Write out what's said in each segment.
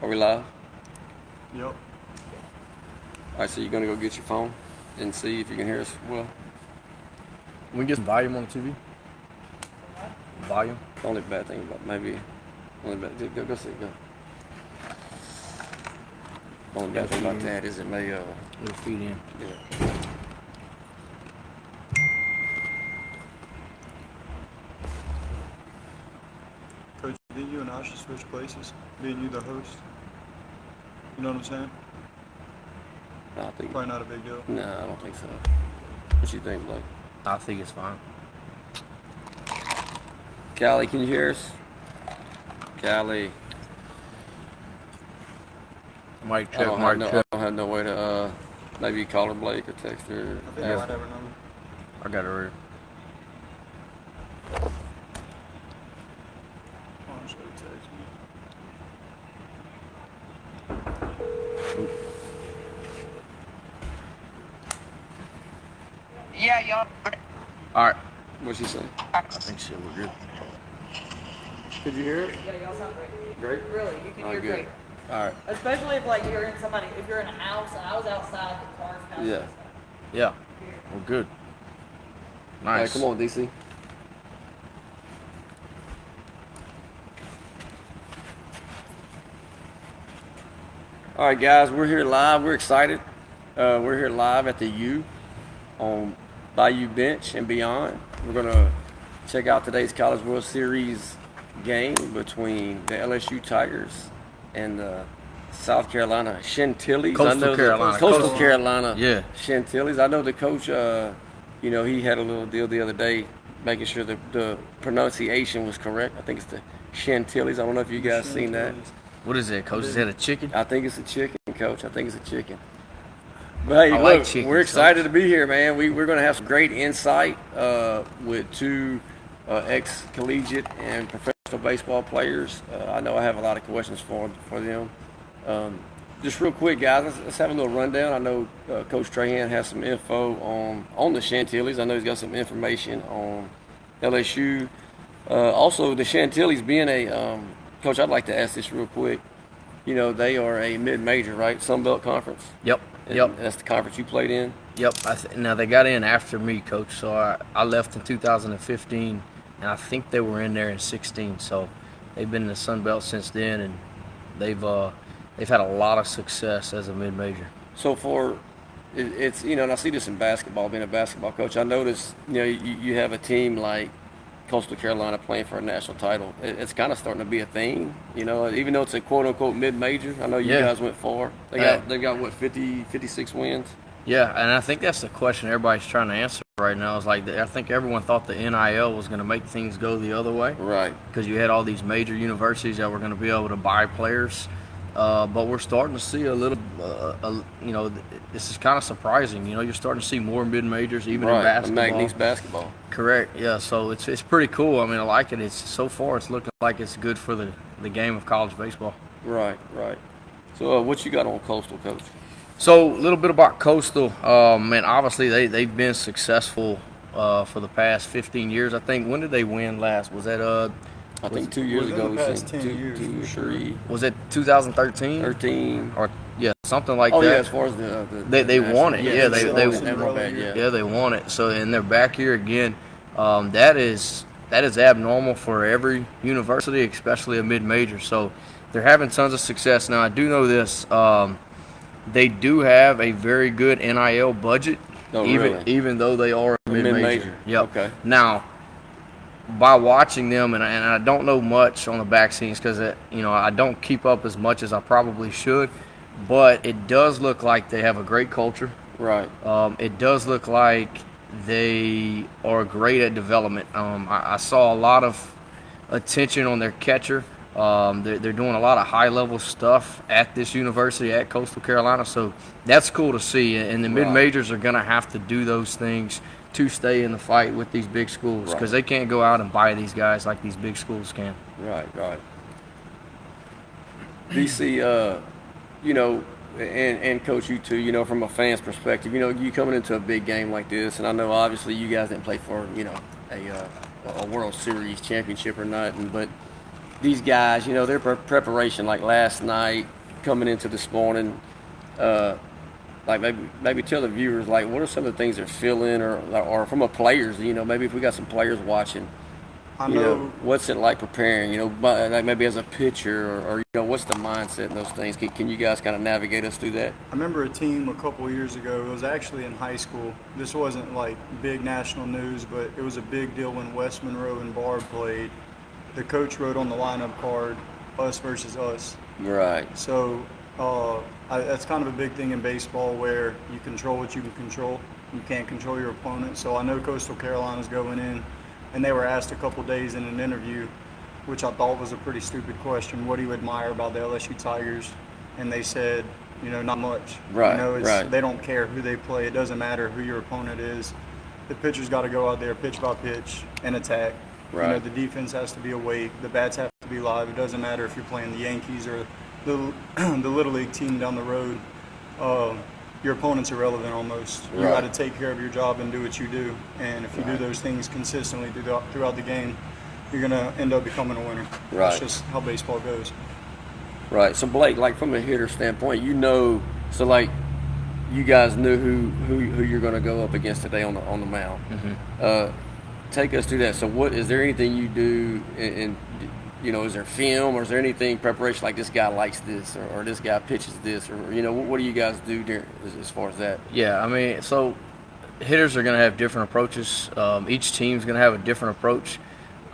Are we live? Yep. All right, so you're going to go get your phone and see if you can hear us well? We can get some volume on the TV. Volume. The only bad thing about go see, go. The only bad thing about that is it may It'll feed in. yeah. Coach, didn't you and I should switch places? Being you the host. You know what I'm saying? No, I think Probably not a big deal. no, I don't think so. What you think, Blake? I think it's fine. Callie, can you hear us? Callie. Mic I check, don't have no way to maybe call her Blake or text her. I think I might have her number. I got it right. Oh, she'll text me. Yeah, y'all. All right. What'd she say? I think so. We're good. Could you hear it? Yeah, y'all sound great. Great. Really, you can hear good. great. All right. Especially if you're in if you're in a house and I was outside, the cars passing. Yeah. Yeah. We're good. All right, Nice. come on, DC. All right, guys, we're here live. We're excited. We're here live at the U on Bayou Bench and beyond. We're going to check out today's College World Series game between the LSU Tigers and the South Carolina Chantillies. Coastal Carolina. Coastal Carolina Yeah. Chantillies. I know the coach, he had a little deal the other day making sure that the pronunciation was correct. I think it's the Chantillies. I don't know if you guys seen that. What is it, Coach? Is that a chicken? I think it's a chicken, Coach. I think it's a chicken. But hey, I look, like chicken, we're excited Coach. to be here, man. We're going to have some great insight with two ex-collegiate and professional baseball players. I know I have a lot of questions for them. Just real quick, guys, let's have a little rundown. I know Coach Trahan has some info on the Chantillies. I know he's got some information on LSU. Also, the Chantillies being a Coach, I'd like to ask this real quick. You know, they are a mid-major, right? Sun Belt Conference. Yep. And Yep. That's the conference you played in? Yep. Now, they got in after me, Coach. So I left in 2015, and I think they were in there in 16. So they've been in the Sun Belt since then, and they've had a lot of success as a mid-major. So it's and I see this in basketball, being a basketball coach. I noticed, you have a team like Coastal Carolina playing for a national title. It's kind of starting to be a thing, even though it's a quote-unquote mid-major. I know you guys went far. They've got what, 56 wins? Yeah, and I think that's the question everybody's trying to answer right now. Is like, I think everyone thought the NIL was going to make things go the other way. Right. Because you had all these major universities that were going to be able to buy players. But we're starting to see a little, this is kind of surprising. You're starting to see more mid-majors, even in basketball. McNeese basketball. Correct, yeah. So it's pretty cool. I mean, I like it. So far, it's looking like it's good for the game of college baseball. Right. So what you got on Coastal, Coach? So a little bit about Coastal. Man, obviously they've been successful for the past 15 years. I think, when did they win last? Was that I think 2 years ago. the past 10 years, two, for sure. 3, was it 2013? 13. Or yeah, something like Oh that. yeah, as far as They won it. Yeah, they yeah. they won it. So, and they're back here again. That is abnormal for every university, especially a mid-major. So they're having tons of success. Now, I do know this. They do have a very good NIL budget, even though they are a mid-major. Yep. Okay. Now, by watching them, and I don't know much on the back scenes because I don't keep up as much as I probably should, but it does look like they have a great culture. Right. It does look like they are great at development. I saw a lot of attention on their catcher. They're doing a lot of high-level stuff at this university, at Coastal Carolina, so that's cool to see. And the mid-majors are going to have to do those things to stay in the fight with these big schools because they can't go out and buy these guys like these big schools can. Right. DC, and Coach, you too, from a fan's perspective, you coming into a big game like this, and I know obviously you guys didn't play for, a World Series championship or nothing, but these guys, their preparation, like last night, coming into this morning, like maybe tell the viewers, like, what are some of the things they're feeling, or from a players, maybe if we got some players watching, I know. what's it like preparing, like maybe as a pitcher, or what's the mindset and those things? Can you guys kind of navigate us through that? I remember a team a couple of years ago. It was actually in high school. This wasn't like big national news, but it was a big deal when West Monroe and Barb played. The coach wrote on the lineup card, "Us versus us." Right. So that's kind of a big thing in baseball, where you control what you can control. You can't control your opponent. So I know Coastal Carolina's going in, and they were asked a couple days in an interview, which I thought was a pretty stupid question, what do you admire about the LSU Tigers? And they said, not much. Right, Right. They don't care who they play. It doesn't matter who your opponent is. The pitcher's got to go out there pitch by pitch and attack. Right. The defense has to be awake. The bats have to be live. It doesn't matter if you're playing the Yankees or the Little League team down the road. Your opponent's irrelevant almost. You got to take care of your job and do what you do. And if you do those things consistently throughout the game, you're going to end up becoming a winner. Right. That's just how baseball goes. Right. So Blake, like from a hitter standpoint, so like you guys knew who you're going to go up against today on the mound. Mm-hmm. Take us through that. So is there anything you do in is there film, or is there anything preparation, like this guy likes this, or this guy pitches this, or what do you guys do as far as that? Yeah, I mean, so hitters are going to have different approaches. Each team's going to have a different approach.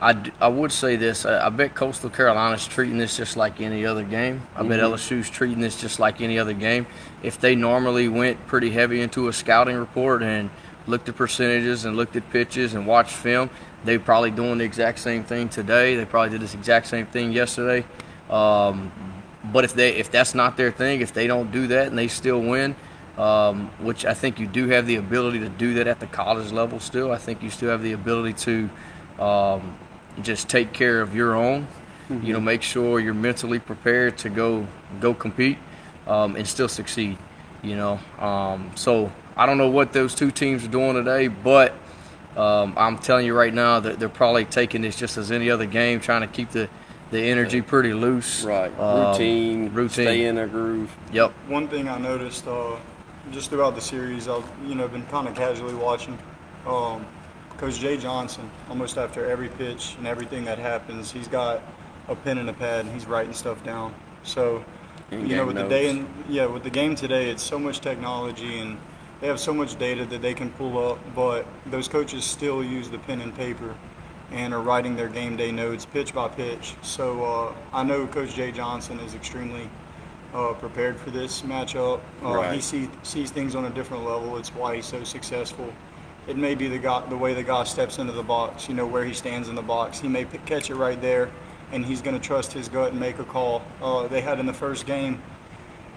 I would say this. I bet Coastal Carolina's treating this just like any other game. I bet LSU's treating this just like any other game. If they normally went pretty heavy into a scouting report and looked at percentages and looked at pitches and watched film, they're probably doing the exact same thing today. They probably did this exact same thing yesterday. But if that's not their thing, if they don't do that and they still win, which I think you do have the ability to do that at the college level still. I think you still have the ability to just take care of your own. Make sure you're mentally prepared to go compete and still succeed. So I don't know what those two teams are doing today, but I'm telling you right now that they're probably taking this just as any other game, trying to keep the energy pretty loose. Right. Routine. Stay in a groove. Yep. One thing I noticed just throughout the series, I've been kind of casually watching. Coach Jay Johnson, almost after every pitch and everything that happens, he's got a pen and a pad and he's writing stuff down. So, with the game today, it's so much technology and they have so much data that they can pull up, but those coaches still use the pen and paper and are writing their game day notes pitch by pitch. So I know Coach Jay Johnson is extremely prepared for this matchup. He sees things on a different level. It's why he's so successful. It may be the way the guy steps into the box, where he stands in the box. He may catch it right there, and he's going to trust his gut and make a call. They had in the first game,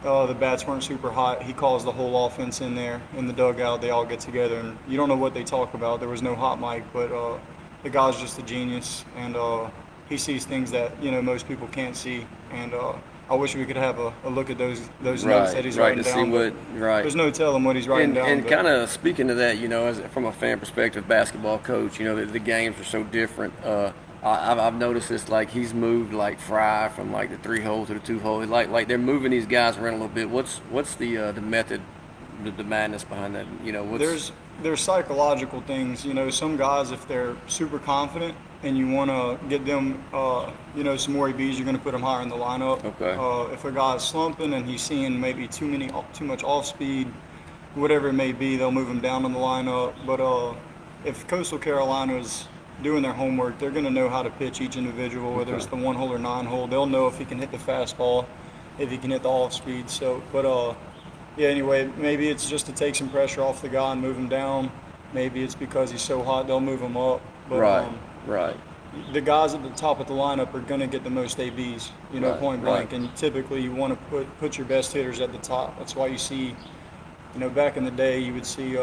the bats weren't super hot. He calls the whole offense in there in the dugout. They all get together, and you don't know what they talk about. There was no hot mic, but the guy's just a genius, and he sees things that most people can't see. And I wish we could have a look at those notes that he's writing down. There's no telling what he's writing down. And kind of speaking to that, from a fan perspective, basketball coach, the games are so different. I've noticed this, like he's moved like Fry from like the 3-hole to the 2-hole. Like they're moving these guys around a little bit. What's the method, the madness behind that? There's psychological things. Some guys, if they're super confident and you want to get them, some more ABs, you're going to put them higher in the lineup. Okay. If a guy's slumping and he's seeing maybe too much off speed, whatever it may be, they'll move him down in the lineup. But if Coastal Carolina's doing their homework, they're going to know how to pitch each individual, whether it's the 1-hole or 9-hole. They'll know if he can hit the fastball, if he can hit the off speed. So, but anyway, maybe it's just to take some pressure off the guy and move him down. Maybe it's because he's so hot, they'll move him up. But, right. The guys at the top of the lineup are going to get the most ABs, point blank. And typically you want to put your best hitters at the top. That's why you see, back in the day, you would see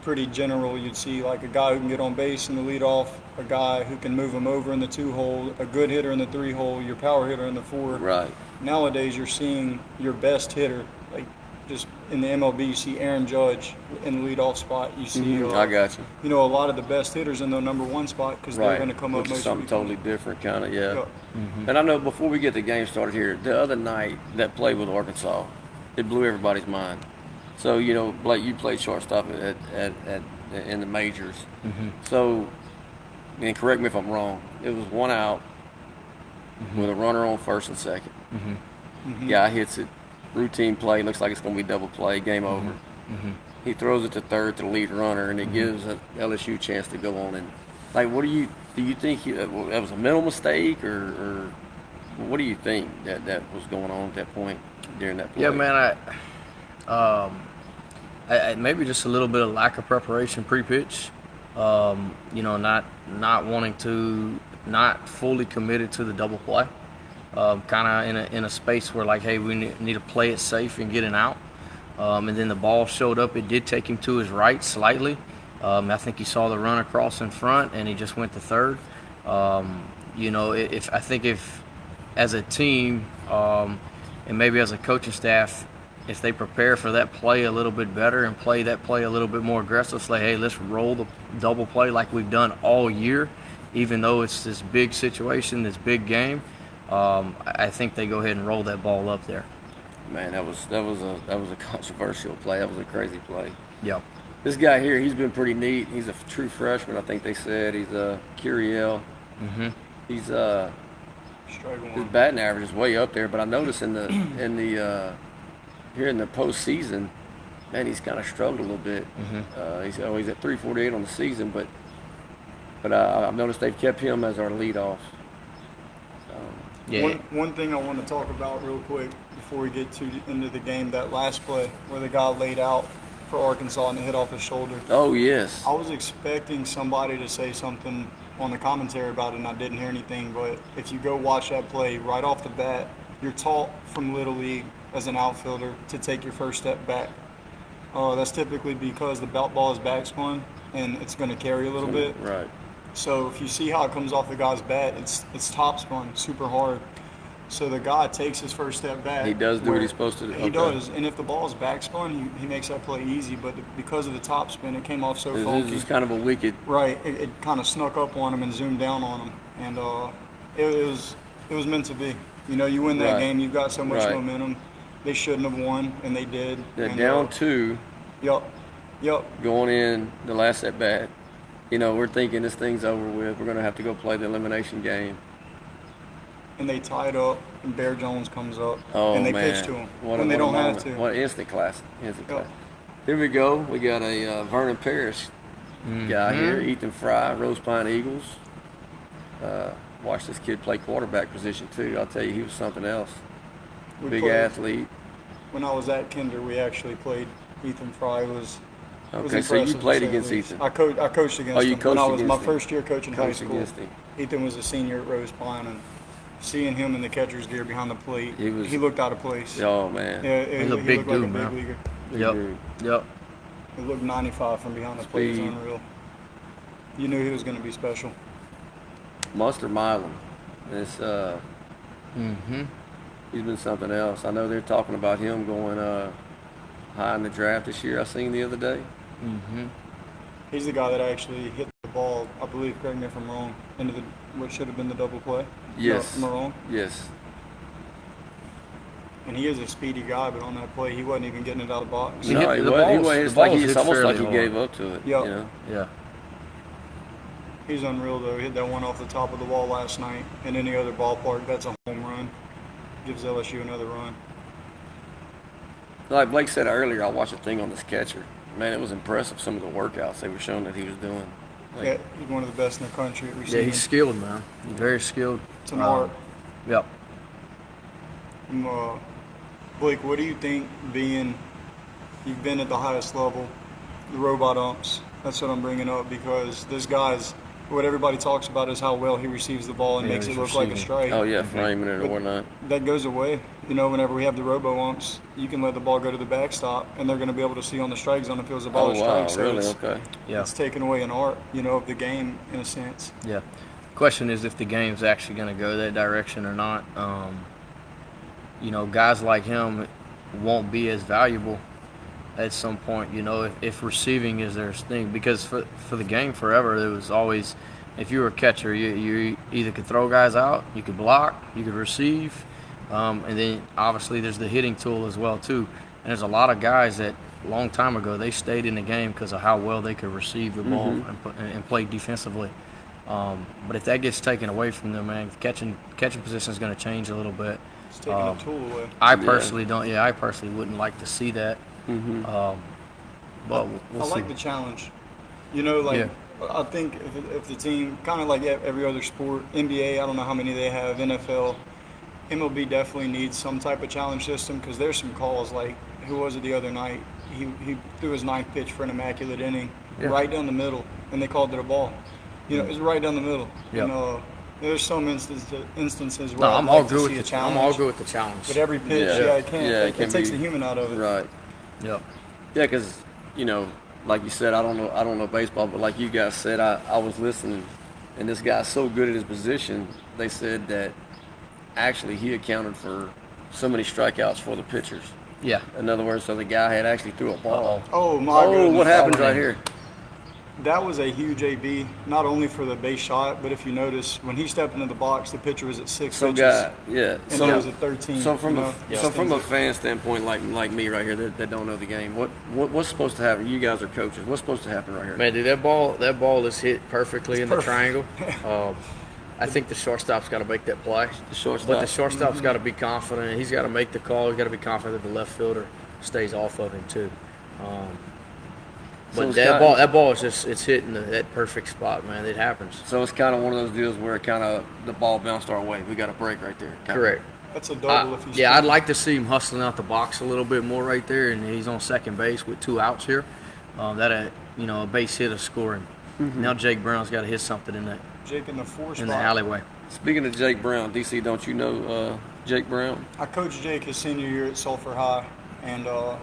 pretty general. You'd see like a guy who can get on base in the leadoff, a guy who can move him over in the 2-hole, a good hitter in the 3-hole, your power hitter in the 4. Right. Nowadays, you're seeing your best hitter, like just in the MLB, you see Aaron Judge in the leadoff spot. You see, I got you. You know, a lot of the best hitters in the number one spot because they're going to come up Which is most something of the totally different, kind of, yeah. Yeah. And I know before we get the game started here, the other night that play with Arkansas, it blew everybody's mind. So you know, Blake, you played shortstop in the majors. So, and correct me if I'm wrong, it was 1 out with a runner on first and second. Guy hits it, routine play, looks like it's going to be double play, game over. He throws it to third to the lead runner, and it gives a LSU a chance to go on. And like, what do you think that was a mental mistake, or what do you think that was going on at that point during that play? Yeah, man, I maybe just a little bit of lack of preparation pre-pitch. You know, not wanting to, not fully committed to the double play. Kind of in a space where like, hey, we need to play it safe and get it out. And then the ball showed up. It did take him to his right slightly. I think he saw the run across in front, and he just went to third. You know, if as a team and maybe as a coaching staff, if they prepare for that play a little bit better and play that play a little bit more aggressive, say, hey, let's roll the double play like we've done all year, even though it's this big situation, this big game. I think they go ahead and roll that ball up there. Man, that was a controversial play. That was a crazy play. Yep. This guy here, he's been pretty neat. He's a true freshman, I think they said. He's Curiel. He's his batting average is way up there, but I noticed in the here in the postseason, man, he's kind of struggled a little bit. He's at 348 on the season, but I've noticed they've kept him as our leadoff. Yeah. One thing I want to talk about real quick before we get into the game, that last play where the guy laid out for Arkansas and it hit off his shoulder. Oh, yes. I was expecting somebody to say something on the commentary about it, and I didn't hear anything. But if you go watch that play right off the bat, you're taught from Little League as an outfielder to take your first step back. That's typically because the ball is backspun and it's going to carry a little bit. Right. So if you see how it comes off the guy's bat, it's top spun super hard. So the guy takes his first step back. He does do what he's supposed to do. He does. And if the ball is backspun, he makes that play easy. But because of the top spin, it came off so funky. This is kind of a wicked. Right. It kind of snuck up on him and zoomed down on him. And it was meant to be. You know, you win that game, you've got so much momentum. They shouldn't have won, and they did. They're and, down 2. Yep. Going in the last at bat. You know, we're thinking this thing's over with. We're going to have to go play the elimination game. And they tied up, and Bear Jones comes up, man. and they pitch to him when they don't have to. What instant class. Here we go. We got a Vernon Parrish guy here, Ethan Fry, Rose Pine Eagles. Watched this kid play quarterback position, too. I'll tell you, he was something else. Big athlete. When I was at Kinder, we actually played Ethan Fry. Okay, so you played against Ethan. I coached against him. You coached when I was against my him. first year coaching high school. Against him. Ethan was a senior at Rose Pine, and seeing him in the catcher's gear behind the plate, he looked out of place. Oh, man. Yeah, He's a big dude, like a man. big leaguer. Yep. He looked 95 from behind the plate. It was unreal. You knew he was going to be special. Munster Milam. It's he's been something else. I know they're talking about him going high in the draft this year. I seen the other day. He's the guy that actually hit the ball, I believe, correct me if I'm wrong, into what should have been the double play. Yes. Am I wrong? Yes. And he is a speedy guy, but on that play, he wasn't even getting it out of the box. No, he the wasn't. balls- It's the like balls it's hit almost like fairly he gave hard. up to it. Yep. You know? Yeah. He's unreal, though. He hit that one off the top of the wall last night. In any other ballpark, that's a home run. Gives LSU another run. Like Blake said earlier, I watched a thing on this catcher. Man, it was impressive, some of the workouts they were showing that he was doing. Yeah, he's one of the best in the country at Yeah, receiving. he's skilled, man. He's very skilled. It's an art. Yep. Blake, what do you think you've been at the highest level, the robot umps? That's what I'm bringing up because this guy's, what everybody talks about is how well he receives the ball and makes it he's look like a receiving. strike. Oh, yeah, framing it or But whatnot. That goes away. You know, whenever we have the robo umps, you can let the ball go to the backstop, and they're going to be able to see on the strike zone if it was a ball Oh, or wow, strike. So really? it's, Okay. Yeah. it's taking away an art, you know, of the game in a sense. Yeah. Question is if the game's actually going to go that direction or not. You know, guys like him, won't be as valuable at some point, if receiving is their thing. Because for the game forever, it was always, if you were a catcher, you either could throw guys out, you could block, you could receive, and then obviously there's the hitting tool as well too. And there's a lot of guys that a long time ago they stayed in the game because of how well they could receive the ball and play defensively. But if that gets taken away from them, man, catching position is going to change a little bit. It's taking a tool away. I personally don't. Yeah, I personally wouldn't like to see that. But we'll I see. like the challenge. I think if the team, kind of like every other sport, NBA, I don't know how many they have, NFL, MLB definitely needs some type of challenge system, because there's some calls like, who was it the other night? He threw his ninth pitch for an immaculate inning, right down the middle, and they called it a ball. It was right down the middle. Yep. There's some instances where I'm all good with the challenge. I'm all good with the challenge. But every pitch, it takes the human out of it. Right. Yep. Yeah, because like you said, I don't know baseball, but like you guys said, I was listening, and this guy's so good at his position. They said that actually he accounted for so many strikeouts for the pitchers. Yeah. In other words, so the guy had actually threw a ball. Oh my goodness! What happened right here? That was a huge AB, not only for the base shot, but if you notice, when he stepped into the box, the pitcher was at 6 pitches. And he was at 13. So from a fan standpoint, like me right here, that don't know the game, what's supposed to happen? You guys are coaches. What's supposed to happen right here? Man, dude, that ball is hit perfectly in the triangle. I think the shortstop's got to make that play. But the shortstop's got to be confident. He's got to make the call. He's got to be confident that the left fielder stays off of him too. But that ball is it's hitting that perfect spot, man. It happens. So it's kind of one of those deals where the ball bounced our way. We got a break right there. Correct. That's a double if he's I'd like to see him hustling out the box a little bit more right there, and he's on second base with 2 outs here. A base hit is scoring. Now Jake Brown's got to hit something in that. Jake in the 4 spot. In the alleyway. Speaking of Jake Brown, DC, don't you know Jake Brown? I coached Jake his senior year at Sulphur High, and a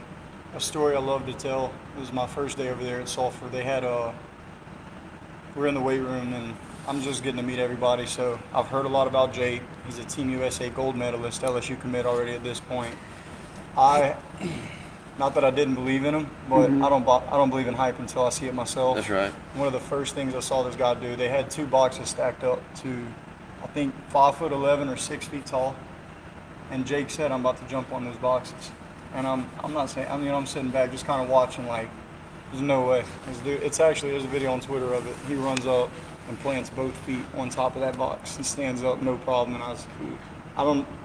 story I love to tell. It was my first day over there at Sulphur. They had we're in the weight room, and I'm just getting to meet everybody. So I've heard a lot about Jake. He's a Team USA gold medalist, LSU commit already at this point. Not that I didn't believe in him, but I don't believe in hype until I see it myself. That's right. One of the first things I saw this guy do, they had 2 boxes stacked up to, I think, 5'11" or 6 feet tall, and Jake said, "I'm about to jump on those boxes." And I'm not saying, I'm sitting back just kind of watching like, there's no way. There's a video on Twitter of it. He runs up and plants both feet on top of that box. He stands up, no problem. And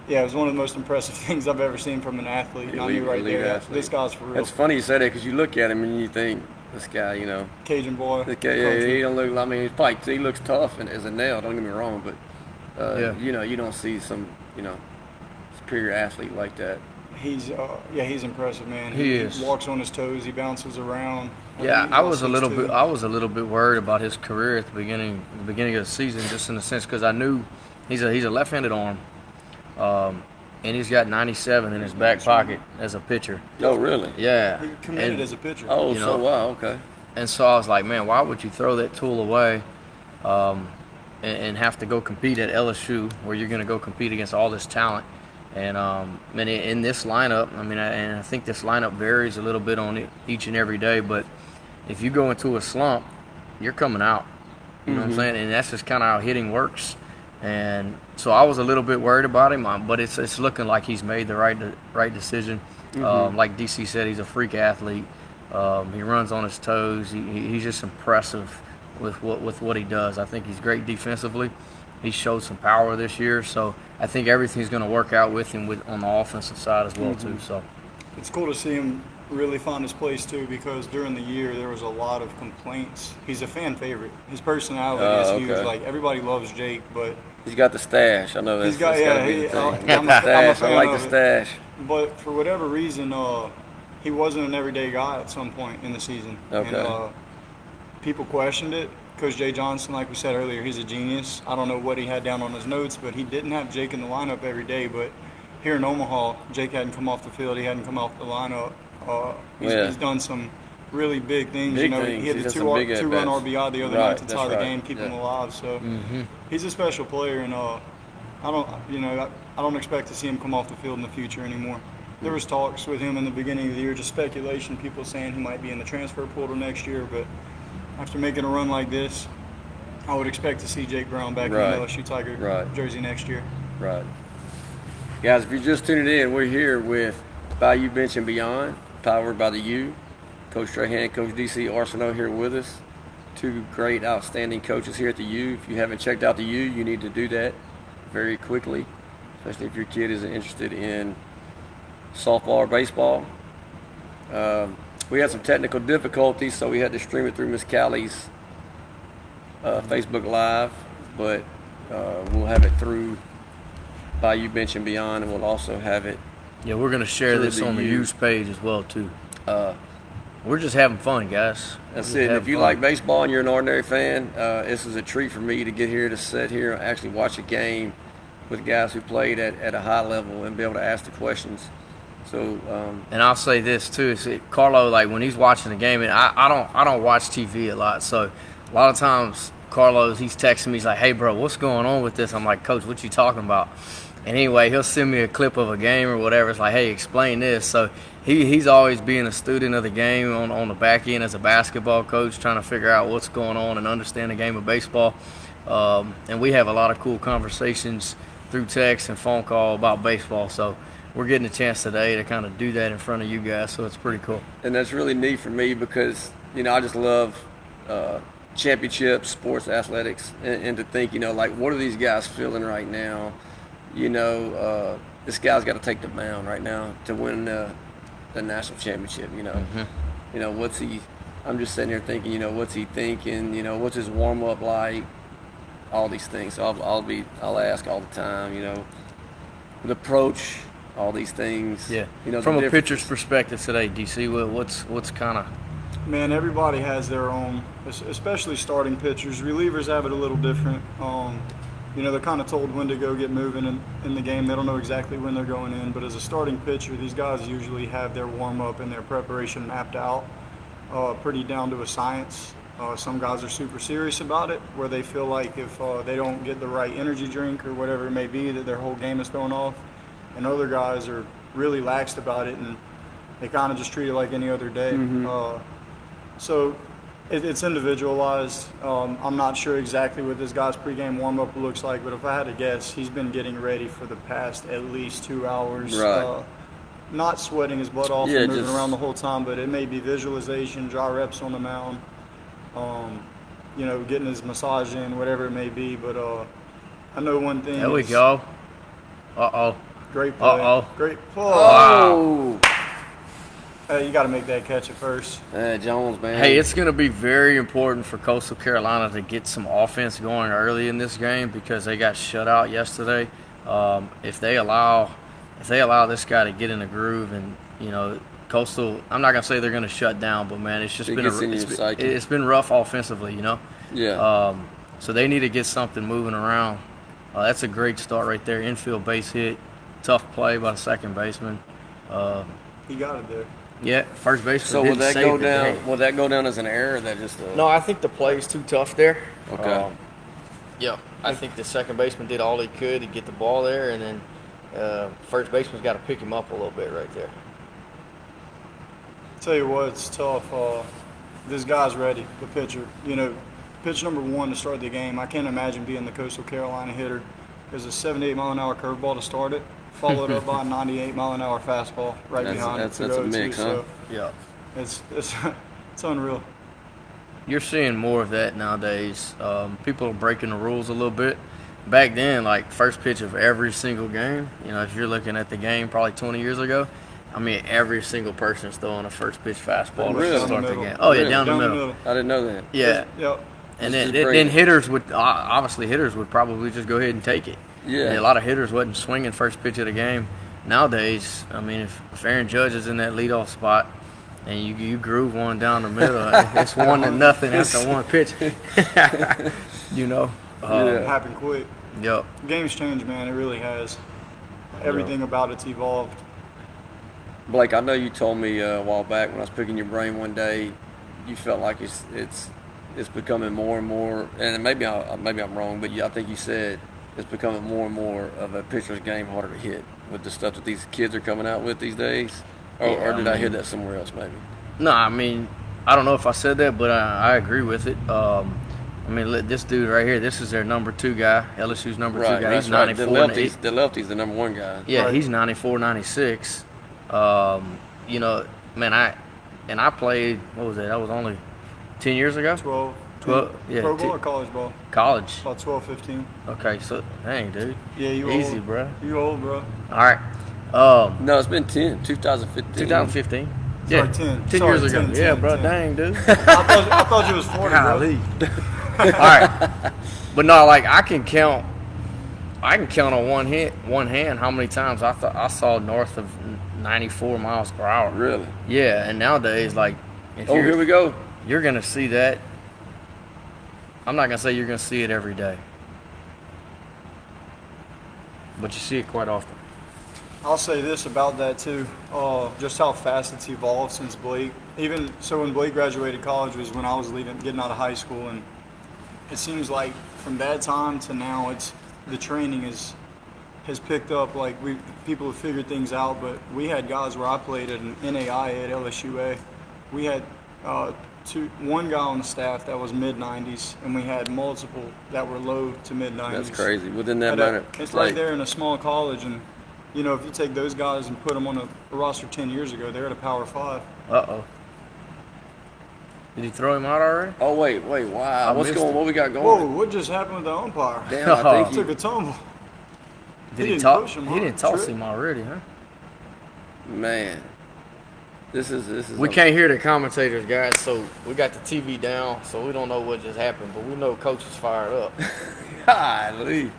it was one of the most impressive things I've ever seen from an athlete. And I knew right there, athlete. This guy's for real. It's funny you say that, because you look at him and you think, this guy, Cajun boy. He don't look, he looks tough and as a nail, don't get me wrong, but, you don't see some, superior athlete like that. He's impressive, man. He is. He walks on his toes. He bounces around. Yeah, I was a little bit worried about his career at the beginning of the season, just in the sense because I knew he's a left-handed arm, and he's got 97 in his back pocket as a pitcher. Oh, really? Yeah. He committed as a pitcher. Oh, wow, okay. And so I was like, man, why would you throw that tool away, and have to go compete at LSU, where you're going to go compete against all this talent? And in this lineup, I think this lineup varies a little bit on each and every day, but if you go into a slump, you're coming out. You know what I'm saying? And that's just kind of how hitting works. And so I was a little bit worried about him, but it's looking like he's made the right decision. Like DC said, he's a freak athlete. He runs on his toes. He's just impressive with what he does. I think he's great defensively. He showed some power this year, so I think everything's going to work out with him on the offensive side as well too. So it's cool to see him really find his place too, because during the year there was a lot of complaints. He's a fan favorite. His personality is huge. Like, everybody loves Jake, but he's got the stash. I know that's he's got I'm a stash. I like the stash. But for whatever reason, he wasn't an everyday guy at some point in the season. Okay. And people questioned it. Coach Jay Johnson, like we said earlier, he's a genius. I don't know what he had down on his notes, but he didn't have Jake in the lineup every day. But here in Omaha, Jake hadn't come off the field. He hadn't come off the lineup. He's done some really big things. He hit a two-run RBI the other night to tie the game, keep him alive. So he's a special player, and I don't expect to see him come off the field in the future anymore. There was talks with him in the beginning of the year, just speculation, people saying he might be in the transfer portal next year. But after making a run like this, I would expect to see Jake Brown back in the LSU Tiger jersey next year. Right. Guys, if you're just tuning in, we're here with Bayou Bench and Beyond, powered by the U. Coach Trahan, Coach DC Arceneaux here with us. Two great, outstanding coaches here at the U. If you haven't checked out the U, you need to do that very quickly, especially if your kid is interested in softball or baseball. We had some technical difficulties, so we had to stream it through Miss Callie's Facebook Live, but we'll have it through Bayou Bench and Beyond, and we'll also have it. Yeah, we're going to share this on the U's page as well, too. We're just having fun, guys. That's it. If you like baseball and you're an ordinary fan, this is a treat for me to get here, to sit here and actually watch a game with guys who played at a high level and be able to ask the questions. So, and I'll say this too: Carlo, like when he's watching the game, and I don't watch TV a lot, so a lot of times Carlos, he's texting me, he's like, "Hey, bro, what's going on with this?" I'm like, "Coach, what you talking about?" And anyway, he'll send me a clip of a game or whatever. It's like, "Hey, explain this." So he's always being a student of the game on the back end as a basketball coach, trying to figure out what's going on and understand the game of baseball. And we have a lot of cool conversations through text and phone call about baseball. So we're getting a chance today to kind of do that in front of you guys. So it's pretty cool. And that's really neat for me because, I just love championships, sports, athletics, and to think, like, what are these guys feeling right now? This guy's got to take the mound right now to win the national championship. What's he? I'm just sitting here thinking, what's he thinking? What's his warm up like? All these things. So I'll ask all the time. The approach, all these things. Yeah. From a pitcher's perspective today, DC, what's kind of? Man, everybody has their own, especially starting pitchers. Relievers have it a little different. They're kind of told when to go get moving in the game. They don't know exactly when they're going in. But as a starting pitcher, these guys usually have their warm-up and their preparation mapped out pretty down to a science. Some guys are super serious about it, where they feel like if they don't get the right energy drink or whatever it may be, that their whole game is thrown off. And other guys are really laxed about it, and they kind of just treat it like any other day. So it's individualized. I'm not sure exactly what this guy's pregame warm-up looks like, but if I had to guess, he's been getting ready for the past at least 2 hours. Right. Not sweating his butt off and moving around the whole time, but it may be visualization, draw reps on the mound, getting his massage in, whatever it may be. But I know one thing. There we go. Uh-oh. Great play. Great play. Wow. Hey, you got to make that catch at first. Jones, man. Hey, it's going to be very important for Coastal Carolina to get some offense going early in this game because they got shut out yesterday. If they allow this guy to get in the groove and, Coastal, I'm not going to say they're going to shut down, but, man, it's just it's been rough offensively, Yeah. So they need to get something moving around. That's a great start right there. Infield base hit. Tough play by the second baseman. He got it there. Yeah, first baseman. So will that go down? Will that go down as an error? Or that just No, I think the play is too tough there. Okay. I think the second baseman did all he could to get the ball there, and then first baseman's got to pick him up a little bit right there. Tell you what, it's tough. This guy's ready, the pitcher. Pitch number one to start the game. I can't imagine being the Coastal Carolina hitter. There's a 78-mile-an-hour curveball to start it, followed up by a 98-mile-an-hour fastball behind it. That's a mix, huh? So Yeah. it's unreal. You're seeing more of that nowadays. People are breaking the rules a little bit. Back then, like first pitch of every single game, if you're looking at the game probably 20 years ago, every single person is throwing a first pitch fastball to start the game. Oh, yeah, down the middle. I didn't know that. Yeah. Yep. And then hitters would probably just go ahead and take it. Yeah. And a lot of hitters wasn't swinging first pitch of the game. Nowadays, if Aaron Judge is in that leadoff spot and you groove one down the middle, it's 1-0 after one pitch. It happened quick. Yep. Game's changed, man. It really has. Everything about it's evolved. Blake, I know you told me a while back when I was picking your brain one day, you felt like it's becoming more and more, and maybe I'm wrong, but I think you said it's becoming more and more of a pitcher's game, harder to hit with the stuff that these kids are coming out with these days? Or did I hear that somewhere else maybe? No, I mean, I don't know if I said that, but I agree with it. I mean, this dude right here, this is their number 2 guy, LSU's number 2 guy. He's 94. The lefty's the number 1 guy. Yeah, Right. he's 94, 96. You know, man, I played, what was that? That was only 10 years ago? 12, yeah, pro ball or college ball? College. About 12, 15. Okay, so, dang, dude. Yeah, you Easy, old. bro. You old, bro. All right. No, it's been 2015. 2015. Sorry, Yeah, 10. 10 Sorry, years ago. 10, Yeah, 10, bro, 10. dang, dude. I thought you was 40, bro. Golly. All right, but no, like I can count on one hand how many times I saw north of 94 miles per hour. Really? Yeah, and nowadays, like, if Here we go. you're gonna see that. I'm not gonna say you're gonna see it every day, but you see it quite often. I'll say this about that too, just how fast it's evolved since Blake. Even so, when Blake graduated college was when I was getting out of high school, and it seems like from that time to now, the training has picked up. Like people have figured things out, but we had guys where I played at an NAI at LSUA. We had one guy on the staff that was mid-90s, and we had multiple that were low to mid-90s. That's crazy. Within that But, matter, it's right there in a small college, and you know, if you take those guys and put them on a roster 10 years ago, they're at a Power 5. Uh-oh. Did he throw him out already? Oh wait, wow! What's missed going? it. What we got going? Whoa, what just happened with the umpire? Damn, I He think took a tumble. Did He he didn't push him, He huh? didn't toss Trip. him already, huh? man, this is. We can't hear the commentators, guys, so we got the TV down, so we don't know what just happened, but we know Coach is fired up. Golly.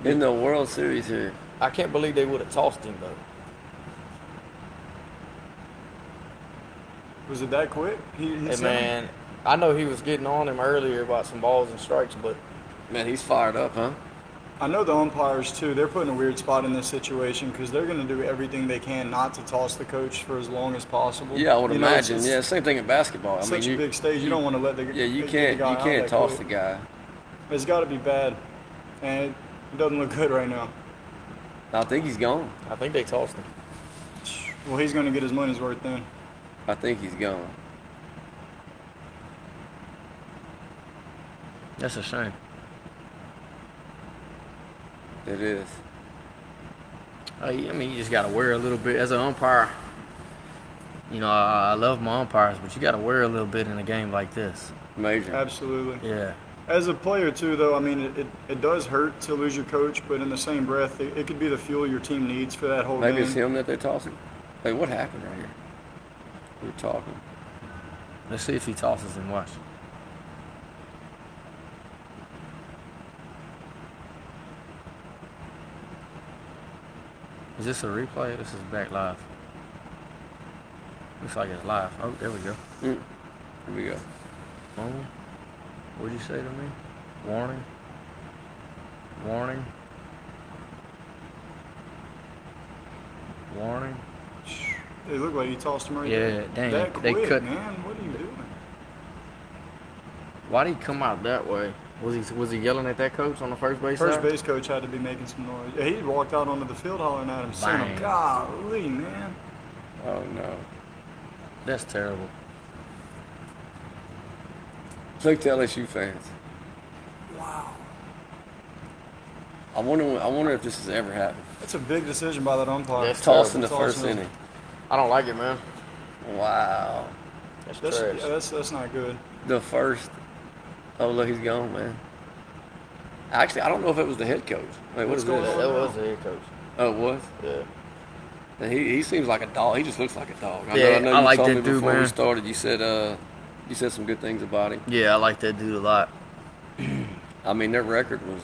In the World Series here. I can't believe they would have tossed him, though. Was it that quick? Hey, man, I know he was getting on him earlier about some balls and strikes, but Man, he's fired up, huh? I know the umpires, too. They're put in a weird spot in this situation because they're going to do everything they can not to toss the coach for as long as possible. Yeah, I would You know, imagine. it's Yeah, same thing in basketball. I such mean, a big stage. You don't want to let the Yeah, you get can't. the guy You out can't that toss quick. the guy. It's got to be bad, and it doesn't look good right now. I think he's gone. I think they tossed him. Well, he's going to get his money's worth then. I think he's gone. That's a shame. It is. I mean, you just got to wear a little bit. As an umpire, you know, I love my umpires, but you got to wear a little bit in a game like this. Major. Absolutely. Yeah. As a player, too, though, I mean, it does hurt to lose your coach, but in the same breath, it could be the fuel your team needs for that whole Maybe game. it's him that they're tossing. Hey, what happened right here? We're talking. Let's see if he tosses and watch. Is this a replay? This is back live. Looks like it's live. Oh, there we go. Here we go. Boom. What'd you say to me? Warning. Warning. Warning. It looked like he tossed him right Yeah, there. dang, That they quick, cut- man. What are you doing? Why did he come out that way? Was he yelling at that coach on the first base First side? base coach had to be making some noise. Yeah, he walked out onto the field hollering at him, saying, Bang. golly, man. Oh no. That's terrible. Look to LSU fans. Wow. I wonder if this has ever happened. That's a big decision by that umpire. That's Tossed in the terrible. first Tossing him. inning. I don't like it, man. Wow. That's That's, trash. yeah, that's not good. The first. Oh look, he's gone, man. Actually, I don't know if it was the head coach. Wait, what What's is going this? on? That was the head coach. Oh, it was. Yeah. And he seems like a dog. He just looks like a dog. Yeah, know I you like told that me dude, before we man. started. You said some good things about him. Yeah, I like that dude a lot. I mean, their record was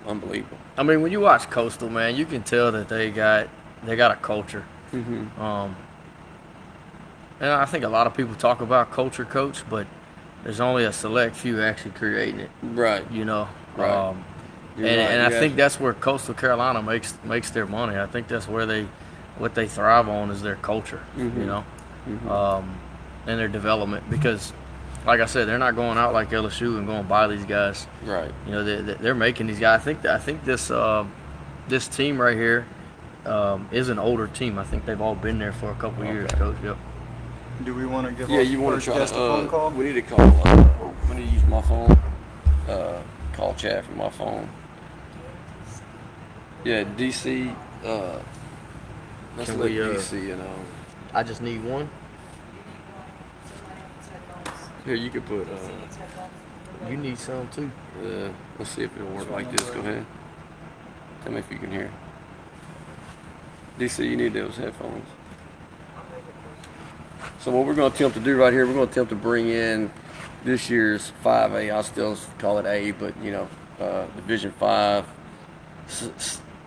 unbelievable. I mean, when you watch Coastal, man, you can tell that they got a culture. Mm-hmm. And I think a lot of people talk about culture, coach, but there's only a select few actually creating it. Right. You know. Right. And You're right. I You think have- that's where Coastal Carolina makes their money. I think that's where what they thrive on is their culture. Mhm. You know. Mhm. And their development, because like I said, they're not going out like LSU and going to buy these guys. Right. You know, they're making these guys. I think this team right here is an older team. I think they've all been there for a couple years, Coach. Yep. Do we want to give Yeah, our you want first to try guest a phone call? We need to call. We need to use my phone. Call chat from my phone. Yeah, DC. Let's Can let we, DC and I just need one. here you could put. You need some too. Let's see if it'll work like this. Go ahead. Tell me if you can hear. DC, you need those headphones. So what we're going to attempt to do right here, we're going to attempt to bring in this year's 5A. I'll still call it A, but Division 5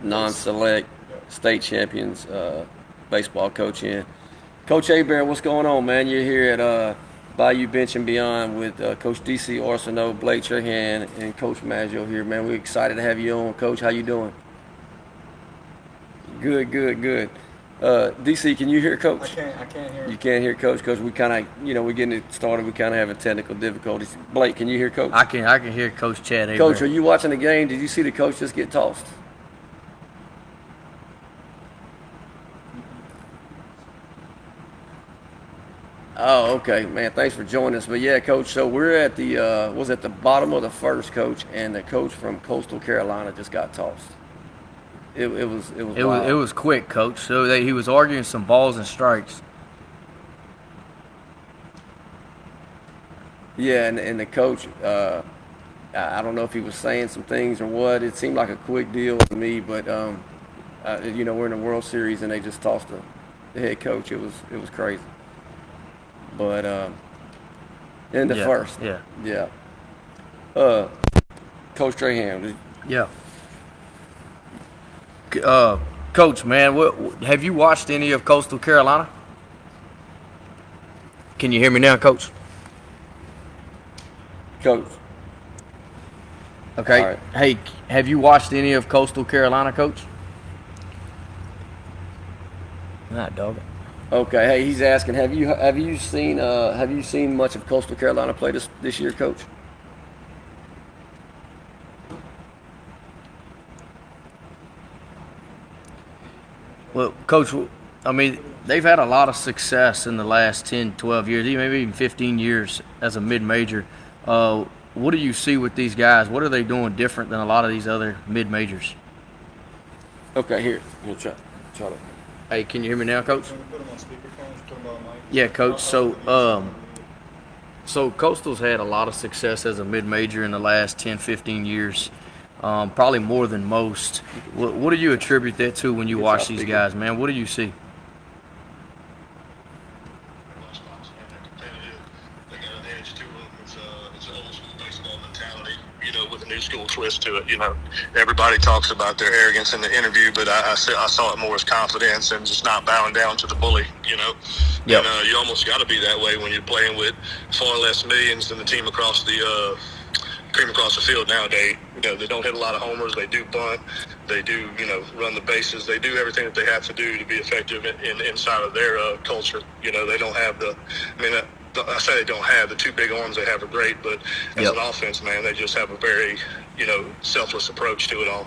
non-select state champions baseball coach in. Coach Hebert, what's going on, man? You're here at Bayou Bench and Beyond with Coach DC Arceneaux, Blake Trahan, and Coach Maggio here, man. We're excited to have you on. Coach, how you doing? Good. DC, can you hear Coach? I can't hear him. You can't hear Coach because we kind of, we're getting it started. We kind of having technical difficulties. Blake, can you hear Coach? I can hear Coach Chad Hebert. Coach, are you watching the game? Did you see the coach just get tossed? Oh, okay, man. Thanks for joining us. But yeah, Coach. So we're at the at the bottom of the first, Coach, and the coach from Coastal Carolina just got tossed. It was quick, Coach. So he was arguing some balls and strikes. Yeah, and the coach, I don't know if he was saying some things or what. It seemed like a quick deal to me, but we're in the World Series and they just tossed the head coach. It was crazy. But in the first, yeah. Coach Trahan. Yeah. Coach, man, have you watched any of Coastal Carolina? Can you hear me now, Coach? Coach. Okay. Right. Hey, have you watched any of Coastal Carolina, Coach? Not dog. Okay. Hey, he's asking, have you seen much of Coastal Carolina play this year, Coach? Well, Coach, I mean, they've had a lot of success in the last 10, 12 years, maybe even 15 years as a mid-major. What do you see with these guys? What are they doing different than a lot of these other mid-majors? Okay, here. Try to. Hey, can you hear me now, Coach? Put them on speakerphone, put them on mic. Yeah, Coach. So Coastal's had a lot of success as a mid-major in the last 10, 15 years. Probably more than most. What do you attribute that to when you watch these guys, man? What do you see? It's an old school baseball mentality, with a new school twist to it. Everybody talks about their arrogance in the interview, but I saw it more as confidence and just not bowing down to the bully. Yep. And you almost got to be that way when you're playing with far less millions than the team across the cream across the field nowadays. They don't hit a lot of homers. They do bunt. They do, run the bases. They do everything that they have to do to be effective inside of their culture. They don't have I say they don't have the two big arms they have are great, but as an offense, man, they just have a very, selfless approach to it all.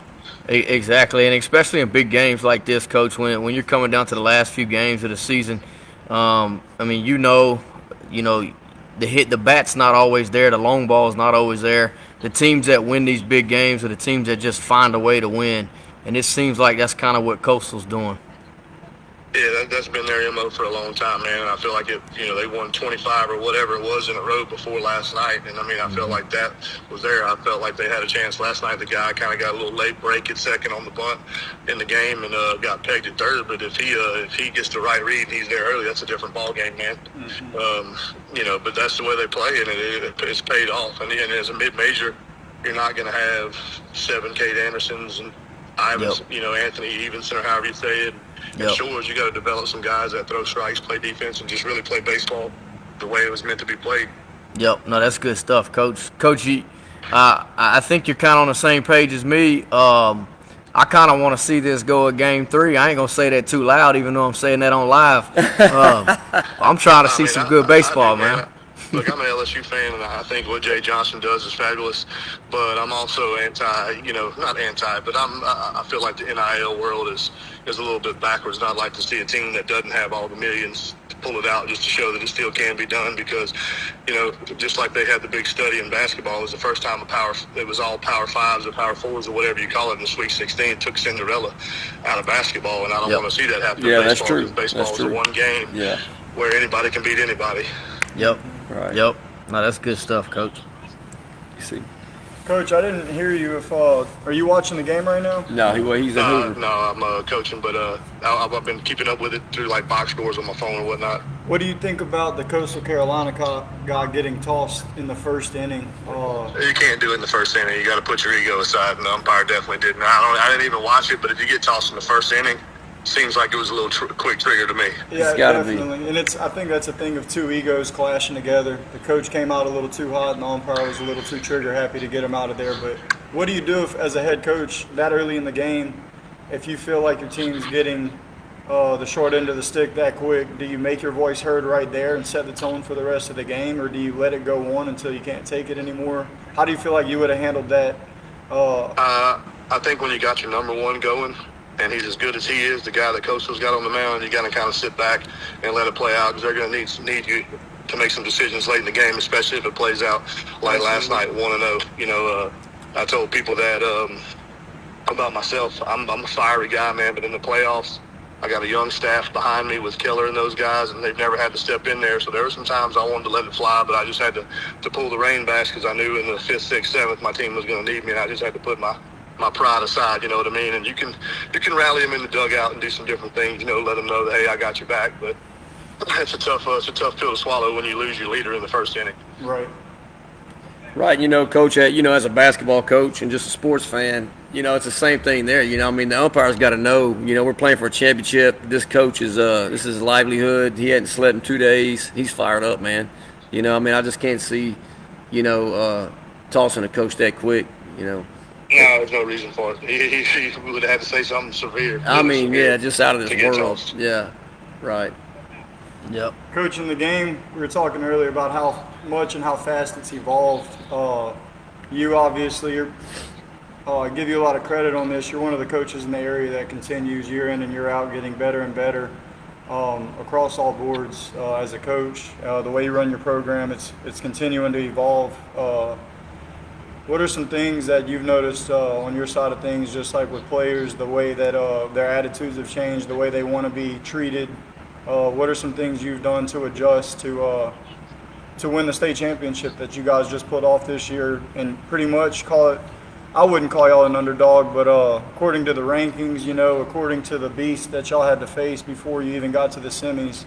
Exactly, and especially in big games like this, Coach, when you're coming down to the last few games of the season, the bat's not always there, the long ball's not always there. The teams that win these big games are the teams that just find a way to win, and it seems like that's kind of what Coastal's doing. Yeah, that's been their MO for a long time, man. And I feel like they won 25 or whatever it was in a row before last night. And I felt like that was there. I felt like they had a chance last night. The guy kind of got a little late break at second on the bunt in the game and got pegged at third. But if he gets the right read and he's there early, that's a different ball game, man. Mm-hmm. But that's the way they play, and it's paid off. And as a mid-major, you're not going to have 7 Kate Andersons and Ivans, Anthony Evenson or however you say it. And sure, you got to develop some guys that throw strikes, play defense, and just really play baseball the way it was meant to be played. Yep, no, that's good stuff, Coach. Coach, I think you're kind of on the same page as me. I kind of want to see this go at Game 3. I ain't going to say that too loud, even though I'm saying that on live. I'm trying to see some good baseball, man. Look, I'm an LSU fan, and I think what Jay Johnson does is fabulous. But I'm also not anti, but I feel like the NIL world is a little bit backwards. And I'd like to see a team that doesn't have all the millions to pull it out just to show that it still can be done. Because, just like they had the big study in basketball, it was the first time it was all Power Fives or Power Fours or whatever you call it in the Sweet 16 took Cinderella out of basketball, and I don't want to see that happen. Yeah, in that's baseball, true. because baseball is a one game where anybody can beat anybody. Yep. Right. Yep. No, that's good stuff, Coach. You see? Coach, I didn't hear you. Are you watching the game right now? No, he's a Hoover. No, I'm coaching, but I've been keeping up with it through like box scores on my phone and whatnot. What do you think about the Coastal Carolina guy getting tossed in the first inning? You can't do it in the first inning. You got to put your ego aside, and the umpire definitely didn't. I didn't even watch it, but if you get tossed in the first inning, seems like it was a little quick trigger to me. Yeah, definitely. And I think that's a thing of two egos clashing together. The coach came out a little too hot, and the umpire was a little too trigger happy to get him out of there. But what do you do as a head coach that early in the game, if you feel like your team's getting the short end of the stick that quick? Do you make your voice heard right there and set the tone for the rest of the game, or do you let it go on until you can't take it anymore? How do you feel like you would have handled that? I think when you got your number one going, and he's as good as he is, the guy that Coastal's got on the mound, you got to kind of sit back and let it play out, because they're going to need you to make some decisions late in the game, especially if it plays out like last night, 1-0. I told people that about myself. I'm a fiery guy, man, but in the playoffs, I got a young staff behind me with Keller and those guys, and they've never had to step in there. So there were some times I wanted to let it fly, but I just had to pull the rein back, because I knew in the 5th, 6th, 7th my team was going to need me, and I just had to put my pride aside, you know what I mean? And you can rally them in the dugout and do some different things, let them know that, hey, I got your back. But it's a tough pill to swallow when you lose your leader in the first inning. Right. Right, Coach, as a basketball coach and just a sports fan, it's the same thing there. The umpire's got to know, we're playing for a championship. This coach this is his livelihood. He hadn't slept in 2 days. He's fired up, man. I just can't see, tossing a coach that quick, No, there's no reason for it. He would have had to say something severe. Just out of this world. Tossed. Yeah, right. Yep. Coach, in the game, we were talking earlier about how much and how fast it's evolved. You obviously, give you a lot of credit on this. You're one of the coaches in the area that continues year in and year out getting better and better across all boards as a coach. The way you run your program, it's continuing to evolve. What are some things that you've noticed on your side of things, just like with players, the way that their attitudes have changed, the way they want to be treated? What are some things you've done to adjust to win the state championship that you guys just put off this year and pretty much call it? I wouldn't call y'all an underdog, but according to the rankings, according to the beast that y'all had to face before you even got to the semis,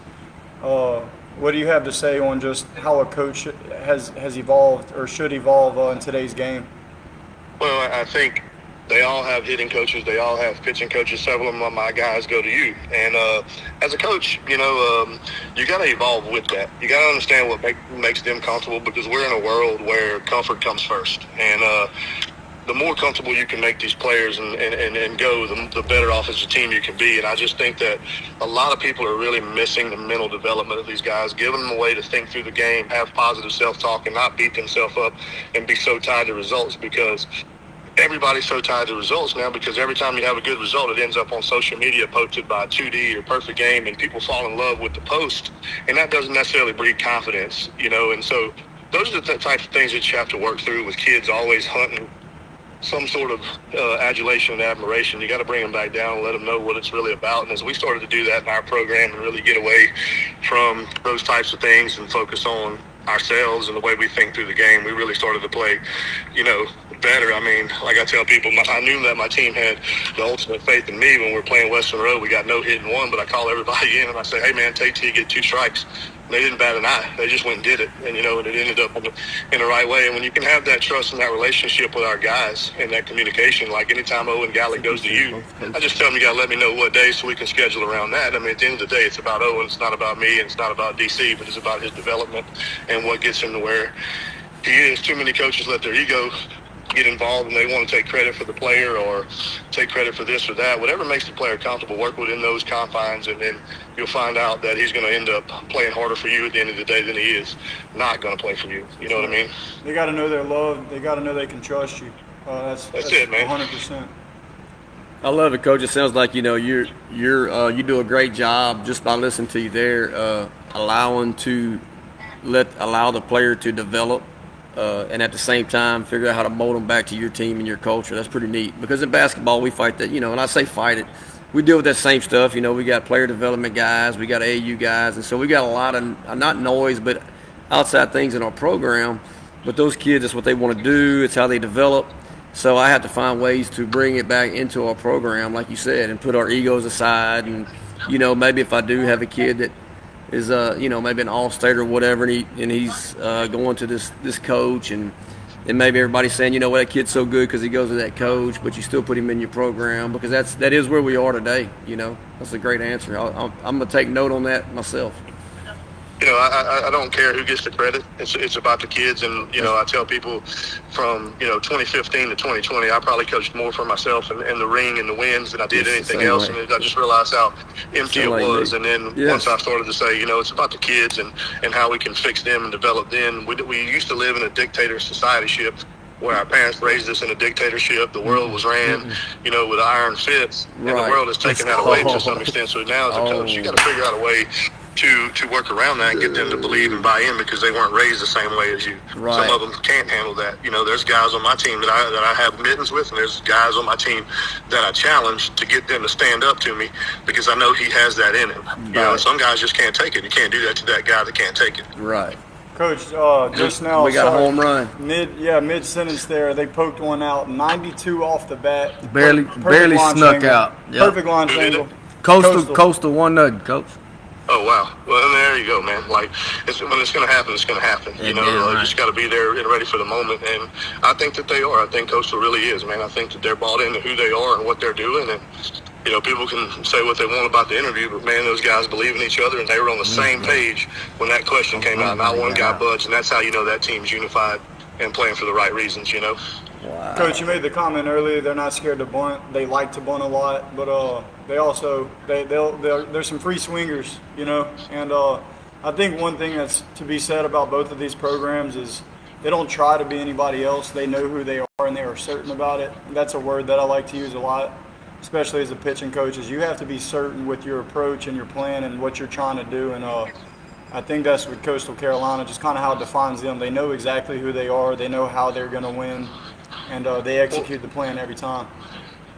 what do you have to say on just how a coach has evolved or should evolve in today's game? Well, I think they all have hitting coaches. They all have pitching coaches. Several of my guys go to you. And as a coach, you got to evolve with that. You got to understand what makes them comfortable, because we're in a world where comfort comes first. And the more comfortable you can make these players and go, the better off as a team you can be. And I just think that a lot of people are really missing the mental development of these guys, giving them a way to think through the game, have positive self-talk, and not beat themselves up and be so tied to results, because everybody's so tied to results now, because every time you have a good result, it ends up on social media posted by 2D or perfect game, and people fall in love with the post, and that doesn't necessarily breed confidence, and so those are the types of things that you have to work through with kids always hunting some sort of adulation and admiration. You got to bring them back down and let them know what it's really about. And as we started to do that in our program and really get away from those types of things and focus on ourselves and the way we think through the game, we really started to play, better. I mean, like I tell people, I knew that my team had the ultimate faith in me when we were playing Western Road. We got no hit and one, but I call everybody in and I say, hey, man, take till you get 2 strikes. They didn't bat an eye. They just went and did it. And, and it ended up in the right way. And when you can have that trust and that relationship with our guys and that communication, like anytime Owen Gallick goes to you, I just tell him, you got to let me know what day so we can schedule around that. I mean, at the end of the day, it's about Owen. It's not about me, and it's not about DC, but it's about his development and what gets him to where he is. Too many coaches let their ego get involved and they want to take credit for the player or take credit for this or that, whatever makes the player comfortable, work within those confines, and then you'll find out that he's going to end up playing harder for you at the end of the day than he is not going to play for you. You know what I mean? They got to know they're loved. They got to know they can trust you. That's it, man. 100%. I love it, Coach. It sounds like you do a great job just by listening to you there, allow the player to develop, and at the same time figure out how to mold them back to your team and your culture. That's pretty neat. Because in basketball we fight that, and I say fight it. We deal with that same stuff. We got player development guys, we got AU guys, and so we got a lot of not noise but outside things in our program. But those kids, that's what they want to do. It's how they develop. So I have to find ways to bring it back into our program, like you said, and put our egos aside. And, maybe if I do have a kid that is, maybe an all-state or whatever, and he's going to this coach, and maybe everybody's saying, that kid's so good because he goes to that coach, but you still put him in your program because that is where we are today. That's a great answer. I'm going to take note on that myself. I don't care who gets the credit. It's about the kids, and I tell people from 2015 to 2020, I probably coached more for myself and the ring and the wins than I did anything else. And I just realized how empty it was. And then once I started to say, it's about the kids and how we can fix them and develop them. We used to live in a dictator society-ship where our parents raised us in a dictatorship. The world was ran, with iron fists, and the world has taken that away to some extent. So now as a coach, you got to figure out a way to work around that and get them to believe and buy in because they weren't raised the same way as you. Right. Some of them can't handle that. There's guys on my team that I have mittens with, and there's guys on my team that I challenge to get them to stand up to me because I know he has that in him. Some guys just can't take it. You can't do that to that guy that can't take it. Right. Coach, just now we got a home run. Mid sentence there, they poked one out, 92 off the bat. Barely snuck out. Yep. Perfect launch angle. Coastal 1-0, Coach. Oh, wow. Well, there you go, man. Like, when it's going to happen, it's going to happen. You just got to be there and ready for the moment. And I think that they are. I think Coastal really is, man. I think that they're bought into who they are and what they're doing. And, people can say what they want about the interview, but, man, those guys believe in each other, and they were on the same page when that question came out. Not one guy budged, and that's how you know that team's unified and playing for the right reasons, Wow. Coach, you made the comment earlier. They're not scared to bunt. They like to bunt a lot, but they also there's some free swingers, And I think one thing that's to be said about both of these programs is they don't try to be anybody else. They know who they are and they are certain about it. That's a word that I like to use a lot, especially as a pitching coach. Is you have to be certain with your approach and your plan and what you're trying to do. And I think that's with Coastal Carolina, just kind of how it defines them. They know exactly who they are. They know how they're going to win. And they execute the plan every time.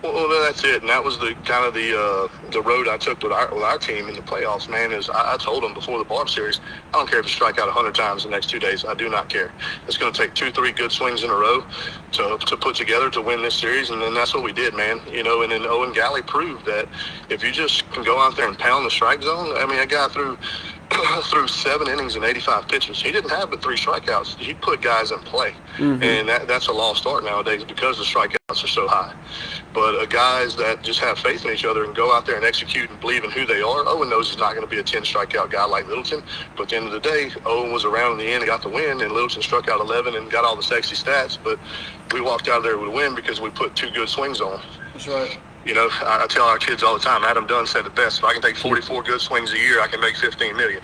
Well, that's it, and that was the kind of the road I took with our team in the playoffs. Man, is I told them before the Barb series, I don't care if you strike out 100 times the next 2 days. I do not care. It's going to take 2-3 good swings in a row to put together to win this series, and then that's what we did, man. And then Owen Galley proved that if you just can go out there and pound the strike zone. I mean, that guy threw 7 innings and 85 pitches. He didn't have but 3 strikeouts. He put guys in play, and that's a lost art nowadays because the strikeouts are so high. But guys that just have faith in each other and go out there and execute and believe in who they are. Owen knows he's not going to be a 10 strikeout guy like Littleton, but at the end of the day, Owen was around in the end and got the win, and Littleton struck out 11 and got all the sexy stats. But we walked out of there with a win because we put 2 good swings on. That's right. I tell our kids all the time, Adam Dunn said it best, if I can take 44 good swings a year, I can make $15 million.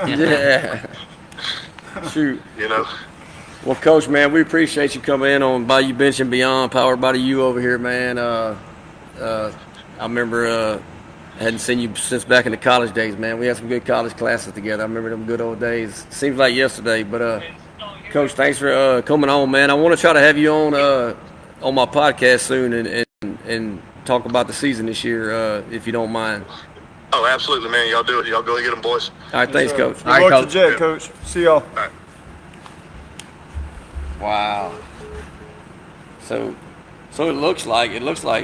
Yeah. Shoot. Well, Coach, man, we appreciate you coming in on Bayou Bench and Beyond, powered by the U over here, man. I remember I hadn't seen you since back in the college days, man. We had some good college classes together. I remember them good old days. Seems like yesterday, but Coach, thanks for coming on, man. I want to try to have you on my podcast soon and talk about the season this year, if you don't mind. Oh, absolutely, man. Y'all do it. Y'all go get them, boys. All right, thanks, Coach. Good luck to Jet, Coach. See y'all. All right. Wow. So it looks like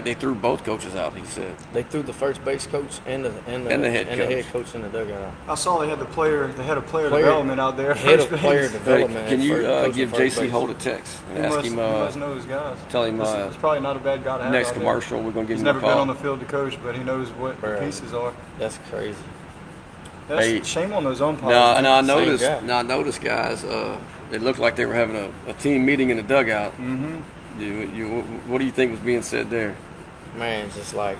they threw both coaches out. He said They threw the first base coach and the head coach in the dugout. I saw they had a player development out there. Head of player development. Can you give JC Holt a text and ask him? He must know his guys. Tell him it's probably not a bad guy to have. Next out commercial, there. we're gonna give He's him a never call. been on the field to coach, but he knows what the pieces are. That's crazy. That's shame on those umpires. No, I noticed, guys. It looked like they were having a team meeting in the dugout. Mm-hmm. What do you think was being said there? Man, it's just like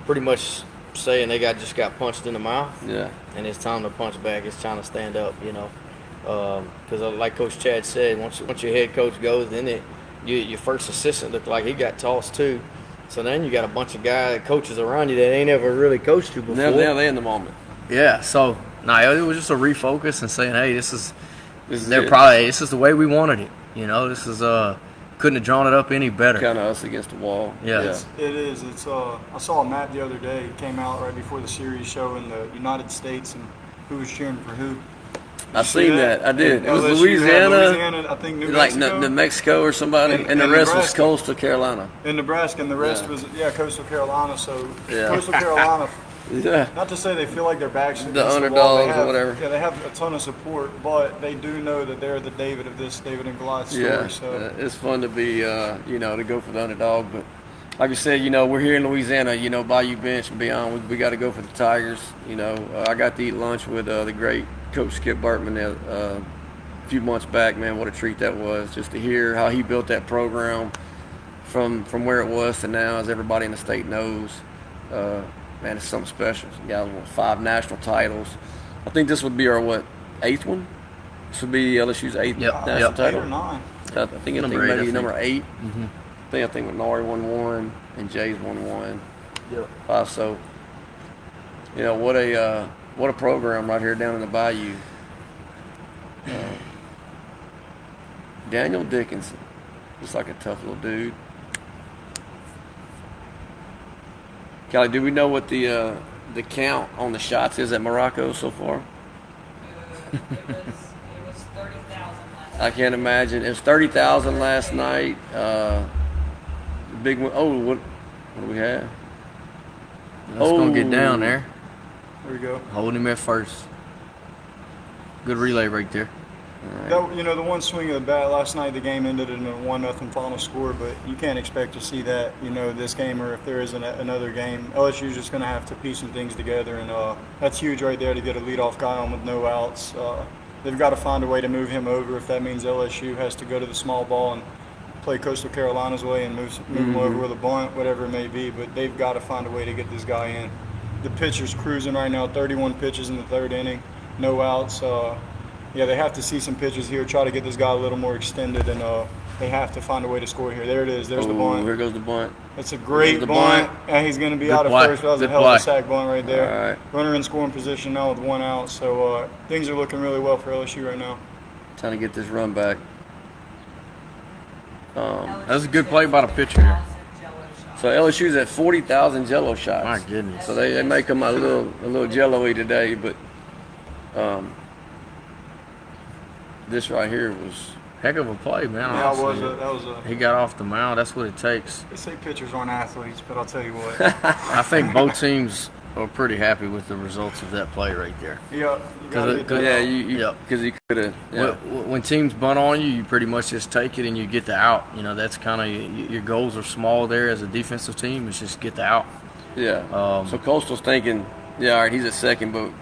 pretty much saying they just got punched in the mouth. Yeah. And it's time to punch back. It's time to stand up, Because like Coach Chad said, once your head coach goes, then your first assistant looked like he got tossed too. So then you got a bunch of coaches around you that ain't ever really coached you before. Now they're in the moment. Yeah. So it was just a refocus and saying, hey, this is the way we wanted it. This is couldn't have drawn it up any better. Kind of us against the wall. Yeah. It is. It's I saw a map the other day. It came out right before the series showing the United States and who was cheering for who. I seen that. I did. It was LSU, Louisiana, I think New like Mexico. New Mexico or somebody, and the rest was Coastal Carolina. In Nebraska, and the rest was Coastal Carolina. So Yeah. Coastal Carolina. Yeah. Not to say they feel like they're backs against The wall. underdogs or whatever. Yeah, they have a ton of support, but they do know that they're the David and Goliath story. Yeah, So it's fun to be, to go for the underdog. But like I said, we're here in Louisiana, Bayou Bench and beyond. We got to go for the Tigers. I got to eat lunch with the great Coach Skip Burtman a few months back. Man, what a treat that was, just to hear how he built that program from where it was to now, as everybody in the state knows. Man, it's something special. Guys won 5 national titles. I think this would be our 8th one. This would be LSU's 8th national title. 8 or 9. I think maybe number 8. Mm-hmm. I think Nari won 1 and Jay's won 1. Yep. 5. So, what a program right here down in the Bayou. Daniel Dickinson, just like a tough little dude. Kelly, do we know what the count on the shots is at Morocco so far? It was 30,000 I can't imagine. It was 30,000 last night. Big one. Oh, what do we have? That's going to get down there. There we go. Hold him at first. Good relay right there. That, the one swing of the bat last night, the game ended in a 1-0 final score, but you can't expect to see that, this game, or if there is another game. LSU's just going to have to piece some things together, and that's huge right there to get a leadoff guy on with no outs. They've got to find a way to move him over if that means LSU has to go to the small ball and play Coastal Carolina's way and move him over with a bunt, whatever it may be, but they've got to find a way to get this guy in. The pitcher's cruising right now, 31 pitches in the 3rd inning, no outs. They have to see some pitches here, try to get this guy a little more extended, and they have to find a way to score here. There it is. There's the bunt. Here goes the bunt. It's a great bunt, and he's going to be Good out of play. first. That was a Good hell of a play. sack bunt right there. All right. Runner in scoring position now with 1 out, so things are looking really well for LSU right now. Trying to get this run back. That was a good play by the pitcher here. So LSU's at 40,000 Jello shots. My goodness. So they make them a little Jello-y today, but this right here was Heck of a play, man. Yeah, honestly. that was a. He got off the mound. That's what it takes. They say pitchers aren't athletes, but I'll tell you what. I think both teams are pretty happy with the results of that play right there. Yeah, you gotta get that yeah, out. because you could have. Yeah. When teams bunt on you, you pretty much just take it and you get the out. That's kind of your goals are small there as a defensive team. It's just get the out. Yeah. So Coastal's thinking, all right, he's at second, but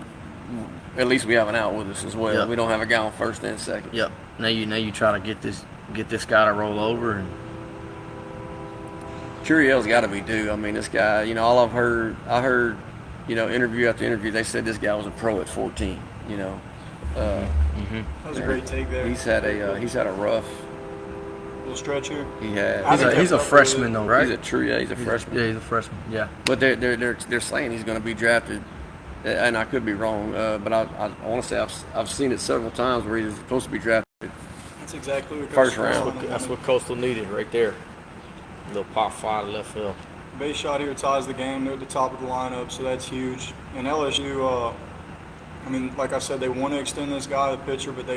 at least we have an out with us as well. Yep. We don't have a guy on first and second. Yep. Now you try to get this guy to roll over and. Curiel's got to be due. I mean, this guy, all I heard, interview after interview, they said this guy was a pro at 14. That was a great take there. He's had a rough. Little stretch here. He had. He's a freshman though, right? He's a freshman. Yeah, he's a freshman. Yeah. But they're saying he's going to be drafted, and I could be wrong. But I want to say I've seen it several times where he's supposed to be drafted. That's exactly what First Coach round. Trahan- That's what Coastal needed right there. Little pop fly to left field. Base shot here ties the game. They're at the top of the lineup, so that's huge. And LSU, like I said, they want to extend this guy, the pitcher, but the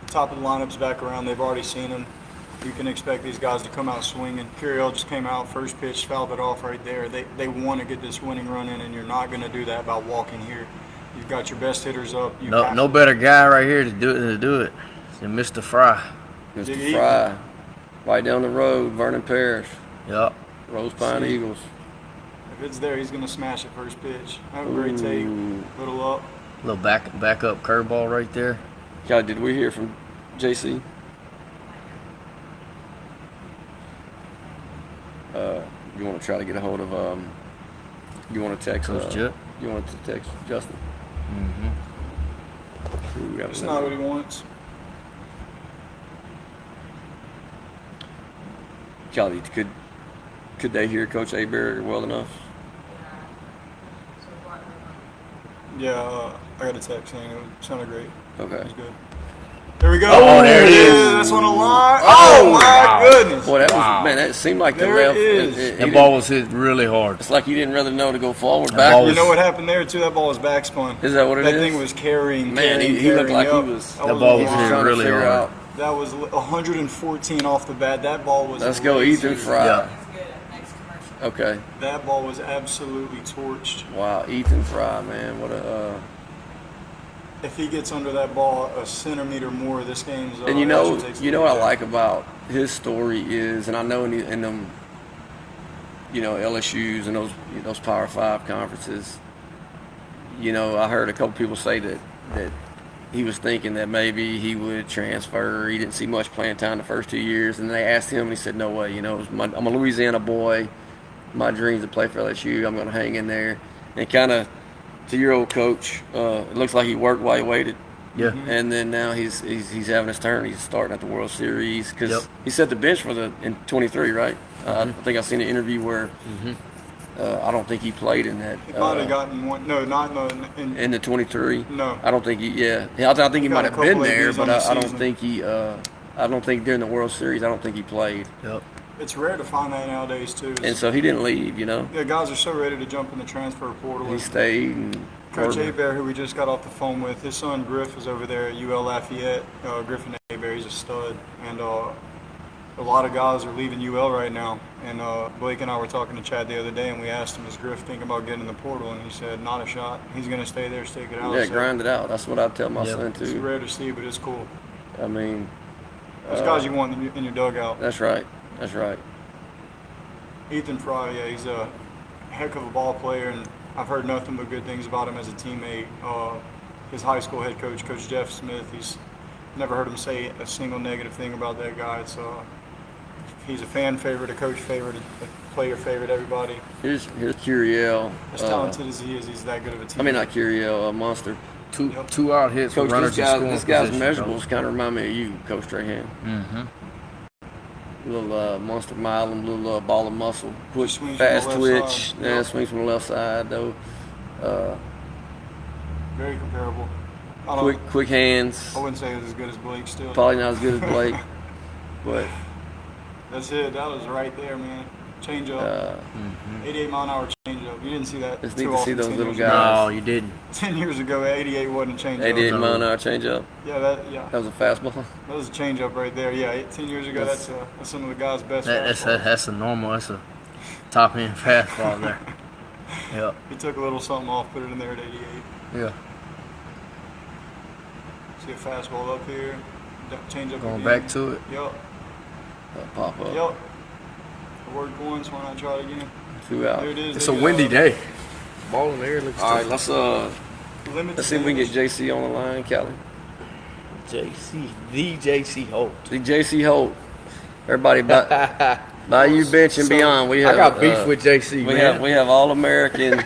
top of the lineup's back around. They've already seen him. You can expect these guys to come out swinging. Curiel just came out, first pitch, fouled it off right there. They want to get this winning run in, and you're not going to do that by walking here. You've got your best hitters up. No better guy right here to do it than Mr. Fry. Mr. Fry, right down the road, Vernon Parish. Yep. Rose Pine Eagles. If it's there, he's going to smash it first pitch. Have a great take. Little up. Little back up curveball right there. God, did we hear from JC? you want to try to get a hold of you want to text Coach Jet? You want to text Justin? Mm-hmm. It's not what he wants. Kelly, could they hear Coach Abear well enough? Yeah, I got a text saying it sounded great. Okay. It was good. There we go. Oh, there it is. That's on the line. Oh, my goodness. Boy, that seemed like the There left. it is. That ball was hit really hard. It's like you didn't rather know to go forward, That ball backwards. You know what happened there, too? That ball was backspun. Is that what it is? That thing was carrying. Man, he looked like he was. That ball was trying hit to really figure hard. out. That was 114 off the bat. That ball was. Let's go, lazy. Ethan Fry. Yeah. He's good at next commercial. Okay. That ball was absolutely torched. Wow, Ethan Fry, man, what a. If he gets under that ball a centimeter more, this game's. And you know actually takes the what I lead. like about his story is, and I know in them, LSU's and those Power 5 conferences, I heard a couple people say that he was thinking that maybe he would transfer. He didn't see much playing time the first 2 years, and they asked him, and he said, "No way. I'm a Louisiana boy. My dream's to play for LSU. I'm going to hang in there." And kind of, to your old coach, it looks like he worked while he waited. Yeah. And then now he's having his turn. He's starting at the World Series because Yep. he set the bench in 23, right? I think I've seen an interview where I don't think he played in that. He might have gotten one. No, not no. In the 23. No. I don't think he. Yeah, I think he got might a have been couple there, ABs but on the I don't season. think he. I don't think during the World Series. I don't think he played, Yep. It's rare to find that nowadays too. and so he didn't leave. Yeah, guys are so ready to jump in the transfer portal. He stayed. And Coach worked. Abear, who we just got off the phone with, his son Griff is over there at UL Lafayette. Griffin Abear, he's a stud, and a lot of guys are leaving UL right now. And Blake and I were talking to Chad the other day, and we asked him, "Is Griff thinking about getting in the portal?" And he said, "Not a shot. He's going to stay there, stick it out." Yeah, So grind it out. That's what I tell my Yep. son It's too. rare to see, but it's cool. I mean, Those guys you want in your dugout. that's right. That's right. Ethan Fry, yeah, he's a heck of a ball player, and I've heard nothing but good things about him as a teammate. His high school head coach, Coach Jeff Smith, he's never heard him say a single negative thing about that guy. It's he's a fan favorite, a coach favorite, a player favorite, everybody. Here's Curiel. As talented as he is, he's that good of a teammate. I mean, not Curiel, Monster. Two out hits Coach, with runners in scoring this guy's position, measurables kind of remind me of you, Coach Trahan. Mm-hmm. Little monster mile, little ball of muscle, quick, Swings from fast the left twitch. side. Yeah, Yep. swings from the left side though. Very comparable. I don't- Quick hands. I wouldn't say it was as good as Blake still. Probably not as good as Blake, but That's it. That was right there, man. Change up. 88 mile an hour change up. You didn't see that. It's too neat to see often those 10 little years ago. guys. No, you didn't. 10 years ago, 88 wasn't a change 88 up. mile an hour changeup. Yeah, That was a fastball. that was a change up right there. Yeah, 10 years ago, that's some of the guys' best. fastballs. That's a normal. That's a top end fastball there. Yep. He took a little something off, put it in there at 88. Yeah. See a fastball up here. Change up Going again. back to it. Yep. Pop up. Yep. It worked once. Why not try it again? 2 out. There it is. It's a There you windy go. day. Ball in the air looks All right, let's Limited see if we can get damage. JC on the line, Kelly. JC Holt. The JC Holt. Everybody by you bench and So, beyond. We have I got beef with JC, man. we have All American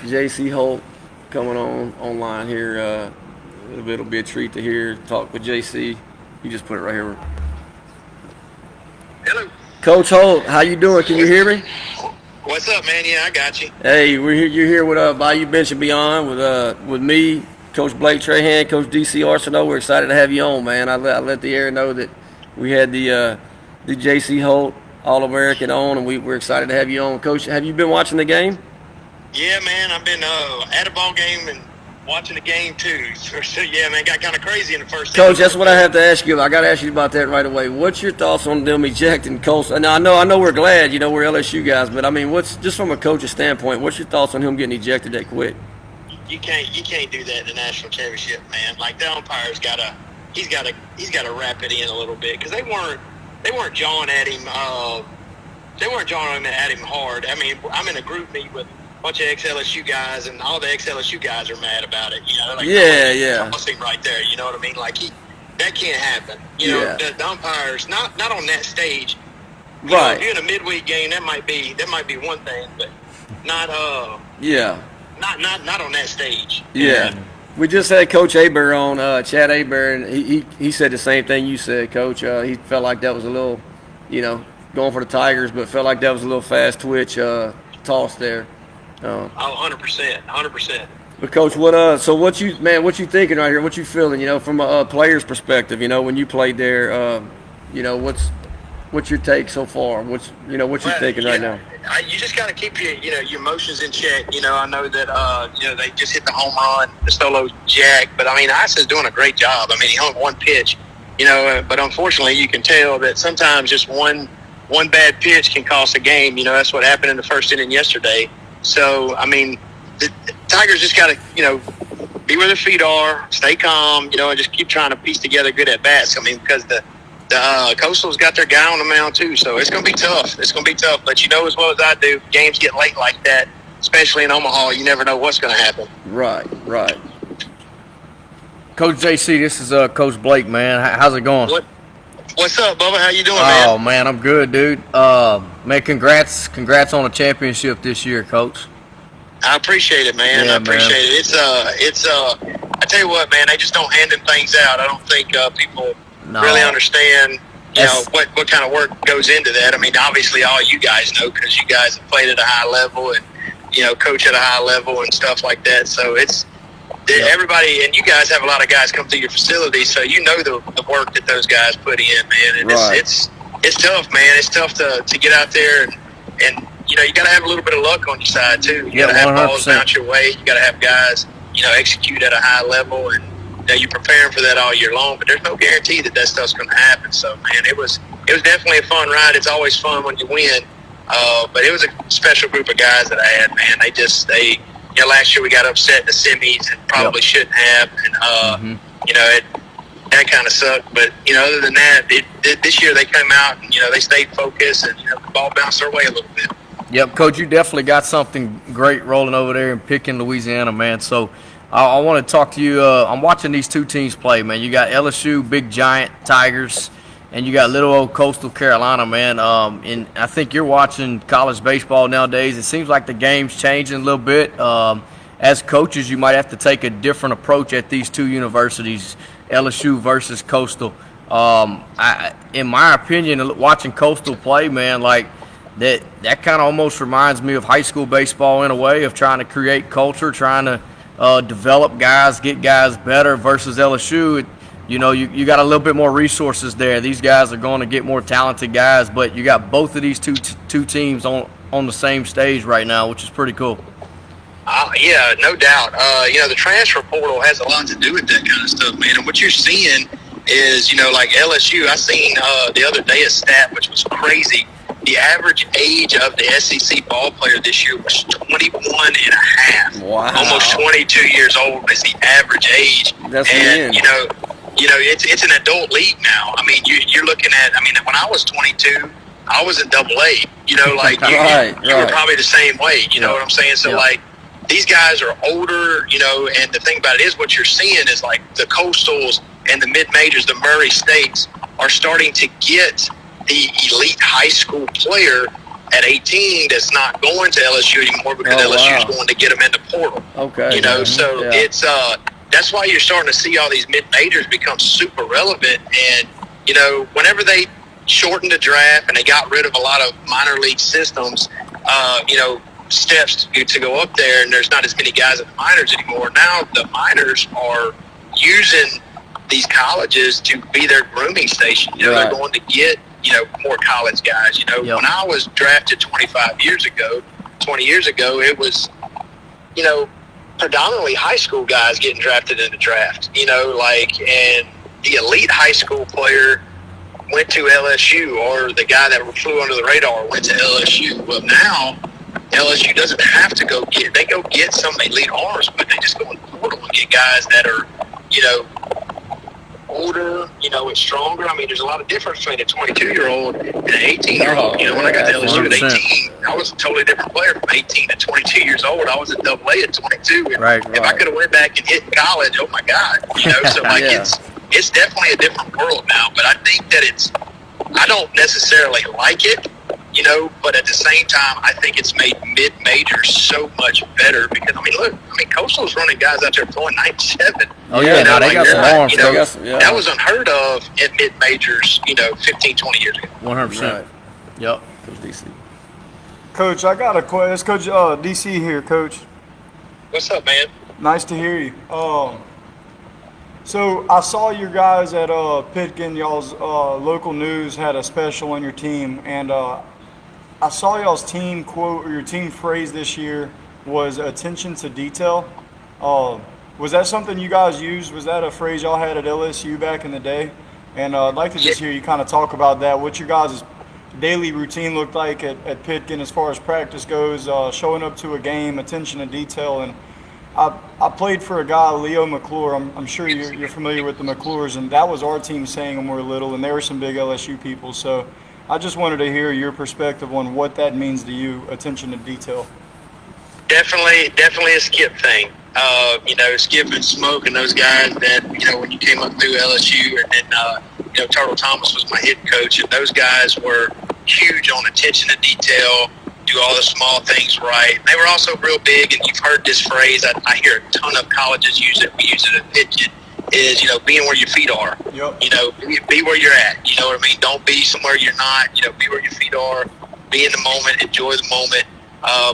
JC Holt coming online here. It'll be a treat to hear talk with JC. You just put it right here. Hello. Coach Holt, how you doing? Can you hear me? What's up, man? Yeah, I got you. Hey, you're here with Bayou Bench and Beyond with me, Coach Blake Trahan, Coach DC Arceneaux. We're excited to have you on, man. I let the air know that we had the JC Holt All-American on, and we're excited to have you on. Coach, have you been watching the game? Yeah, man, I've been at a ball game and watching the game too. So yeah, man, got kind of crazy in the first. Coach, that's what I have to ask you. I got to ask you about that right away. What's your thoughts on them ejecting Coastal? Now, I know we're glad, we're LSU guys, but I mean, what's just from a coach's standpoint? What's your thoughts on him getting ejected that quick? You can't do that in the national championship, man. Like the umpire's he's gotta wrap it in a little bit because they weren't jawing at him. They weren't jawing at him hard. I mean, I'm in a group meet with a bunch of ex-LSU guys, and all the ex-LSU guys are mad about it. Like, Yeah. Toss him right there. You know what I mean? Like that can't happen. Yeah. The umpires not on that stage. You know, Right. if you're in a midweek game, that might be one thing, but not Yeah. not on that stage. Yeah. We just had Coach Aber on, Chad Aber, and he said the same thing you said, Coach. He felt like that was a little, going for the Tigers, but felt like that was a little fast twitch toss there. Oh, 100%. But Coach, what you thinking right here? What you feeling? From a player's perspective. When you played there, what's your take so far? What you thinking right now? You just got to keep your emotions in check. I know that they just hit the home run, the solo jack, but I mean Ice is doing a great job. I mean he hung one pitch, but unfortunately you can tell that sometimes just one bad pitch can cost a game. That's what happened in the first inning yesterday. So I mean the Tigers just got to be where their feet are, stay calm, and just keep trying to piece together good at bats. I mean because the Coastal's got their guy on the mound too, so it's going to be tough. But as well as I do, games get late like that, especially in Omaha. You never know what's going to happen. Right. Coach JC, this is Coach Blake, man. How's it going? What's up, Bubba? How you doing, Oh, man? man, I'm good, dude. Man, congrats on a championship this year, Coach. I appreciate it, man. Yeah, I appreciate it. It's I tell you what, man, they just don't hand them things out. I don't think people really understand, what kind of work goes into that. I mean, obviously, all you guys know because you guys have played at a high level and, coach at a high level and stuff like that. So everybody, and you guys have a lot of guys come through your facility, so the work that those guys put in, man. And it's tough, man. It's tough to get out there and you got to have a little bit of luck on your side too. You got to have 100%. balls bounce your way. You got to have guys, execute at a high level, and you're preparing for that all year long. But there's no guarantee that stuff's going to happen. So, man, it was definitely a fun ride. It's always fun when you win. But it was a special group of guys that I had, man. They last year we got upset in the semis and probably shouldn't have, and that kind of sucked. But other than that, this year they came out and they stayed focused, and the ball bounced their way a little bit. Yep, Coach, you definitely got something great rolling over there in Picking, Louisiana, man. So I want to talk to you. I'm watching these two teams play, man. You got LSU, big giant Tigers, and you got little old Coastal Carolina, man. And I think you're watching college baseball nowadays. It seems like the game's changing a little bit. As coaches, you might have to take a different approach at these two universities, LSU versus Coastal. In my opinion, watching Coastal play, man, like that kind of almost reminds me of high school baseball in a way, of trying to create culture, trying to develop guys, get guys better, versus LSU. You got a little bit more resources there. These guys are going to get more talented guys, but you got both of these two teams on the same stage right now, which is pretty cool. Yeah, no doubt. The transfer portal has a lot to do with that kind of stuff, man. And what you're seeing is, like LSU, I seen the other day a stat which was crazy. The average age of the SEC ball player this year was 21 and a half. Wow. Almost 22 years old is the average age. That's and, it's an adult league now. I mean, you're looking at, when I was 22, I was in AA. You were probably the same way. You know what I'm saying? So, these guys are older, and the thing about it is what you're seeing is, like, the Coastals and the mid-majors, the Murray States, are starting to get the elite high school player at 18 that's not going to LSU anymore because LSU is going to get them in the portal. Okay. It's that's why you're starting to see all these mid-majors become super relevant. And, whenever they shortened the draft and they got rid of a lot of minor league systems, steps to go up there, and there's not as many guys in the minors anymore. Now the minors are using these colleges to be their grooming station. They're going to get more college guys. When I was drafted 20 years ago, it was, predominantly high school guys getting drafted in the draft, and the elite high school player went to LSU, or the guy that flew under the radar went to LSU. Well, now LSU doesn't have to go get some elite arms, but they just go in the portal and get guys that are, older, and stronger. I mean, there's a lot of difference between a 22-year-old and an 18-year-old. When I got to LSU at 18, I was a totally different player from 18 to 22 years old. I was at AA at 22. And if I could have went back and hit college, oh my God, so it's definitely a different world now. But I think that I don't necessarily like it, but at the same time, I think it's made mid-majors so much better because, Coastal's running guys out there throwing 97. Oh, yeah, no, they got some arms. That was unheard of at mid-majors, 15, 20 years ago. 100%. Right. Yep. Coach DC. Coach, I got a question. It's Coach DC here, Coach. What's up, man? Nice to hear you. So I saw you guys at Pitkin, y'all's local news had a special on your team, and I saw y'all's team quote or your team phrase this year was attention to detail. Was that something you guys used? Was that a phrase y'all had at LSU back in the day? And I'd like to just hear you kind of talk about that, what your guys' daily routine looked like at Pitkin as far as practice goes, showing up to a game, attention to detail. And I played for a guy, Leo McClure. I'm sure you're familiar with the McClures, and that was our team saying when we were little, and they were some big LSU people. So I just wanted to hear your perspective on what that means to you, attention to detail. Definitely a Skip thing. Skip and Smoke and those guys that, when you came up through LSU, and then, Turtle Thomas was my head coach, and those guys were huge on attention to detail, do all the small things right. They were also real big, and you've heard this phrase, I hear a ton of colleges use it, we use it at Pitkin, is, being where your feet are. Yep. Be where you're at, you know what I mean? Don't be somewhere you're not, be where your feet are, be in the moment, enjoy the moment.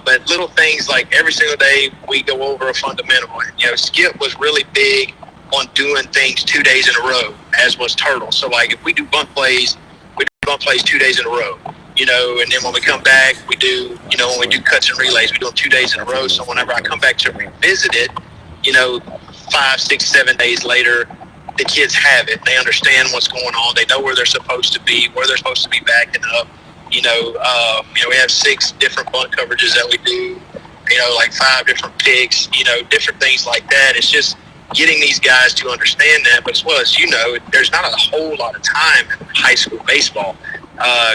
But little things like every single day we go over a fundamental. And, Skip was really big on doing things 2 days in a row, as was Turtle. So, if we do bunt plays, we do bunt plays 2 days in a row. And then when we come back, we do, when we do cuts and relays, we do them 2 days in a row. So whenever I come back to revisit it, 5, 6, 7 days later, the kids have it. They understand what's going on. They know where they're supposed to be, where they're supposed to be backing up. We have 6 different bunt coverages that we do, 5 different picks, different things like that. It's just getting these guys to understand that. But as well as there's not a whole lot of time in high school baseball.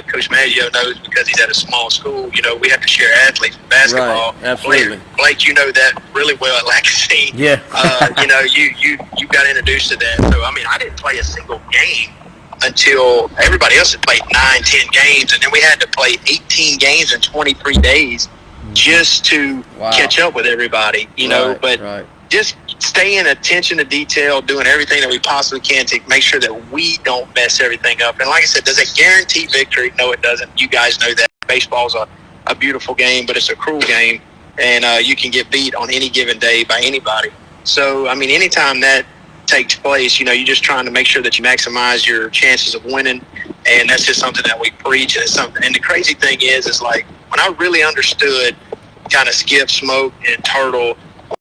Coach Maggio knows because he's at a small school, we have to share athletes in basketball. Right, absolutely. Blake, you know that really well at Lancashire. Yeah. You got introduced to that. So, I didn't play a single game until everybody else had played 9, 10 games, and then we had to play 18 games in 23 days just to catch up with everybody, but just staying attention to detail, doing everything that we possibly can to make sure that we don't mess everything up. And like I said, does it guarantee victory? No, it doesn't. You guys know that. Baseball's a beautiful game, but it's a cruel game, and you can get beat on any given day by anybody. So, anytime that takes place, you're just trying to make sure that you maximize your chances of winning, and that's just something that we preach. And it's something. And the crazy thing is when I really understood kind of Skip, Smoke, and Turtle,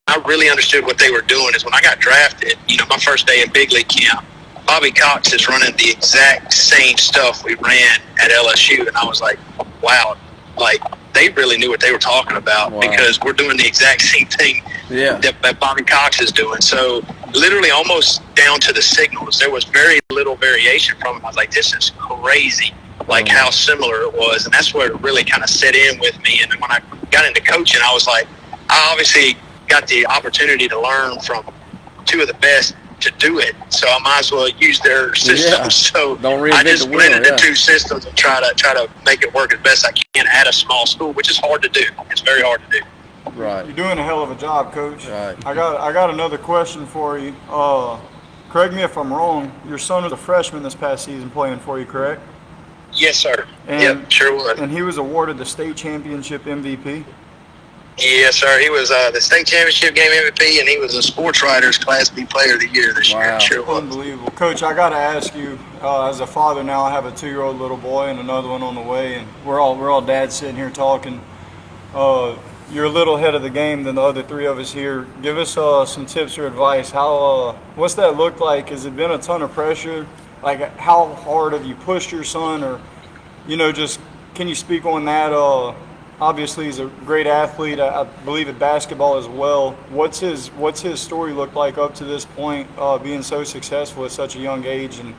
I really understood what they were doing is when I got drafted. My first day in big league camp, Bobby Cox is running the exact same stuff we ran at LSU, and I was like, wow, they really knew what they were talking about because we're doing the exact same thing that Bobby Cox is doing. So literally almost down to the signals, there was very little variation from it. I was like, this is crazy, how similar it was. And that's where it really kind of set in with me. And then when I got into coaching, I was like, I obviously got the opportunity to learn from 2 of the best to do it, so I might as well use their systems. So I just blended the 2 systems and try to make it work as best I can at a small school, which is hard to do. It's very hard to do. Right. You're doing a hell of a job, Coach. Right. I got another question for you. Correct me if I'm wrong. Your son was a freshman this past season playing for you, correct? Yes, sir. And, sure was. And he was awarded the state championship MVP. Yes, sir. He was the state championship game MVP, and he was a Sports Writers Class B Player of the Year this year. Sure was. Unbelievable. Coach, I got to ask you, as a father now, I have a 2-year-old little boy and another one on the way, and we're all dads sitting here talking. You're a little ahead of the game than the other 3 of us here. Give us some tips or advice. What's that look like? Has it been a ton of pressure? How hard have you pushed your son, or just can you speak on that? Obviously, he's a great athlete. I believe at basketball as well. What's his story look like up to this point, being so successful at such a young age, and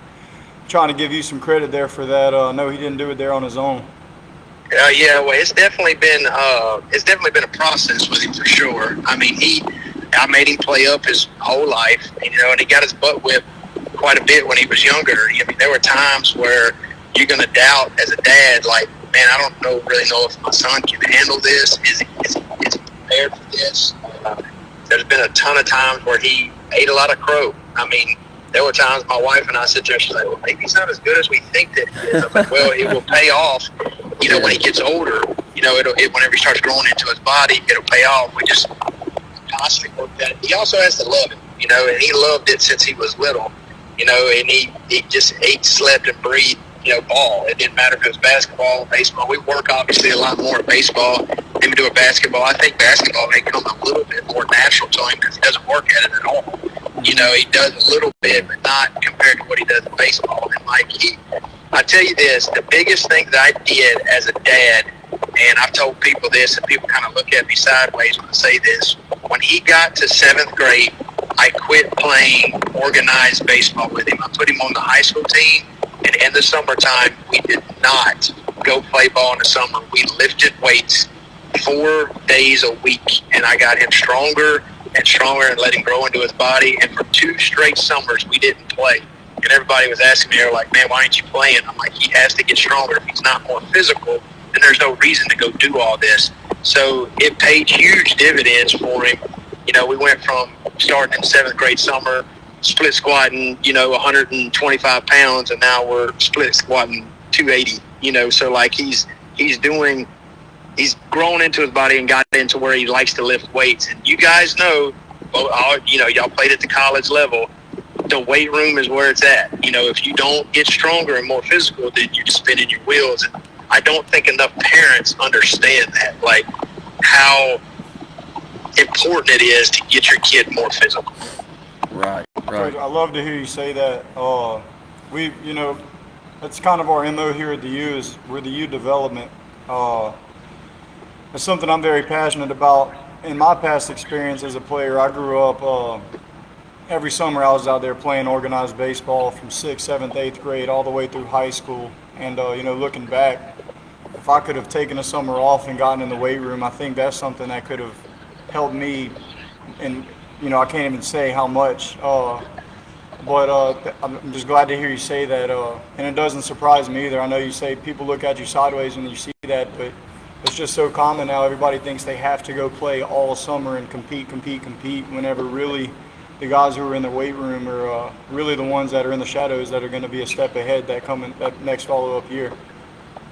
trying to give you some credit there for that. I know he didn't do it there on his own. Well, it's definitely been a process with him for sure. I made him play up his whole life, and he got his butt whipped quite a bit when he was younger. There were times where you're going to doubt as a dad, man, I don't really know if my son can handle this. Is he prepared for this? There's been a ton of times where he ate a lot of crow. I mean, there were times my wife and I sit there, she's like, well, maybe he's not as good as we think that he is. I'm like, well, it will pay off, when he gets older, whenever he starts growing into his body, it'll pay off. We just constantly work at it. He also has to love it, and he loved it since he was little, and he just ate, slept, and breathed, ball. It didn't matter if it was basketball or baseball. We work obviously a lot more at baseball than we do at basketball. I think basketball may come a little bit more natural to him because he doesn't work at it at all. He does a little bit, but not compared to what he does in baseball. And I tell you this, the biggest thing that I did as a dad, and I've told people this, and people kind of look at me sideways when I say this, when he got to 7th grade, I quit playing organized baseball with him. I put him on the high school team, and in the summertime, we did not go play ball in the summer. We lifted weights 4 days a week, and I got him stronger and stronger and let him grow into his body. And for 2 straight summers, we didn't play. And everybody was asking me, they were like, man, why aren't you playing? I'm like, he has to get stronger. If he's not more physical, then there's no reason to go do all this. So it paid huge dividends for him. We went from starting in 7th grade summer, split squatting, 125 pounds, and now we're split squatting 280, so like he's grown into his body and got into where he likes to lift weights. And you guys know, y'all played at the college level, the weight room is where it's at. If you don't get stronger and more physical, then you're just spinning your wheels. And I don't think enough parents understand that, like how important it is to get your kid more physical. Right. I love to hear you say that. That's kind of our MO here at the U, is we're the U development. It's something I'm very passionate about. In my past experience as a player, I grew up, every summer I was out there playing organized baseball from 6th, 7th, 8th grade all the way through high school. And, looking back, if I could have taken a summer off and gotten in the weight room, I think that's something that could have helped me. And, I can't even say how much. But I'm just glad to hear you say that. And it doesn't surprise me either. I know you say people look at you sideways when you see that, but it's just so common now. Everybody thinks they have to go play all summer and compete, whenever really the guys who are in the weight room are really the ones that are in the shadows that are going to be a step ahead that next follow-up year.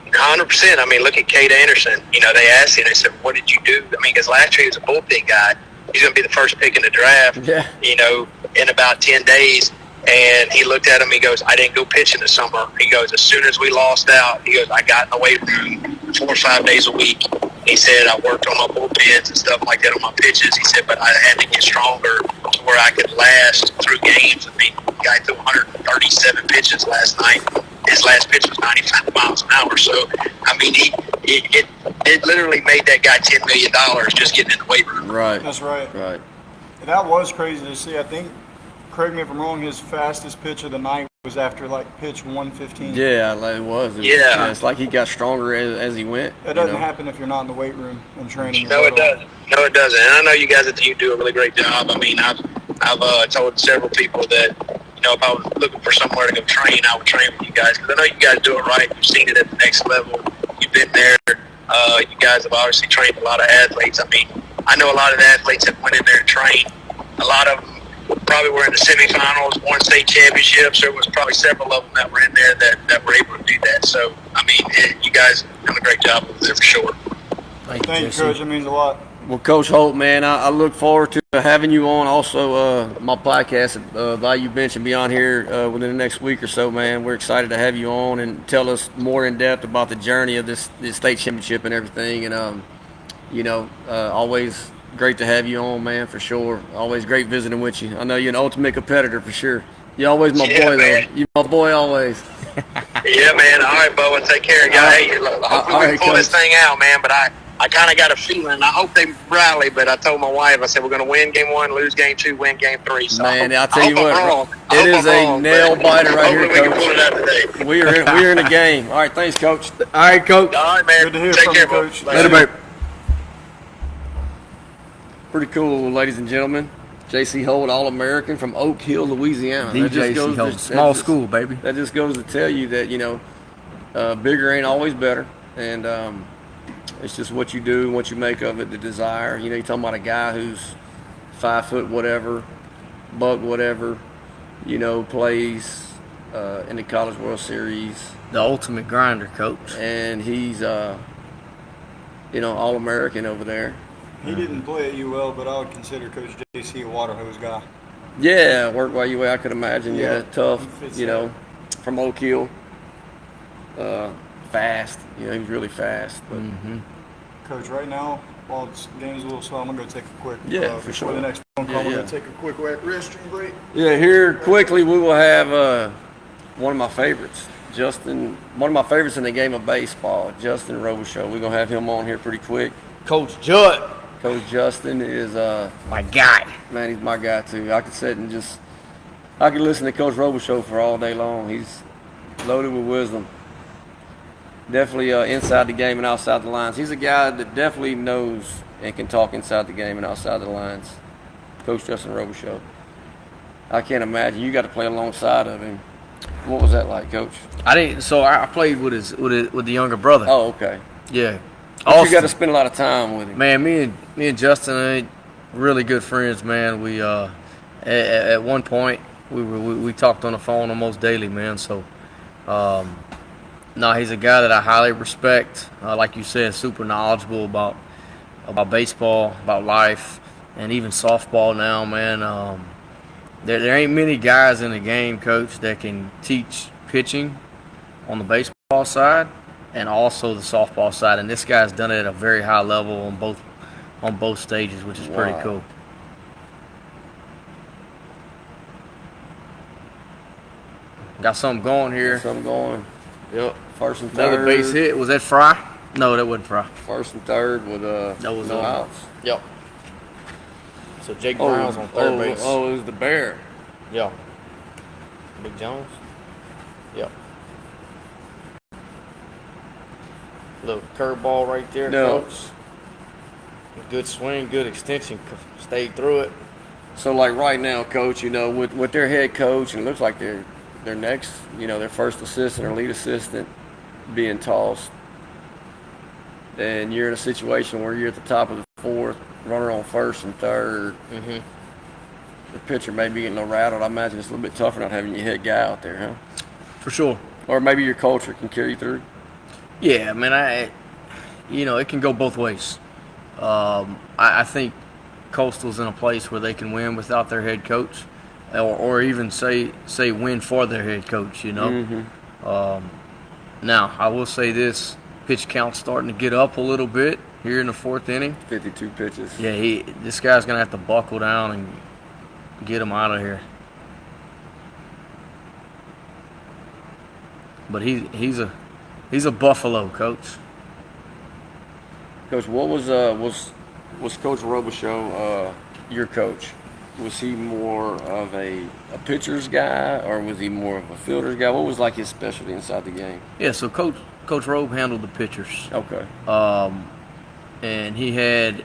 100%. I mean, look at Cade Anderson. They asked him, they said, what did you do? I mean, because last year he was a bullpen guy. He's going to be the first pick in the draft, in about 10 days. And he looked at him, he goes, I didn't go pitch in the summer. He goes, as soon as we lost out, he goes, I got in the weight room 4 or 5 days a week. He said, I worked on my bullpens and stuff like that on my pitches. He said, but I had to get stronger to where I could last through games. I mean, the guy threw 137 pitches last night. His last pitch was 95 miles an hour. So, I mean, it literally made that guy $10 million just getting in the weight room. Right. That's right. Right. That was crazy to see. I think, correct me if I'm wrong, his fastest pitch of the night was after pitch 115. Yeah, it was. It's like he got stronger as he went. That doesn't happen if you're not in the weight room and training. No, it doesn't. No, it doesn't. And I know you guys at the U do a really great job. I mean, I've told several people that, if I was looking for somewhere to go train, I would train with you guys, because I know you guys do it right. You've seen it at the next level. You've been there. You guys have obviously trained a lot of athletes. I mean, I know a lot of the athletes that went in there and trained. A lot of them probably were in the semifinals, won state championships. There was probably several of them that were in there that were able to do that. So, I mean, you guys have done a great job over there for sure. Thank you, Coach. It means a lot. Well, Coach Holt, man, I look forward to having you on. Also, my podcast, Value Bench, will be on here within the next week or so, man. We're excited to have you on and tell us more in depth about the journey of this state championship and everything. And, always great to have you on, man, for sure. Always great visiting with you. I know you're an ultimate competitor for sure. You're always my boy, man. though. You're my boy always. Yeah, man. All right, Bo, and take care, guys. Hey, hopefully we can pull this thing out, man, but I kind of got a feeling. I hope they rally, but I told my wife, I said, we're going to win game 1, lose game 2, win game 3. So man, I'll tell you what, it is a nail biter right here, Coach. We can pull it out today. We're in the game. All right, thanks, Coach. All right, Coach. All right, man. Good to hear Take from care, you, Coach. Later, babe. Pretty cool, ladies and gentlemen. J.C. Holt, All-American from Oak Hill, Louisiana. DJ Holt, small school, baby. That just goes to tell you that, bigger ain't always better. and it's just what you do, what you make of it, the desire. You know, you're talking about a guy who's 5 foot whatever, buck whatever, you know, plays in the College World Series. The ultimate grinder, coach. And he's, you know, All-American over there. He didn't play at UL, but I would consider Coach JC a water hose guy. Yeah, worked while you were, I could imagine. Yeah, tough, you know, that. from Oak Hill. Fast. You know, he was really fast. But Coach, right now, while the game's a little slow, I'm going to go take a quick, for sure. the next phone call, Yeah, I'm yeah. going to take a quick restroom break. Yeah, here quickly we will have one of my favorites, one of my favorites in the game of baseball, Justin Robichaux. We're going to have him on here pretty quick. Coach Judd. Coach Justin is, My guy. man, he's my guy too. I could sit and I could listen to Coach Robichaux for all day long. He's loaded with wisdom. Definitely inside the game and outside the lines. He's a guy that definitely knows and can talk inside the game and outside the lines. Coach Justin Robichaux. I can't imagine. You got to play alongside of him. What was that like, Coach? I didn't. So I played with the younger brother. Oh, okay. Yeah. But you got to spend a lot of time with him. Man, me and Justin are really good friends, man. We at one point we talked on the phone almost daily, man. So no, he's a guy that I highly respect. Like you said, super knowledgeable about baseball, about life, and even softball now, man. There ain't many guys in the game, Coach, that can teach pitching on the baseball side and also the softball side. And this guy's done it at a very high level on both stages, which is pretty Wow. cool. Got something going here. Something going. Yep. First and Another third. base hit. Was that Fry? No, that wasn't Fry. First and third with That was no on. outs. Yep. So Jake Brown's on third base. Oh, it was the Bear. Yeah. Big Jones? Yep. Little curveball right there, No. Coach. Good swing, good extension. Stayed through it. So, like right now, Coach, you know, with their head coach, and it looks like their next, you know, their first assistant or lead assistant being tossed, and you're in a situation where you're at the top of the fourth, runner on first and third. Mm-hmm. The pitcher may be getting a little rattled. I imagine it's a little bit tougher not having your head guy out there, huh? For sure. Or maybe your culture can carry you through. Yeah, man, it can go both ways. I think Coastal's in a place where they can win without their head coach, or even say win for their head coach, you know. Mm-hmm. Now, I will say this, pitch count's starting to get up a little bit here in the fourth inning. 52 pitches. Yeah, this guy's going to have to buckle down and get him out of here. But he's a Buffalo, Coach. Coach, what was Coach Robichaux your coach? Was he more of a pitcher's guy, or was he more of a fielder's guy? What was like his specialty inside the game? Yeah, so Coach Robe handled the pitchers. Okay. And he had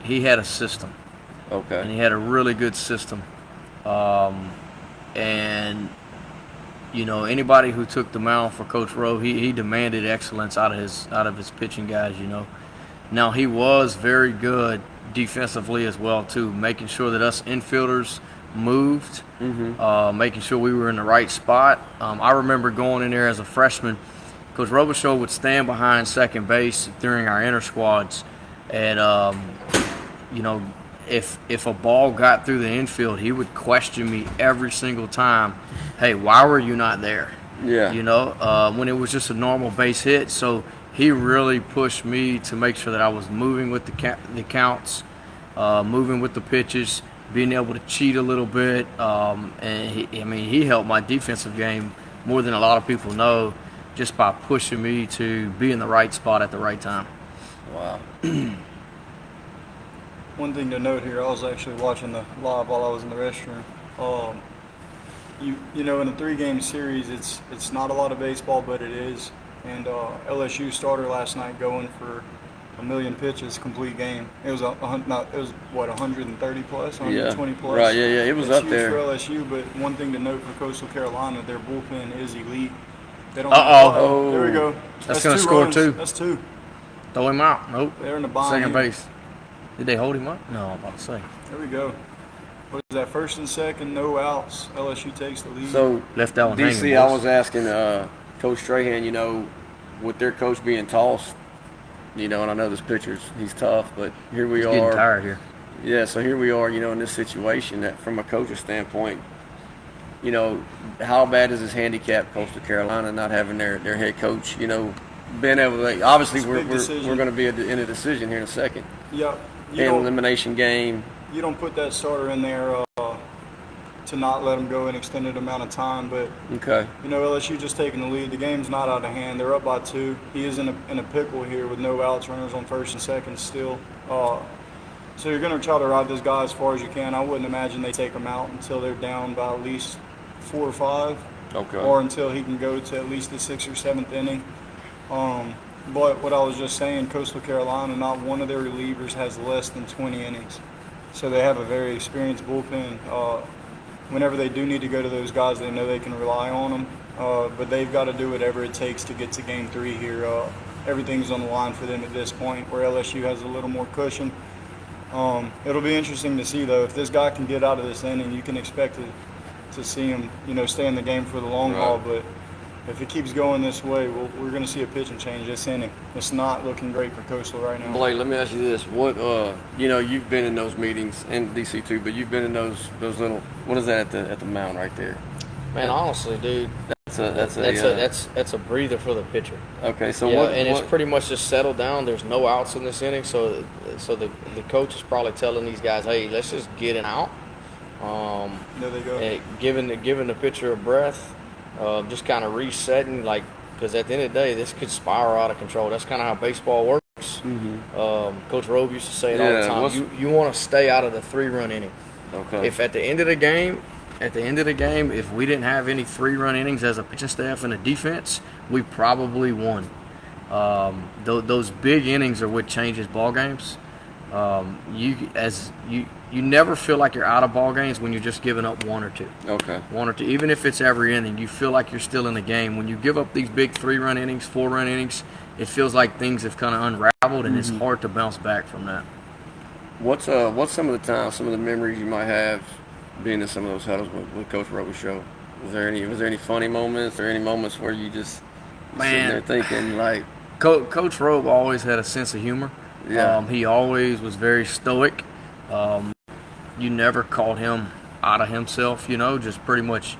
a system. Okay. And he had a really good system. And you know, anybody who took the mound for Coach Rowe, he demanded excellence out of his pitching guys, you know. Now, he was very good defensively as well too, making sure that us infielders moved, making sure we were in the right spot. I remember going in there as a freshman. Coach Robichaux would stand behind second base during our inter squads, and you know, if a ball got through the infield, he would question me every single time. Hey, why were you not there? Yeah. You know, when it was just a normal base hit. So he really pushed me to make sure that I was moving with the counts, moving with the pitches, being able to cheat a little bit. And he helped my defensive game more than a lot of people know, just by pushing me to be in the right spot at the right time. Wow. One thing to note here, I was actually watching the live while I was in the restroom. You know, in a 3-game series, it's not a lot of baseball, but it is. And LSU starter last night going for 1 million pitches, complete game. It was 130 plus, 120 plus. Right. Yeah. It was It's up huge there. for LSU. But one thing to note for Coastal Carolina, their bullpen is elite. They don't. Uh-oh. There we go. That's gonna two score runs. 2. That's 2. Throw him out. Nope. They're in the bind. Second base. Did they hold him up? No, I'm about to say. There we go. What is that? First and second, no outs. LSU takes the lead. So, Left that one DC, hanging, I boys. was asking Coach Trahan, with their coach being tossed, and I know this pitcher's he's tough, but here we He's are. getting tired here. Yeah, so here we are, in this situation that from a coach's standpoint, how bad is this handicap Coastal Carolina not having their head coach, being able to, obviously we're going to be in a decision here in a second. Yeah. An elimination game. You don't put that starter in there to not let him go an extended amount of time, but Okay. LSU just taking the lead. The game's not out of hand. They're up by 2. He is in a pickle here with no outs, runners on first and second still. So you're going to try to ride this guy as far as you can. I wouldn't imagine they take him out until they're down by at least 4 or 5. Okay. Or until he can go to at least the 6th or 7th inning. But what I was just saying, Coastal Carolina, not one of their relievers has less than 20 innings. So they have a very experienced bullpen. Whenever they do need to go to those guys, they know they can rely on them. But they've got to do whatever it takes to get to Game 3 here. Everything's on the line for them at this point, where LSU has a little more cushion. It'll be interesting to see, though, if this guy can get out of this inning, you can expect to see him, stay in the game for the long haul. But if it keeps going this way, we're going to see a pitching change this inning. It's not looking great for Coastal right now. Blake, let me ask you this: what you've been in those meetings, and DC too, but you've been in those little. What is that at the mound right there? Man, honestly, dude, that's a breather for the pitcher. Okay, so it's pretty much just settled down. There's no outs in this inning, so the coach is probably telling these guys, hey, let's just get it out. There they go. Giving the pitcher a breath, just kind of resetting, because at the end of the day, this could spiral out of control. That's kind of how baseball works. Mm-hmm. Coach Robe used to say it all the time. You want to stay out of the 3-run inning. Okay. If at the end of the game, if we didn't have any 3-run innings as a pitching staff and a defense, we probably won. Those big innings are what changes ball games. You never feel like you're out of ball games when you're just giving up 1 or 2. Okay. 1 or 2, even if it's every inning, you feel like you're still in the game. When you give up these big 3-run innings, 4-run innings, it feels like things have kind of unraveled, and it's hard to bounce back from that. What's some of the memories you might have being in some of those huddles with Coach Roby's show? Was there any funny moments or any moments where you just sitting there thinking like Coach Robe always had a sense of humor. Yeah. He always was very stoic. You never caught him out of himself, just pretty much,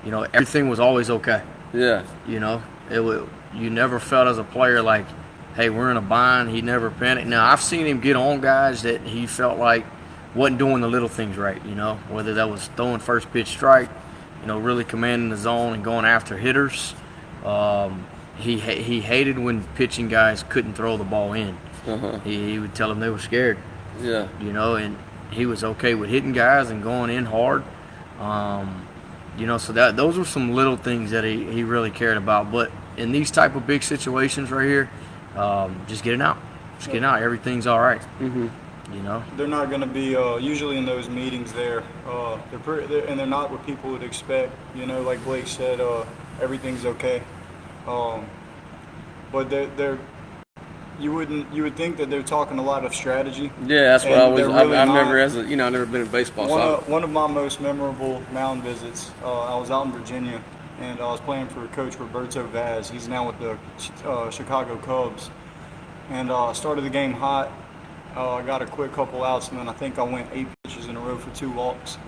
everything was always okay. Yeah. You never felt as a player like, hey, we're in a bind. He never panicked. Now, I've seen him get on guys that he felt like wasn't doing the little things right, whether that was throwing first pitch strike, really commanding the zone and going after hitters. He hated when pitching guys couldn't throw the ball in. Uh-huh. He would tell them they were scared. Yeah. And he was okay with hitting guys and going in hard. So those were some little things that he really cared about. But in these type of big situations right here, just get it out. Just get it out. Everything's all right. Mm-hmm. They're not going to be usually in those meetings there. They're not what people would expect. Like Blake said, everything's okay. But you would think that they're talking a lot of strategy. Yeah, that's what I've never been in baseball. One of my most memorable mound visits. I was out in Virginia, and I was playing for Coach Roberto Vaz. He's now with the Chicago Cubs, and started the game hot. I got a quick couple outs, and then I think I went 8 pitches in a row for 2 walks.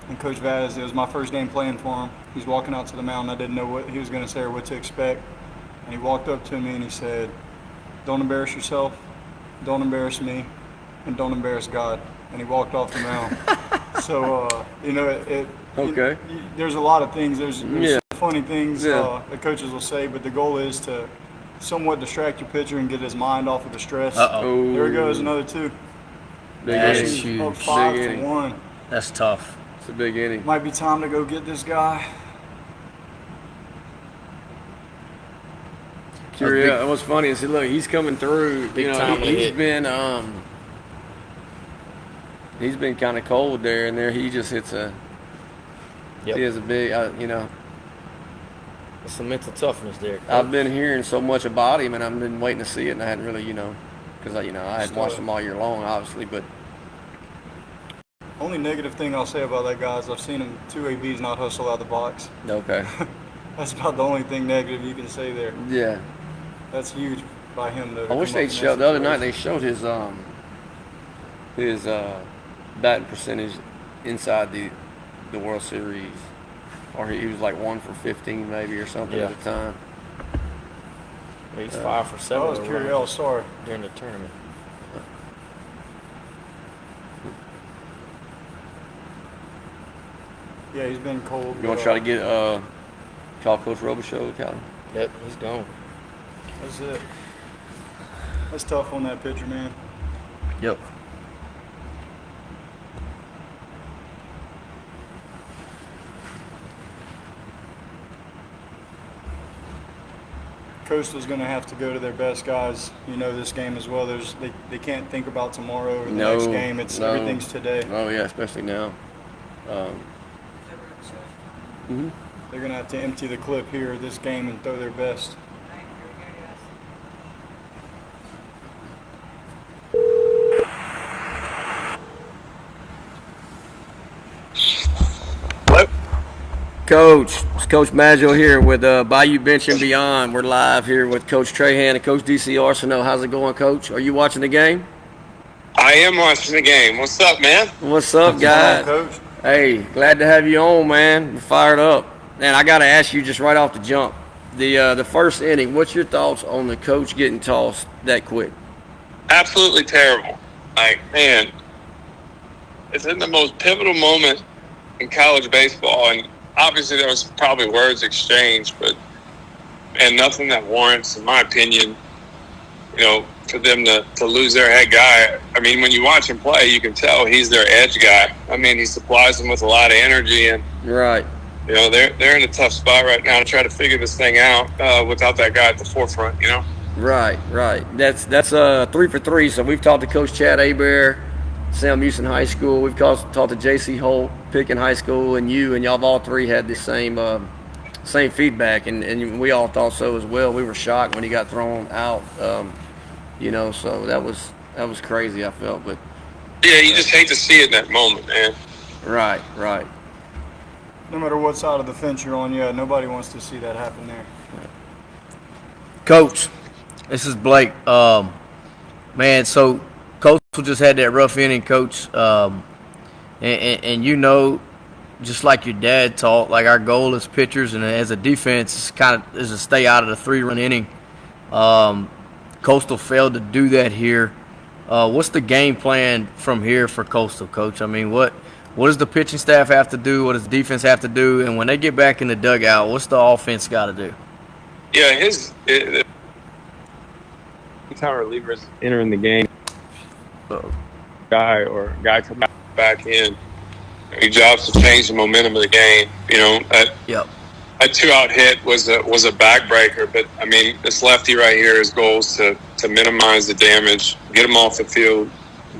And Coach Vaz, it was my first game playing for him. He's walking out to the mound. I didn't know what he was going to say or what to expect. And he walked up to me and he said, "Don't embarrass yourself, don't embarrass me, and don't embarrass God." And he walked off the mound. So, Okay. There's a lot of things. There's funny things Yeah. the coaches will say, but the goal is to somewhat distract your pitcher and get his mind off of the stress. Uh-oh. There goes another 2. That's inning. huge. Up 5 Big to inning. 1. That's tough. It's a big inning. Might be time to go get this guy. Curious. What's funny is, look, he's coming through. Big time He's hit. been kind of cold there, and there he just hits a. Yep. He has a big, There's some mental toughness there. Coach. I've been hearing so much about him, and I've been waiting to see it, and I hadn't really, because I hadn't watched him all year long, obviously, but. Only negative thing I'll say about that guy is I've seen him 2 ABs not hustle out of the box. Okay. That's about the only thing negative you can say there. Yeah. That's huge by him, though. I wish they'd show the other night. They showed his batting percentage inside the World Series, or he was like 1 for 15 maybe or something at the time. He's 5 for 7. That was Curiel, sorry. During the tournament. Yeah, he's been cold. You want to try to get call Coach Robichaux, Calvin? Yep, he's gone. That's it. That's tough on that pitcher, man. Yep. Coastal's going to have to go to their best guys. This game as well. They can't think about tomorrow or the next game. Everything's today. Oh yeah, especially now. They're going to have to empty the clip here this game and throw their best. Coach, it's Coach Maggio here with Bayou Bench and Beyond. We're live here with Coach Trahan and Coach DC Arceneaux. How's it going, Coach? Are you watching the game? I am watching the game. What's up, man? What's up, guys? Coach. Hey, glad to have you on, man. We're fired up. And I got to ask you just right off the jump, the first inning, what's your thoughts on the coach getting tossed that quick? Absolutely terrible. Man, it's in the most pivotal moment in college baseball, and obviously there was probably words exchanged, and nothing that warrants, in my opinion, for them to lose their head guy. I mean, when you watch him play, you can tell he's their edge guy. I mean, he supplies them with a lot of energy, and right. They're in a tough spot right now to try to figure this thing out without that guy at the forefront. Right. That's 3 for 3. So we've talked to Coach Chad Hebert, Sam Houston High School. We've talked to J.C. Holt, Picken High School, and y'all have all three had the same feedback, and we all thought so as well. We were shocked when he got thrown out, so that was crazy, I felt. But yeah, you just hate to see it in that moment, man. Right. No matter what side of the fence you're on, nobody wants to see that happen there. Coach, this is Blake. Man, so Coastal just had that rough inning, Coach. And just like your dad taught, like our goal as pitchers and as a defense is to stay out of the 3-run inning. Coastal failed to do that here. What's the game plan from here for Coastal, Coach? I mean, what does the pitching staff have to do? What does the defense have to do? And when they get back in the dugout, what's the offense got to do? Yeah, time relievers entering the game, guy coming back in. Your job's to change the momentum of the game. That 2-out hit was a backbreaker, but I mean, this lefty right here, his goal is to minimize the damage, get him off the field,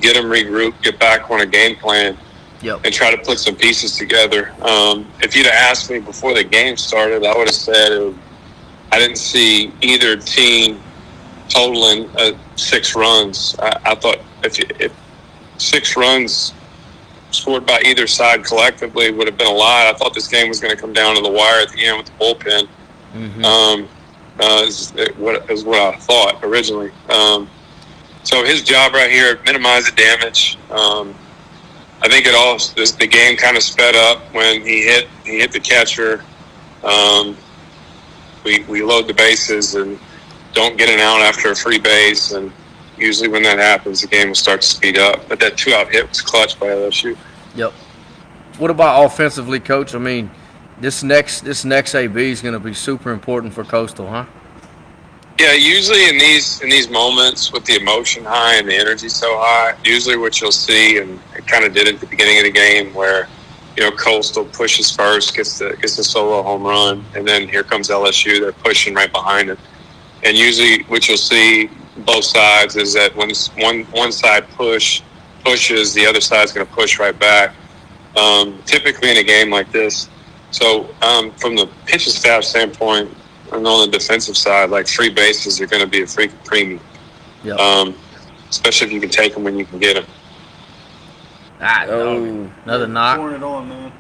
get him regrouped, get back on a game plan. And try to put some pieces together. If you'd have asked me before the game started, I would have said I didn't see either team totaling 6 runs. I thought if 6 runs scored by either side collectively would have been a lot. I thought this game was going to come down to the wire at the end with the bullpen. Is what I thought originally. So his job right here, minimize the damage. I think the game kind of sped up when he hit the catcher. We load the bases and don't get an out after a free base, and usually when that happens, the game will start to speed up. But that 2-out hit was clutch by LSU. Yep. What about offensively, Coach? I mean, this next AB is going to be super important for Coastal, huh? Yeah, usually in these moments with the emotion high and the energy so high, usually what you'll see, and it kind of did at the beginning of the game, where Coastal pushes first, gets the solo home run, and then here comes LSU. They're pushing right behind it. And usually what you'll see both sides is that when one side pushes, the other side's going to push right back. Typically in a game like this, So from the pitching staff standpoint, and on the defensive side, like free bases are going to be a freaking premium. Yep. Especially if you can take them when you can get them. Another knock. Pouring it on, man.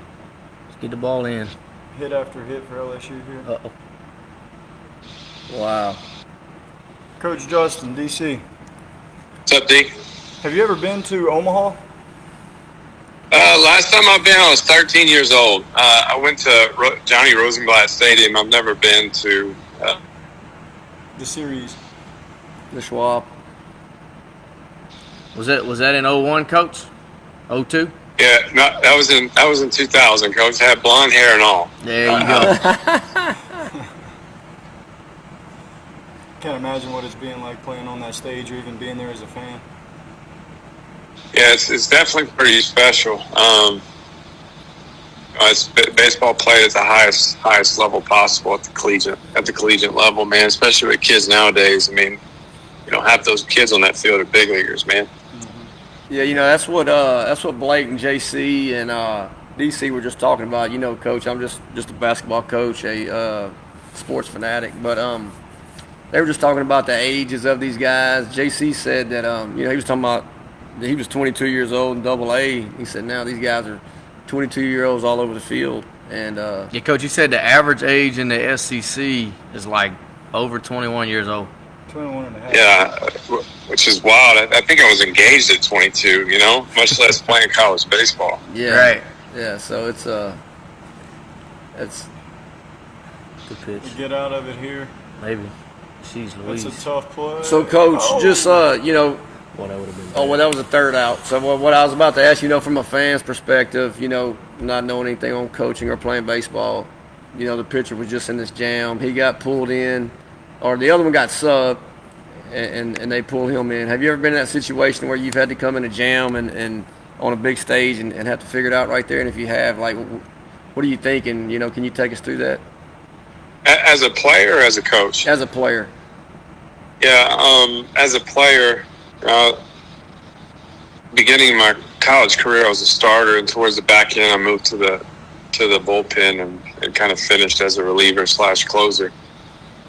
Let's get the ball in. Hit after hit for LSU here. Uh-oh. Wow. Coach Justin, DC. What's up, D? Have you ever been to Omaha? Last time I've been, I was 13 years old. I went to Johnny Rosenblatt Stadium. I've never been to The series. The Schwab. Was that in 01, Coach? 02? Yeah, no, that was in 2000. Coach I had blonde hair and all. There you go. Can't imagine what it's being like playing on that stage or even being there as a fan. Yeah, it's definitely pretty special. It's baseball played at the highest level possible at the collegiate level, man. Especially with kids nowadays. I mean, half those kids on that field are big leaguers, man. Yeah, that's what Blake and JC and DC were just talking about. Coach, I'm just a basketball coach, a sports fanatic, but they were just talking about the ages of these guys. JC said that he was talking about he was 22 years old in AA. He said now these guys are 22-year-olds all over the field. And yeah, Coach, you said the average age in the SEC is like over 21 years old. 21 and a half. Yeah, which is wild. I think I was engaged at 22, much less playing college baseball. Yeah. Right. Yeah, so it's good pitch. To get out of it here. Maybe. Jeez Louise. It's a tough play. So, Coach, just Well, that would have been bad. Oh, well, that was a third out. So what I was about to ask, from a fan's perspective, not knowing anything on coaching or playing baseball, the pitcher was just in this jam. He got pulled in, or the other one got subbed, and they pulled him in. Have you ever been in that situation where you've had to come in a jam and on a big stage and have to figure it out right there? And if you have, what are you thinking? Can you take us through that? As a player or as a coach? As a player. Yeah, as a player, beginning of my college career, I was a starter, and towards the back end, I moved to the bullpen and kind of finished as a reliever / closer.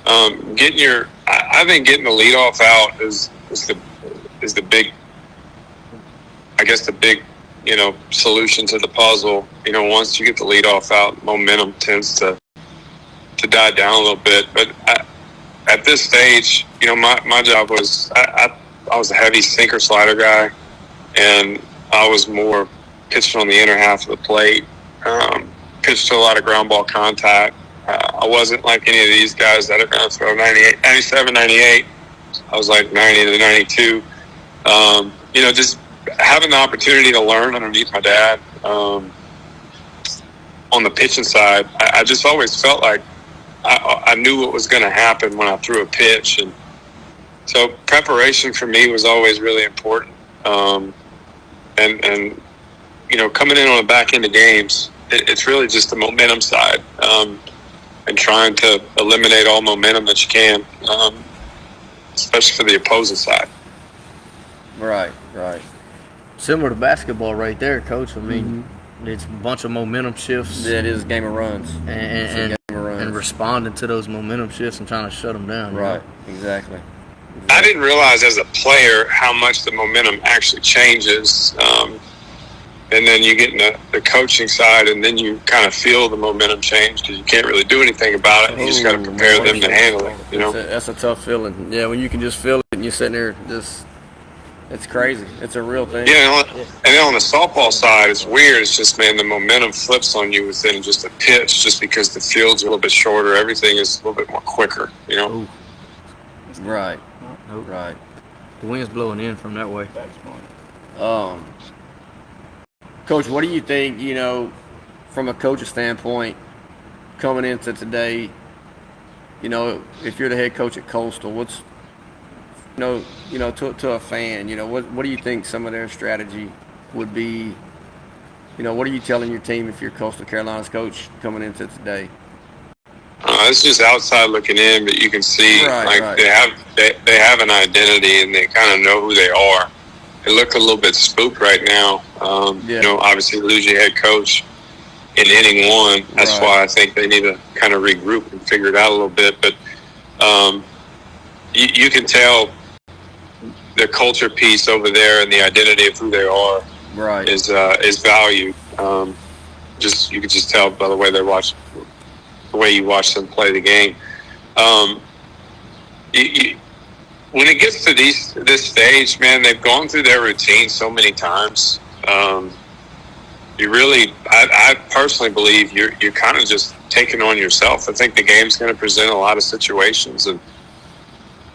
I think getting the leadoff out is the big, I guess the big, solution to the puzzle. Once you get the leadoff out, momentum tends to die down a little bit. But at this stage, my job was I was a heavy sinker slider guy, and I was more pitching on the inner half of the plate, pitched to a lot of ground ball contact. I wasn't like any of these guys that are going to throw 98, 97, 98. I was like 90 to 92. Just having the opportunity to learn underneath my dad on the pitching side, I just always felt like I knew what was going to happen when I threw a pitch. And so preparation for me was always really important. And coming in on the back end of games, it's really just the momentum side, and trying to eliminate all momentum that you can, especially for the opposing side. Right. Similar to basketball right there, Coach. I mean, it's a bunch of momentum shifts. Yeah, it is a game of runs. And responding to those momentum shifts and trying to shut them down. Right, exactly. I didn't realize as a player how much the momentum actually changes. And then you get in the coaching side, and then you kind of feel the momentum change because you can't really do anything about it. You just got to prepare them to handle it. That's a tough feeling. Yeah, when you can just feel it and you're sitting there, it's crazy. It's a real thing. Yeah, and then on the softball side, it's weird. It's just, man, the momentum flips on you within just a pitch, just because the field's a little bit shorter. Everything is a little bit more quicker. Ooh. Right. Nope. Right. The wind's blowing in from that way. Coach, what do you think, from a coach's standpoint, coming into today, if you're the head coach at Coastal, what's, to a fan, what do you think some of their strategy would be? What are you telling your team if you're Coastal Carolina's coach coming into today? It's just outside looking in, but you can see Right. they have an identity, and they kind of know who they are. They look a little bit spooked right now. Obviously lose your head coach. in inning one. That's Right. why I think they need to kind of regroup and figure it out a little bit. But you can tell the culture piece over there and the identity of who they are Right. is valued. You could just tell by the way they watch, the way you watch them play the game. When it gets to this stage, man, they've gone through their routine so many times. I personally believe you're kind of just taking on yourself. I think the game's going to present a lot of situations, and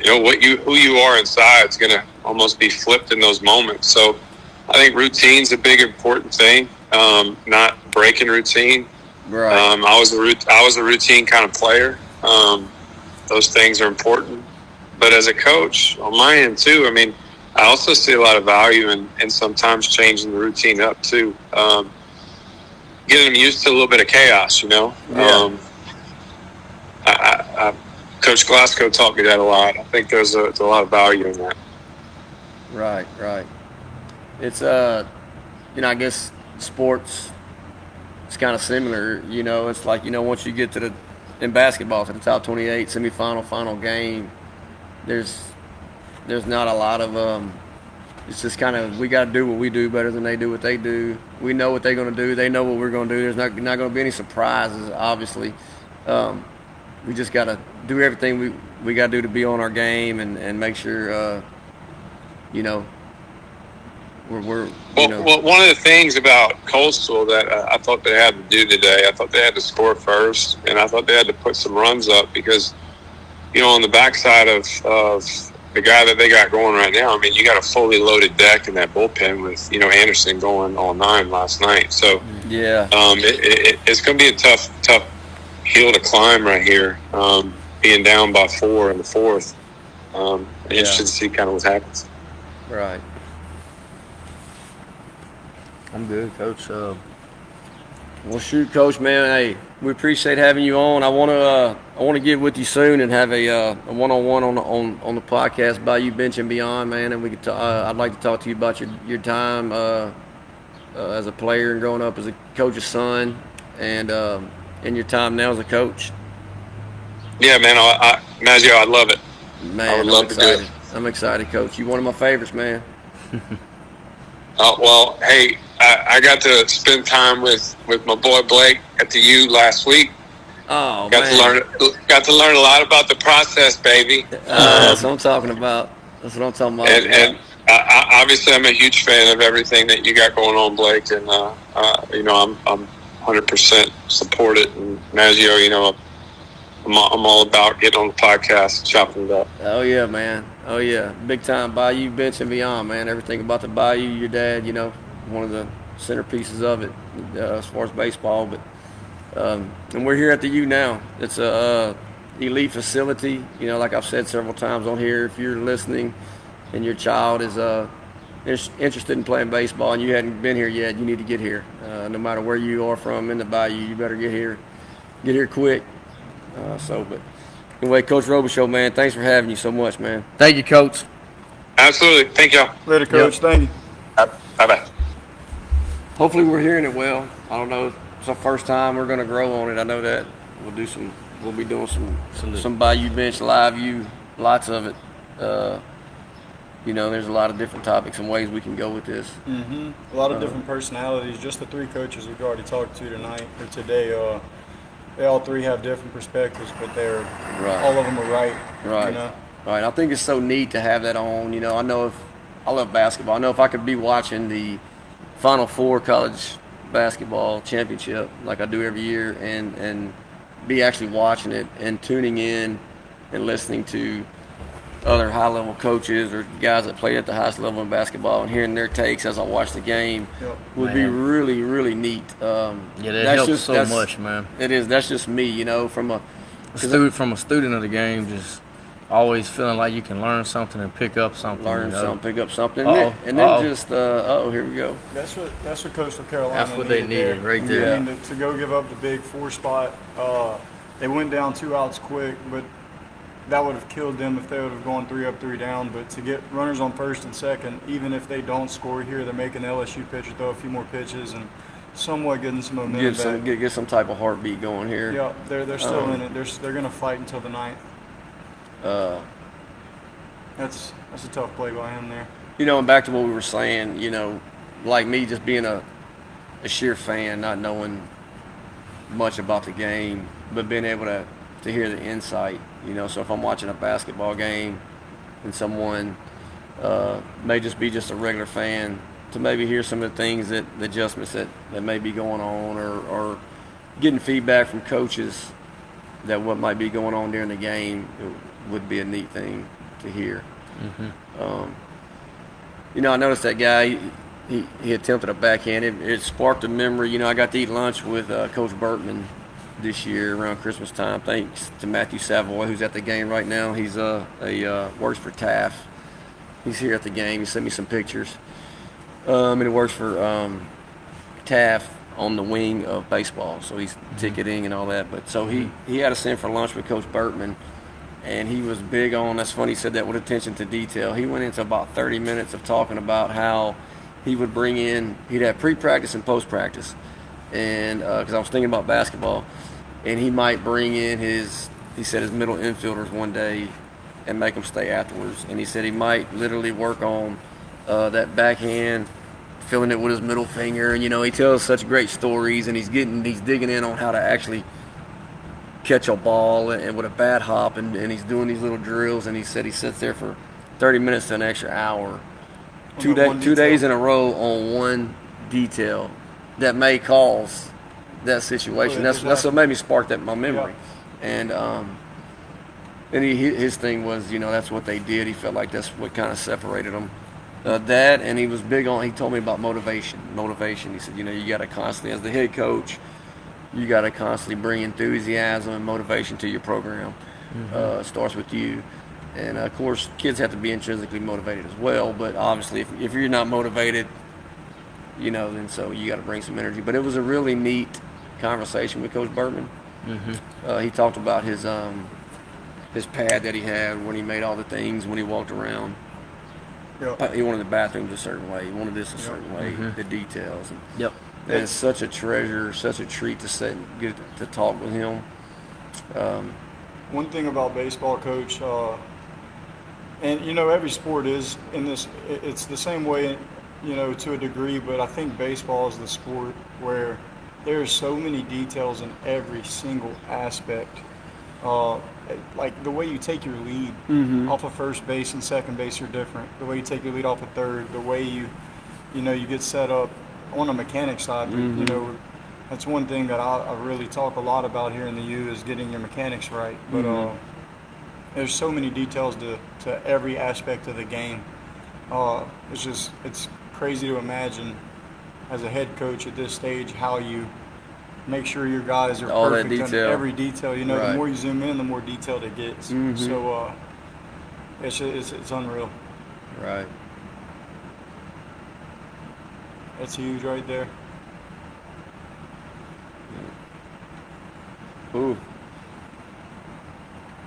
who you are inside is going to almost be flipped in those moments. So I think routine's a big important thing. Not breaking routine. Right. I was a routine kind of player. Those things are important. But as a coach, on my end too, I mean, I also see a lot of value in sometimes changing the routine up too. Getting them used to a little bit of chaos, Yeah. Coach Glasgow taught me that a lot. I think there's a lot of value in that. Right. It's I guess sports, it's kind of similar. It's like once you get in basketball to the top 28 semifinal final game, there's not a lot of it's just kind of, we got to do what we do better than they do what they do. We know what they're going to do. They know what we're going to do. There's not going to be any surprises, obviously. We just got to do everything we got to do to be on our game and make sure, we're Well, one of the things about Coastal that I thought they had to do today, I thought they had to score first, and I thought they had to put some runs up because, on the backside of the guy that they got going right now, I mean, you got a fully loaded deck in that bullpen with, Anderson going all 9 last night. So, yeah, it's going to be a tough hill to climb right here, being down by 4 in the fourth. Interested to see kind of what happens. right. I'm good, Coach. Well, shoot, Coach, man. Hey, we appreciate having you on. I want to get with you soon and have a one-on-one on the podcast, Bayou Bench and Beyond, man. And we could I'd like to talk to you about your time as a player and growing up as a coach's son, and your time now as a coach. Yeah, man. Maggio, I'd love it. Man, I would love to do it. I'm excited, Coach. You're one of my favorites, man. Well, hey, I got to spend time with my boy Blake at the U last week. Oh, got man. to learn a lot about the process, baby. That's what I'm talking about. And obviously, I'm a huge fan of everything that you got going on, Blake. And I'm 100% support it. And Maggio, I'm all about getting on the podcast, chopping it up. Oh yeah, man. Oh yeah, big time Bayou Bench and Beyond, man. Everything about the Bayou, your dad, one of the centerpieces of it as far as baseball. But and we're here at the U now. It's a elite facility. Like I've said several times on here, if you're listening and your child is interested in playing baseball and you hadn't been here yet, you need to get here. No matter where you are from in the Bayou, you better get here. Get here quick. But anyway, Coach Robichaux, man, thanks for having you so much, man. Thank you, Coach. Absolutely. Thank y'all. Later, Coach. Yep. Thank you. Bye-bye. Hopefully we're hearing it well. I don't know. It's our first time. We're going to grow on it. I know that. We'll be doing some Bayou Bench live view, lots of it. There's a lot of different topics and ways we can go with this. Mm-hmm. A lot of different personalities. Just the 3 coaches we've already talked to today. They all 3 have different perspectives, but all of them are right. Right. Right. I think it's so neat to have that on. I know I love basketball. I know if I could be watching the Final Four college basketball championship like I do every year and be actually watching it and tuning in and listening to other high-level coaches or guys that play at the highest level in basketball and hearing their takes as I watch the game would be really, really neat. That helps so much, man. It is. That's just me, from a student of the game, just always feeling like you can learn something and pick up something. Pick up something. And Uh-oh. then just, here we go. That's what Coastal Carolina That's what they needed right there. Yeah. I mean, to go give up the big 4 spot, they went down 2 outs quick, but that would have killed them if they would have gone 3 up, 3 down. But to get runners on first and second, even if they don't score here, they're making the LSU pitcher throw a few more pitches and somewhat getting some momentum back. Get some type of heartbeat going here. Yeah, they're still in it. They're going to fight until the ninth. That's a tough play by him there. And back to what we were saying, like me just being a sheer fan, not knowing much about the game, but being able to hear the insight, so if I'm watching a basketball game and someone may just be a regular fan, to maybe hear some of the things the adjustments that may be going on, or getting feedback from coaches that what might be going on during the game, it would be a neat thing to hear. I noticed that guy, he attempted a backhand. It sparked a memory. I got to eat lunch with Coach Burtman this year around Christmas time, thanks to Matthew Savoy, who's at the game right now. He's works for TAF. He's here at the game. He sent me some pictures. And he works for TAF on the wing of baseball, so he's ticketing and all that. But so he had us in for lunch with Coach Burtman, and he was big on, that's funny he said that, with attention to detail. He went into about 30 minutes of talking about how he would bring in, he'd have pre-practice and post-practice, and because I was thinking about basketball, and he might bring in his middle infielders one day and make them stay afterwards. And he said he might literally work on that backhand, filling it with his middle finger. And, he tells such great stories, and he's digging in on how to actually catch a ball and with a bat hop, and he's doing these little drills. And he said he sits there for 30 minutes to an extra hour, 2 days in a row on one detail that may cause that situation. That's what made me spark my memory. Yeah. And his thing was, that's what they did. He felt like that's what kind of separated them. That, and he was big on, he told me about motivation. He said, you got to constantly, as the head coach, you got to constantly bring enthusiasm and motivation to your program. It starts with you. And, of course, kids have to be intrinsically motivated as well. But, obviously, if you're not motivated, then so you got to bring some energy. But it was a really neat conversation with Coach Burtman. He talked about his pad that he had when he made all the things when he walked around. Yep. He wanted the bathrooms a certain way. He wanted this a certain way. The details. And it's such a treasure, such a treat to sit and get to talk with him. One thing about baseball, Coach, and every sport is in this. It's the same way, to a degree. But I think baseball is the sport where there are so many details in every single aspect. Like the way you take your lead off of first base and second base are different. The way you take your lead off of third, the way you get set up on a mechanic side. That's one thing that I really talk a lot about here in the U is getting your mechanics right. But there's so many details to every aspect of the game. It's crazy to imagine as a head coach at this stage how you make sure your guys are all perfect that detail. On every detail. Right. The more you zoom in, the more detailed it gets. So it's unreal. Right. That's huge right there. Ooh.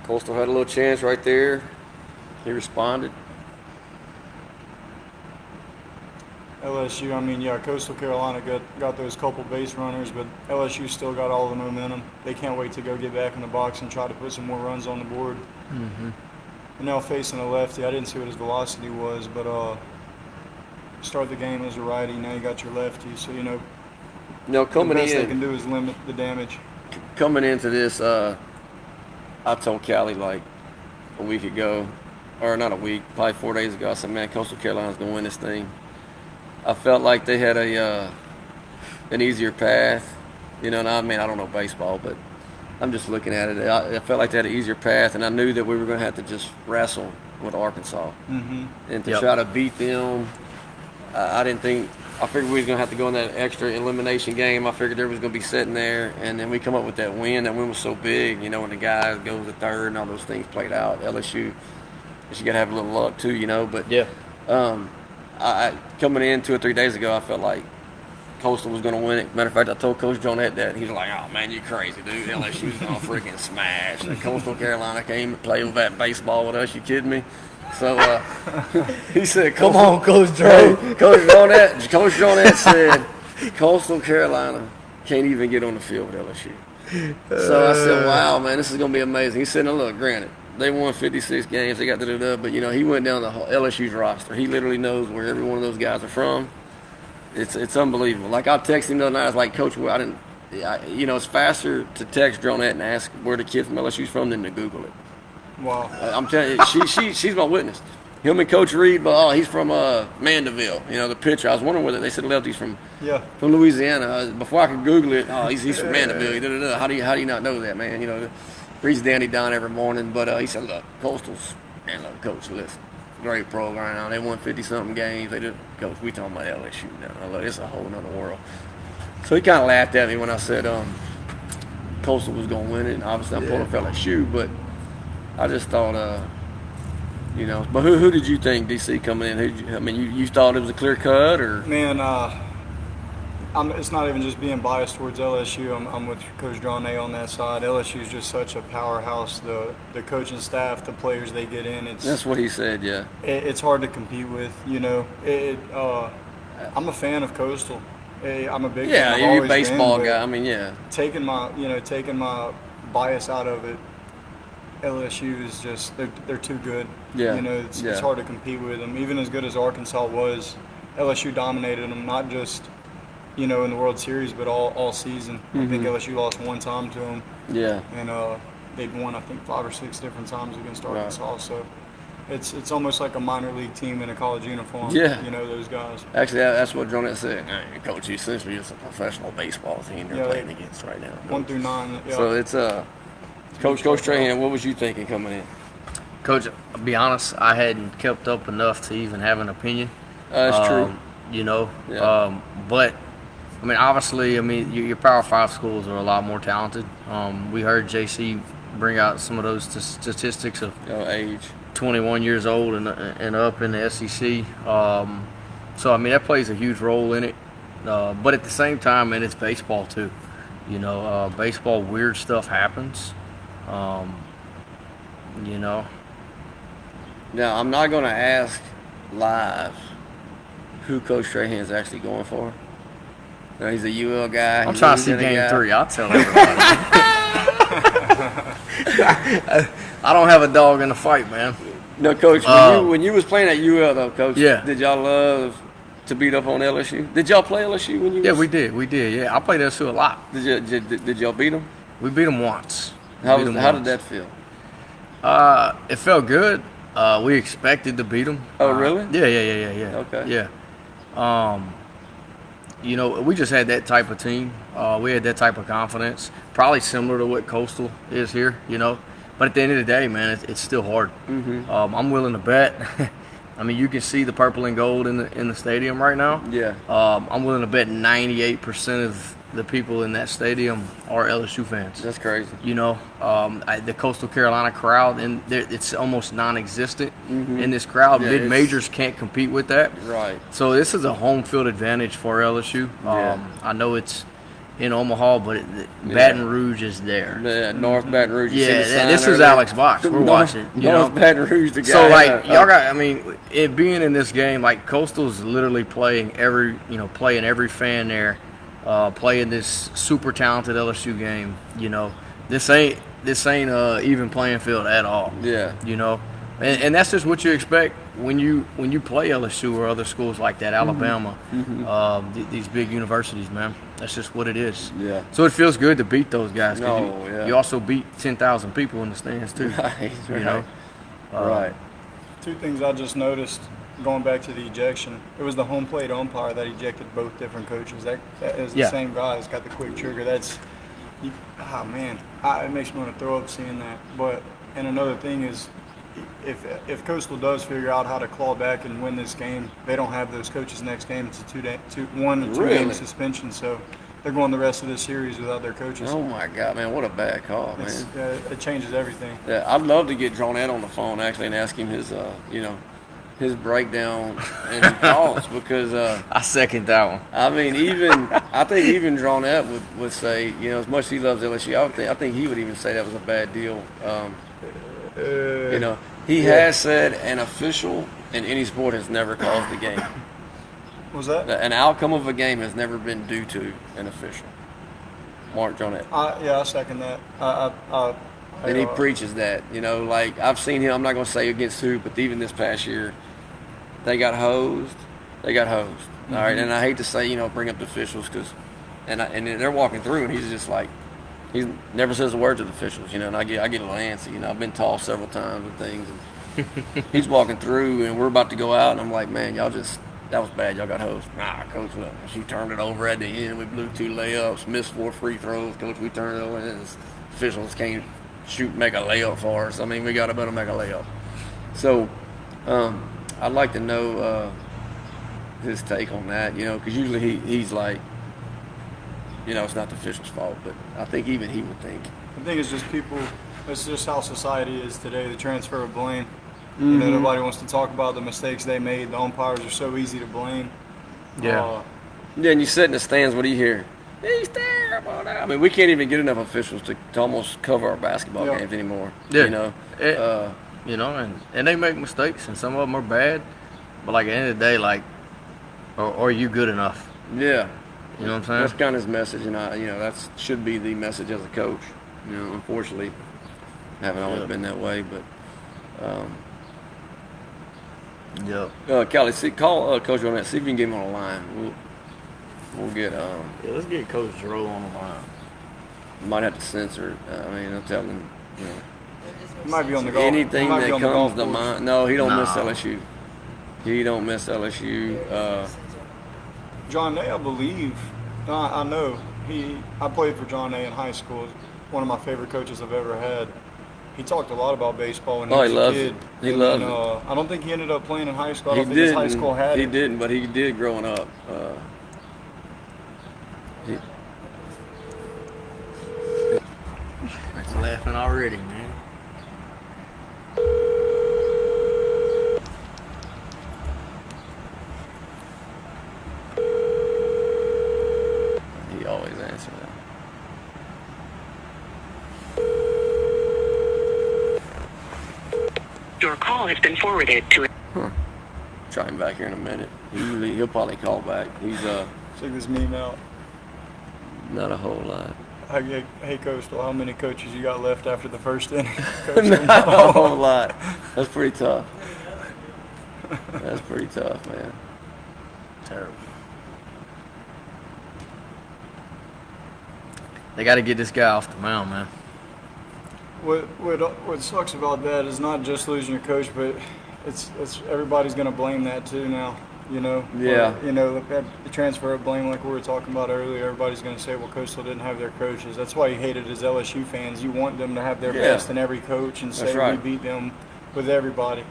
Coastal had a little chance right there. He responded. LSU, Coastal Carolina got those couple base runners, but LSU still got all the momentum. They can't wait to go get back in the box and try to put some more runs on the board. And now facing a lefty, I didn't see what his velocity was, but start the game as a righty. Now you got your lefty, so coming the best in, they can do is limit the damage. Coming into this, I told Callie like a week ago, or not a week, probably 4 days ago. I said, man, Coastal Carolina's gonna win this thing. I felt like they had an easier path, and I don't know baseball, but I'm just looking at it. I felt like they had an easier path, and I knew that we were going to have to just wrestle with Arkansas. And to try to beat them, I figured we was going to have to go in that extra elimination game. I figured they was going to be sitting there, and then we come up with that win. That win was so big, when the guys go to third and all those things played out. LSU, you got to have a little luck too, but I coming in 2 or 3 days ago, I felt like Coastal was going to win it. Matter of fact, I told Coach Jonette that. He was like, oh, man, you crazy, dude. LSU's going to freaking smash. And Coastal Carolina came to play with that baseball with us. You kidding me? So he said, come on, Coach Joe. Coach Jonette said, Coastal Carolina can't even get on the field with LSU. So I said, wow, man, this is going to be amazing. He said, now look, granted, they won 56 games. They got but, he went down the whole LSU's roster. He literally knows where every one of those guys are from. It's unbelievable. Like, I texted him the other night. I was like, Coach, it's faster to text Dronette and ask where the kid from LSU's from than to Google it. Wow. I'm telling you, she's my witness. Him and Coach Reed, but he's from Mandeville. The pitcher. I was wondering whether they said he's from Louisiana. Before I could Google it, he's from Mandeville. How do you not know that, man? Reads Danny Don every morning. But he said, look, Coastal's, man, look, Coach, listen, great program now. They won 50-something games. They did, Coach, we talking about LSU now. Look, it's a whole nother world. So he kind of laughed at me when I said Coastal was going to win it. And obviously, I'm pulling for LSU, but I just thought, but who did you think, DC, coming in? You thought it was a clear cut, or? Man, it's not even just being biased towards LSU. I'm with Coach Trahan on that side. LSU is just such a powerhouse. The coaching staff, the players they get in. That's what he said. Yeah. It's hard to compete with. I'm a fan of Coastal. I'm a big fan. Yeah, you're a baseball guy. Taking my bias out of it, LSU is just they're too good. Yeah. It's hard to compete with them. Even as good as Arkansas was, LSU dominated them. Not just in the World Series, but all season. I think LSU lost one time to them. Yeah. And they'd won, I think, 5 or 6 different times against Arkansas. Right. So it's almost like a minor league team in a college uniform. Yeah. Those guys. Actually, that's what Dronette said. Coach, essentially it's a professional baseball team they're playing against right now. 1 through 9. Yeah. So it's Coach Trahan, what was you thinking coming in? Coach, I'll be honest, I hadn't kept up enough to even have an opinion. That's true. But obviously, your Power 5 schools are a lot more talented. We heard JC bring out some of those statistics of age, 21 years old and up in the SEC. So that plays a huge role in it. But at the same time, it's baseball too. Baseball, weird stuff happens. Now, I'm not going to ask live who Coach Trahan's actually going for. He's a UL guy. I'm trying to see Game 3. I'll tell everybody. I don't have a dog in the fight, man. No, Coach, when you was playing at UL, though, Coach, did y'all love to beat up on LSU? Did y'all play LSU when you we did. We did, yeah. I played LSU a lot. Did y'all beat them? We beat them once. How did that feel? It felt good. We expected to beat them. Oh, really? Yeah. Okay. Yeah. We just had that type of team. We had that type of confidence. Probably similar to what Coastal is here, But at the end of the day, man, it's still hard. Mm-hmm. I'm willing to bet. You can see the purple and gold in the stadium right now. Yeah. I'm willing to bet 98% of the people in that stadium are LSU fans. That's crazy. The Coastal Carolina crowd, and it's almost non-existent in this crowd. Yeah, Mid-majors can't compete with that. Right. So this is a home field advantage for LSU. I know it's in Omaha, but Baton Rouge is there. Yeah, North Baton Rouge. This is Alex Box. We're watching. North Baton Rouge, the guy. So, y'all got, it being in this game, Coastal's literally playing every fan there. Playing this super talented LSU game, this ain't even playing field at all. Yeah. And that's just what you expect when you play LSU or other schools like that, Alabama, these big universities, man. That's just what it is. Yeah. So it feels good to beat those guys. You also beat 10,000 people in the stands too. Right. Right. 2 things I just noticed. Going back to the ejection, it was the home plate umpire that ejected both different coaches. That is the same guy. He's got the quick trigger. It makes me want to throw up seeing that. And another thing is, if Coastal does figure out how to claw back and win this game, they don't have those coaches next game. It's a 1 or 2 game suspension. So they're going the rest of this series without their coaches. Oh my God, man! What a bad call, man. It changes everything. Yeah, I'd love to get Dronette on the phone actually and ask him his breakdown and thoughts, because I second that one. I think even Dronette would say, as much as he loves LSU, I think he would even say that was a bad deal. He has said an official in any sport has never caused the game. Was that? An outcome of a game has never been due to an official. Mark Jonette. Yeah, I second that. And he preaches that, like I've seen him. I'm not going to say against who, but even this past year, they got hosed. Mm-hmm. All right, and I hate to say, bring up the officials and they're walking through, and he's just like, he never says a word to the officials, and I get a little antsy. I've been tossed several times and things. And he's walking through, and we're about to go out, and I'm like, man, that was bad. Y'all got hosed. Nah, coach, look, she turned it over at the end. We blew 2 layups, missed 4 free throws. Coach, we turned it over, and the officials can't make a layup for us. I mean, we got to better make a layup. So, I'd like to know his take on that, because usually he's like, it's not the official's fault, but I think even he would think. I think it's just people. It's just how society is today. The transfer of blame. Mm-hmm. Nobody wants to talk about the mistakes they made. The umpires are so easy to blame. Yeah. And you sit in the stands. What do you hear? He's terrible. I mean, we can't even get enough officials to almost cover our basketball games anymore. Yeah. And they make mistakes, and some of them are bad. But like at the end of the day, like, are you good enough? Yeah. You know what I'm saying? That's kind of his message, and that should be the message as a coach. Unfortunately, I haven't always been that way, but. Callie, call Coach on that. See if you can get him on the line. We'll get. Let's get Coach Rowe on the line. Might have to censor it. I'm telling him. He might be on the golf. Anything that comes to mind. No, he don't miss LSU. He don't miss LSU. John A, I believe. I know. I played for John A in high school. One of my favorite coaches I've ever had. He talked a lot about baseball when he was a kid. He loves it. I don't think he ended up playing in high school. I don't think his high school had it. He didn't, but he did growing up. He's laughing already, man. He always answers that. Your call has been forwarded to. Try him back here in a minute. He'll probably call back. He's Check this meme out. not a whole lot. Hey, Coastal, how many coaches you got left after the first inning? Not a whole lot. That's pretty tough. That's pretty tough, man. Terrible. They got to get this guy off the mound, man. What sucks about that is not just losing your coach, but it's everybody's going to blame that too now. Yeah. The transfer of blame, like we were talking about earlier, everybody's going to say, well, Coastal didn't have their coaches. That's why you hate it as LSU fans. You want them to have their best in every coach and say we beat them with everybody.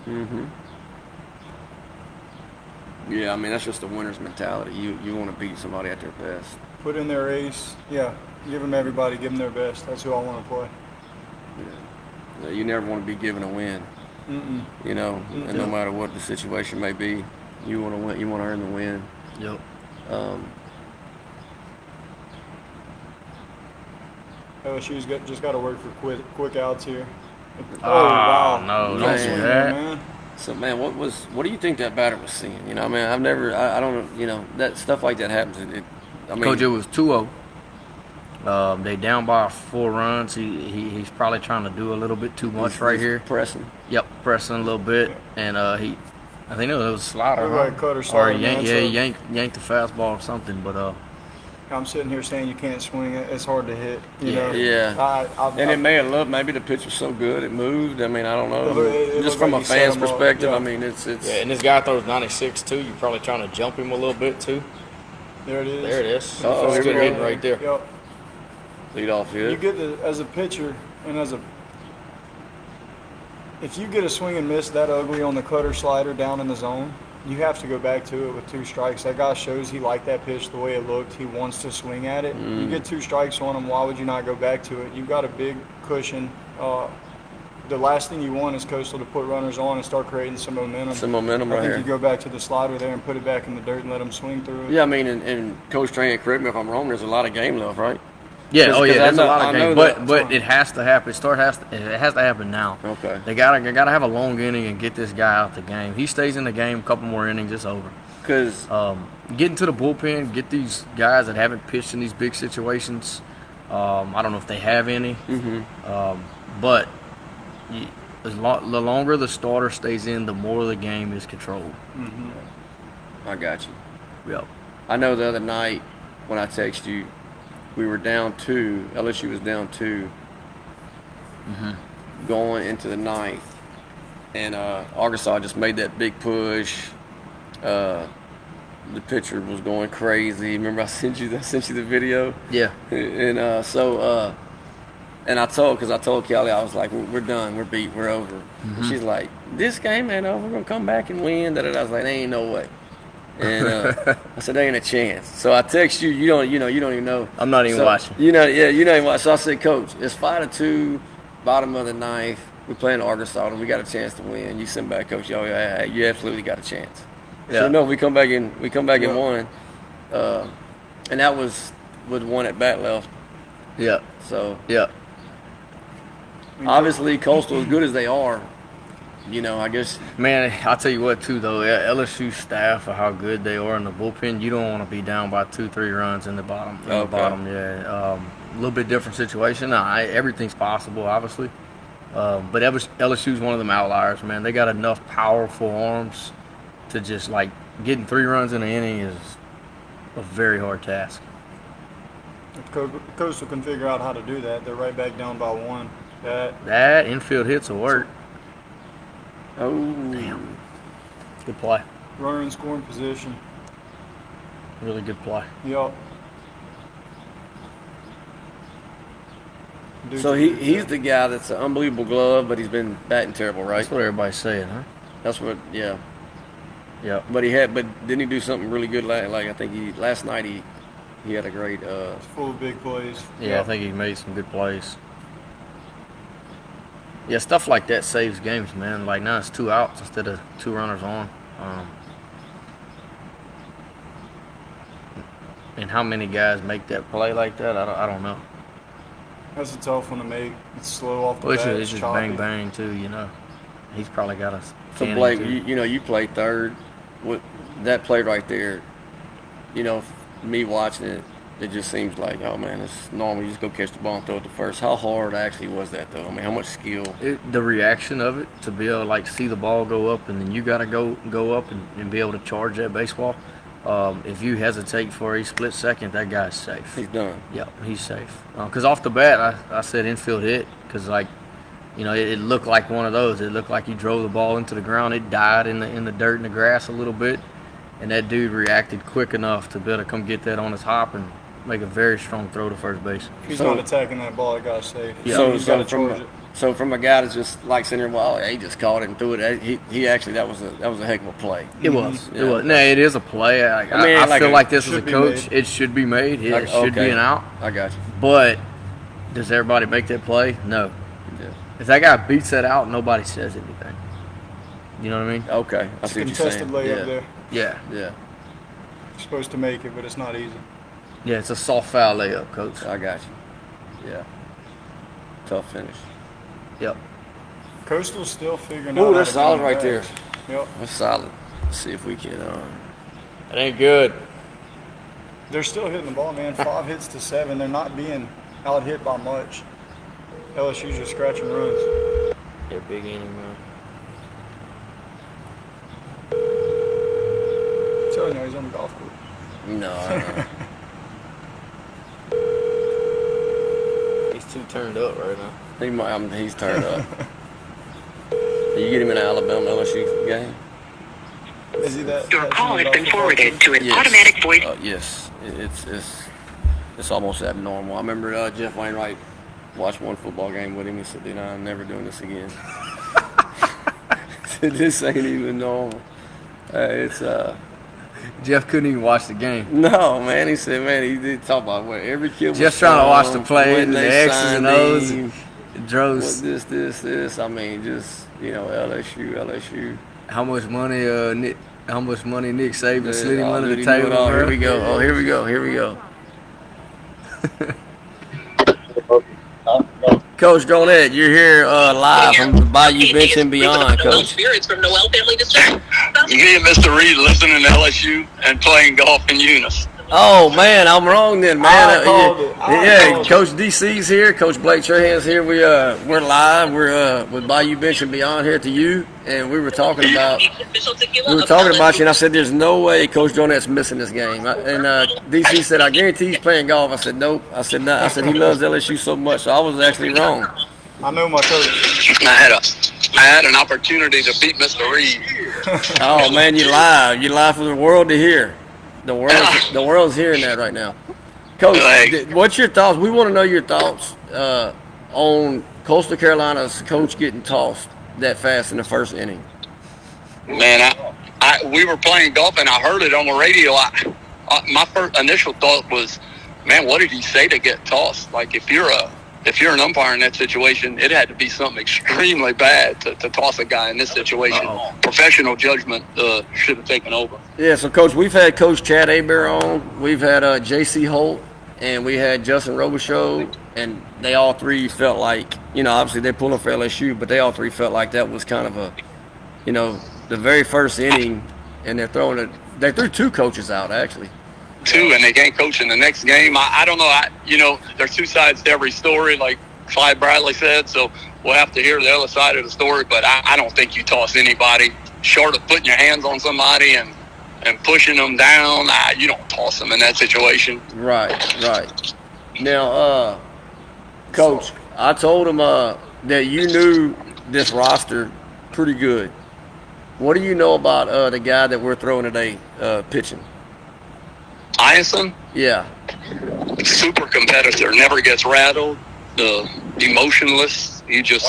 Mm-hmm. Yeah, that's just the winner's mentality. You want to beat somebody at their best. Put in their ace. Yeah, give them everybody, give them their best. That's who I want to play. Yeah. You never want to be given a win. Mm-mm. And no matter what the situation may be, you want to win. You want to earn the win. Yep. LSU's just got to work for quick outs here. Wow! No, don't do that. Man. So, man, what do you think that batter was seeing? I don't, that stuff like that happens. Coach, it was 2-0. They down by 4 runs. He's probably trying to do a little bit too much right here. Pressing. Yep, pressing a little bit, and I think it was a slider. Right, cutter slider. Or he yanked the fastball or something. But I'm sitting here saying you can't swing it. It's hard to hit. Yeah. And it may have looked, maybe the pitch was so good it moved. I don't know. Just from a fan's perspective, it's. Yeah, and this guy throws 96 too. You're probably trying to jump him a little bit too. There it is. There it is. Oh, it's good hitting right there. Yep. Lead off good. You get as a pitcher and if you get a swing and miss that ugly on the cutter slider down in the zone, you have to go back to it with 2 strikes. That guy shows he liked that pitch the way it looked. He wants to swing at it. You get 2 strikes on him. Why would you not go back to it? You've got a big cushion. The last thing you want is Coastal to put runners on and start creating some momentum. Right here. You go back to the slider there and put it back in the dirt and let them swing through it. Yeah, and Coach Trahan, correct me if I'm wrong, there's a lot of game left, right? Yeah, there's a lot of games, but it has to happen. It has to happen now. Okay. They gotta have a long inning and get this guy out the game. He stays in the game a couple more innings, it's over. Because get into the bullpen, get these guys that haven't pitched in these big situations. I don't know if they have any, but the longer the starter stays in, the more the game is controlled. I got you. Yep. I know the other night when I texted you, we were down 2. LSU was down 2 going into the ninth. And Arkansas just made that big push. The pitcher was going crazy. Remember I sent you the video? Yeah. And and I told Kelly, I was like, we're done, we're beat, we're over. And she's like, this game ain't over, we're gonna come back and win. I was like, there ain't no way. And I said, there ain't a chance. So I text you, you don't even know. I'm not even watching. You not even watching. So I said, Coach, it's 5-2, bottom of the ninth. We're playing Arkansas and we got a chance to win. You send back, Coach, oh yeah, you absolutely got a chance. Yeah. So no, we come back and won. And that was with 1 at bat left. Yeah. So yeah. Obviously, Coastal, as good as they are, I guess. Man, I'll tell you what, too, though. LSU staff, for how good they are in the bullpen, you don't want to be down by 2-3 runs in the bottom. A little bit different situation. Everything's possible, obviously. But LSU's one of them outliers, man. They got enough powerful arms to just, getting 3 runs in an inning is a very hard task. If Coastal can figure out how to do that, they're right back down by 1. That infield hits will work. Oh, damn! Good play. Runner in scoring position. Really good play. Yup. So he's the guy that's an unbelievable glove, but he's been batting terrible, right? That's what everybody's saying, huh? That's what, yeah. Yeah. But didn't he do something really good? I think last night he had a great. Full of big plays. Yeah, I think he made some good plays. Yeah, stuff like that saves games, man. Now it's 2 outs instead of 2 runners on. And how many guys make that play like that? I don't know. That's a tough one to make. It's slow off the bat. It's just bang bang too, He's probably got a. So Blake, you play third. That play right there, me watching it, it just seems like, oh man, it's normal. You just go catch the ball and throw it to first. How hard actually was that though? I mean, how much skill? The reaction of it, to be able to see the ball go up and then you got to go up and be able to charge that baseball. If you hesitate for a split second, that guy's safe. He's done. Yeah, he's safe. Because off the bat, I said infield hit because it looked like one of those. It looked like he drove the ball into the ground. It died in the dirt and the grass a little bit, and that dude reacted quick enough to be able to come get that on his hop and make a very strong throw to first base. He's not attacking that ball. That guy's safe. Yeah. So from a guy that's just sitting there, well, he just caught it and threw it. He actually that was a heck of a play. It was. Yeah. It was. No, it is a play. I feel like this as a coach, it should be made. It should be an out. I got you. But does everybody make that play? No. Yeah. If that guy beats that out, nobody says anything. You know what I mean? Okay. I see what you're saying. Contested layup there. Yeah. Yeah. You're supposed to make it, but it's not easy. Yeah, it's a soft foul layup, Coach. I got you. Yeah. Tough finish. Yep. Coastal's still figuring out. Oh, that's solid right there. Yep. That's solid. Let's see if we can. It ain't good. They're still hitting the ball, man. 5 hits to 7. They're not being out hit by much. LSU's just scratching runs. Yeah, big inning, man. I'm telling you, he's on the golf course. No. He's too turned up right now. He's turned up. You get him in an Alabama LSU game? Is he that? Your call has been forwarded to an automatic voice. Yes, it's almost abnormal. I remember Jeff Wainwright watched one football game with him. He said, I'm never doing this again. This ain't even normal. Jeff couldn't even watch the game. No, man. He said, man, he did talk about what every kid was just trying to watch the plays and the X's and O's. Droves. This. I mean, just, LSU. How much money Nick Saban slid him under the table? Oh, here we go. Huh? Coach Donette, you're here live from the Bayou Bench and Beyond, Coach. Spirits from Noel Family Distillery. Me and Mr. Reed listening to LSU and playing golf in Eunice. Oh, man, I'm wrong then, man. I called it. Yeah, Coach DC's here. Coach Blake Trahan's here. We're live. We're with Bayou Bench and Beyond here to you, and we were talking about you, and I said, "There's no way Coach Donette's missing this game." And DC said, "I guarantee he's playing golf." I said, "Nope." I said, "No." I said, "He loves LSU so much." So I was actually wrong. I know my coach. I had an opportunity to beat Mr. Reed. Oh man, you live. You live for the world to hear. The world's hearing that right now. Coach, what's your thoughts? We want to know your thoughts on Coastal Carolina's coach getting tossed that fast in the first inning. Man, we were playing golf and I heard it on the radio. My first initial thought was, man, what did he say to get tossed? Like if you're an umpire in that situation, it had to be something extremely bad to toss a guy in this situation. Professional judgment should have taken over. Yeah, so, Coach, we've had Coach Chad Aber on. We've had J.C. Holt, and we had Justin Robichaud, and they all three felt like, obviously they're pulling for LSU, but they all three felt like that was kind of the very first inning, and they're throwing it. They threw two coaches out, actually. Two, and they can't coach in the next game. I don't know. There's two sides to every story, like Clyde Bradley said, so we'll have to hear the other side of the story, but I don't think you toss anybody short of putting your hands on somebody and pushing them down. You don't toss them in that situation. Right. Now, Coach, I told him that you knew this roster pretty good. What do you know about the guy that we're throwing today pitching? Ianson? Yeah. Super competitor, never gets rattled, emotionless. He just,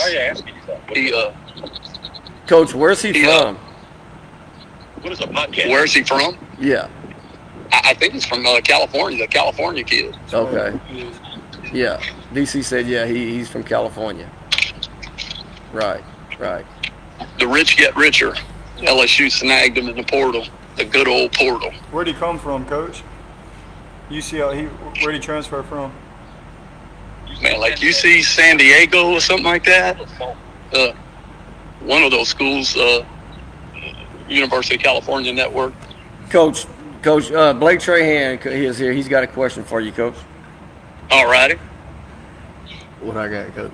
Coach, where's he from? What is a podcast? Where's he from? Yeah. I think he's from California, the California kid. Okay. Yeah. DC said, yeah, he's from California. Right. The rich get richer. LSU snagged him in the portal, the good old portal. Where'd he come from, Coach? UCL. Where'd he transfer from? Man, like UC San Diego or something like that. One of those schools, University of California Network. Coach, Blake Trahan is here. He's got a question for you, Coach. All righty. What I got, Coach?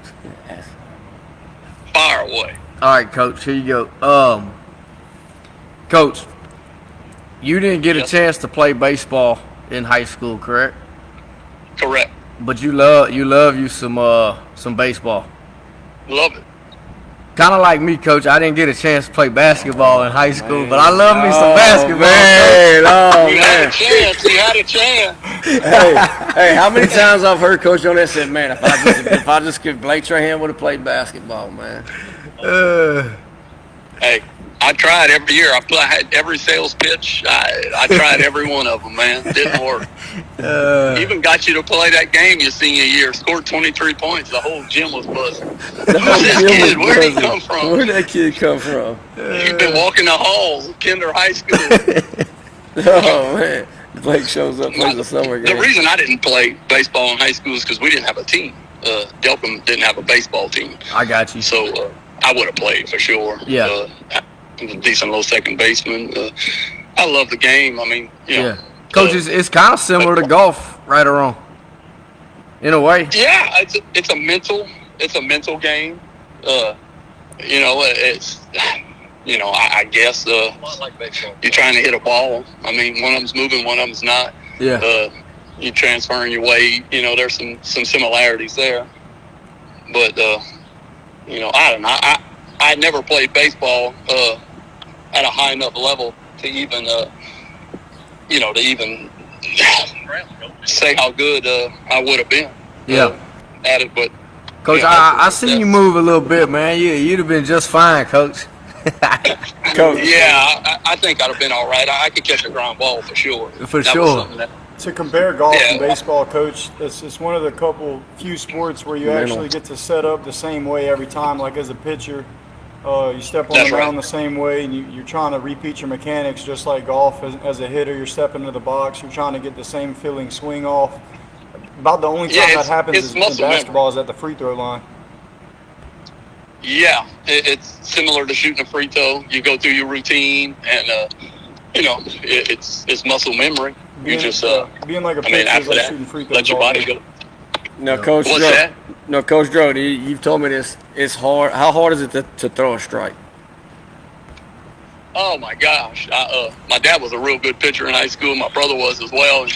Fire away. All right, Coach. Here you go. Coach, you didn't get a chance to play baseball in high school, correct? Correct. But you love some baseball. Love it. Kind of like me, Coach. I didn't get a chance to play basketball in high school, but I love me some basketball. You had a chance. Hey, how many times I've heard Coach on that said, man, if I just could, Blake Trahan would have played basketball, man. Hey, I tried every year. I had every sales pitch. I tried every one of them, man. Didn't work. Even got you to play that game your senior year. Scored 23 points. The whole gym was buzzing. Where'd he come from? Where'd that kid come from? You've been walking the halls of Kinder High School. Oh, man. Blake shows up, plays a summer game. The reason I didn't play baseball in high school is because we didn't have a team. Delcom didn't have a baseball team. I got you. So I would have played for sure. Yeah. A decent little second baseman. I love the game. I mean, yeah. Coach, it's kind of similar to golf, right or wrong? In a way. Yeah, it's a mental game. It's I guess you're trying to hit a ball. I mean, one of them's moving, one of them's not. Yeah. You transferring your weight. There's some similarities there. But I don't know. I never played baseball at a high enough level to even say how good I would have been. At it, but Coach, I seen you move a little bit, man. You'd have been just fine, Coach. Coach. Yeah, I think I'd have been all right. I could catch a ground ball for sure. To compare golf and baseball, Coach, it's one of the few sports where you actually get to set up the same way every time. Like as a pitcher, you step on the mound the same way, and you're trying to repeat your mechanics just like golf. As a hitter, you're stepping into the box, you're trying to get the same feeling swing off. About the only time that happens in muscle basketball is at the free throw line. Yeah, it's similar to shooting a free throw. You go through your routine, and it's muscle memory. Being like a pitcher is like shooting free throws. Let your body go. No, Coach Drew, you've told me this. It's hard. How hard is it to throw a strike? Oh my gosh! My dad was a real good pitcher in high school. My brother was as well.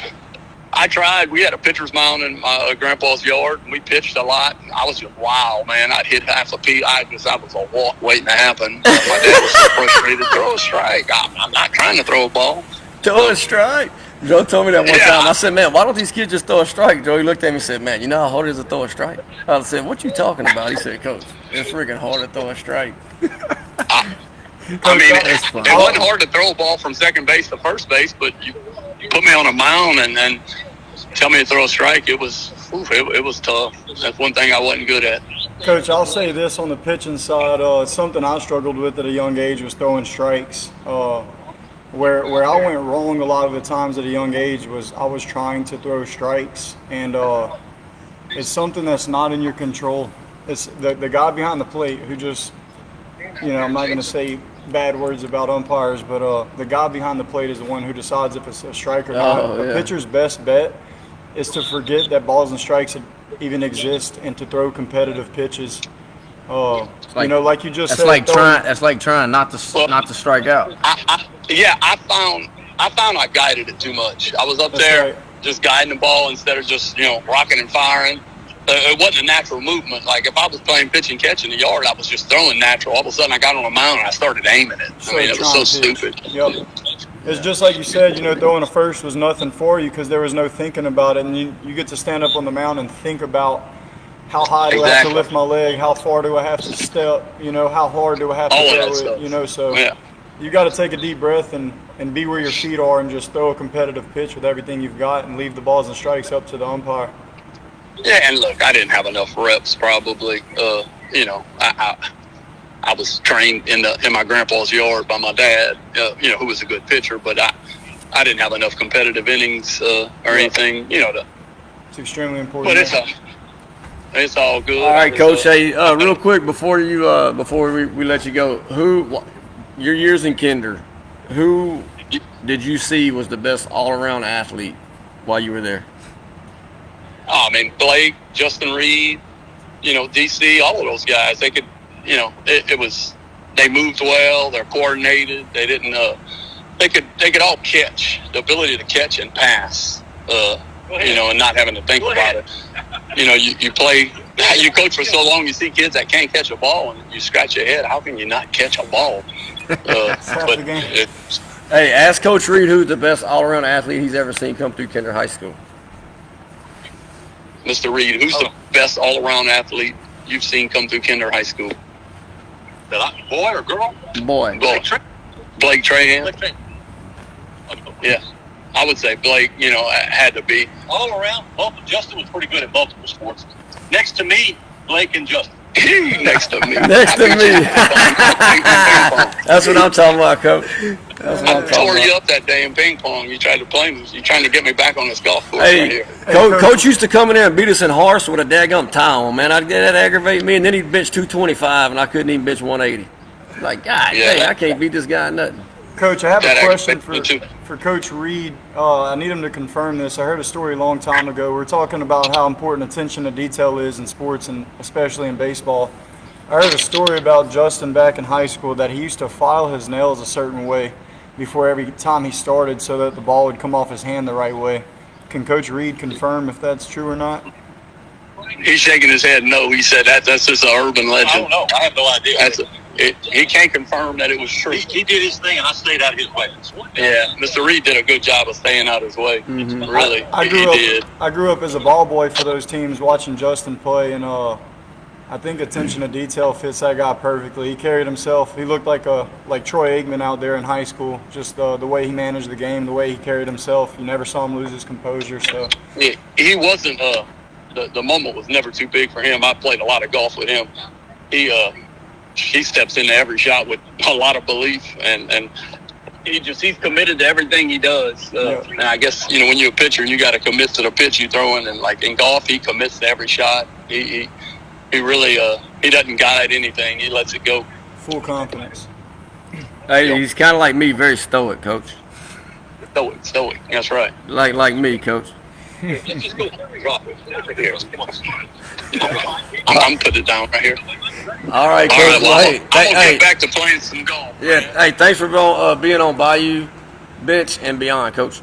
I tried. We had a pitcher's mound in my grandpa's yard, and we pitched a lot. And I was just, wow, man. I'd hit half a pea. I was a walk waiting to happen. My dad was so frustrated. Throw a strike. I'm not trying to throw a ball. Throw a strike? Joe told me that one time. I said, man, why don't these kids just throw a strike? Joe, he looked at me and said, man, you know how hard it is to throw a strike? I said, what you talking about? He said, Coach, it's freaking hard to throw a strike. I mean, it wasn't hard to throw a ball from second base to first base, but you put me on a mound and then tell me to throw a strike. It was tough. That's one thing I wasn't good at. Coach, I'll say this on the pitching side. Something I struggled with at a young age was throwing strikes. Where I went wrong a lot of the times at a young age was I was trying to throw strikes, and it's something that's not in your control. It's the guy behind the plate who just, I'm not going to say bad words about umpires, but the guy behind the plate is the one who decides if it's a strike or not. A pitcher's best bet is to forget that balls and strikes even exist and to throw competitive pitches. Like you just said. That's like trying not to strike out. I found I guided it too much. I was up there just guiding the ball instead of just rocking and firing. It wasn't a natural movement. Like if I was playing pitch and catch in the yard, I was just throwing natural. All of a sudden, I got on a mound and I started aiming it. It was so stupid. Yep. It's just like you said. Throwing a first was nothing for you because there was no thinking about it, and you get to stand up on the mound and think about how high do I have to lift my leg, how far do I have to step, how hard do I have to throw it, so you got to take a deep breath and be where your feet are and just throw a competitive pitch with everything you've got and leave the balls and strikes up to the umpire. Yeah, and look, I didn't have enough reps probably. I was trained in my grandpa's yard by my dad, who was a good pitcher, but I didn't have enough competitive innings or anything, It's extremely important. But it's all good. All right, Coach. Hey, real quick before we let you go, your years in kinder, who did you see was the best all-around athlete while you were there? Oh, I mean, Blake, Justin Reed, DC, all of those guys. They could, they moved well. They're coordinated. They didn't. They could all catch. The ability to catch and pass. And not having to think about it. You coach for so long, you see kids that can't catch a ball, and you scratch your head. How can you not catch a ball? Hey, ask Coach Reed who's the best all-around athlete he's ever seen come through Kinder High School. Mr. Reed, who's the best all-around athlete you've seen come through Kinder High School? Boy or girl? Boy. Blake Trahan. Yeah. I would say Blake, had to be. All around, Justin was pretty good at multiple sports. Next to me, Blake and Justin. Next to me. Next to me. That's what I'm talking about, Coach. That's what I'm talking tore about. You up that day in ping pong. You tried to play me. You're trying to get me back on this golf course Hey, right here. Coach used to come in there and beat us in horse with a daggum tie on, man. That'd aggravate me, and then he'd bench 225, and I couldn't even bench 180. Like, God dang, I can't beat this guy nothing. Coach, I have a question for Coach Reed. I need him to confirm this. I heard a story a long time ago. We were talking about how important attention to detail is in sports, and especially in baseball. I heard a story about Justin back in high school that he used to file his nails a certain way before every time he started so that the ball would come off his hand the right way. Can Coach Reed confirm if that's true or not? He's shaking his head no. He said that's just an urban legend. I don't know. I have no idea. He can't confirm that it was true. He did his thing, and I stayed out of his way. Yeah, Mr. Reed did a good job of staying out of his way. Mm-hmm. Really, I grew up as a ball boy for those teams watching Justin play, and I think attention to detail fits that guy perfectly. He carried himself. He looked like Troy Aikman out there in high school. Just the way he managed the game, the way he carried himself. You never saw him lose his composure. So he wasn't. The moment was never too big for him. I played a lot of golf with him. He steps into every shot with a lot of belief, and he's committed to everything he does. And I guess, when you're a pitcher, you got to commit to the pitch you're throwing. And like in golf, he commits to every shot. He really he doesn't guide anything. He lets it go. Full confidence. Hey, he's kind of like me, very stoic, Coach. Stoic. That's right. Like me, Coach. Just go drop it. I'm putting it down right here. All right, Coach. All right, well, Hey, I'm gonna hey, get back to playing some golf. yeah. Hey, thanks for being on Bayou, Bench, and Beyond, Coach.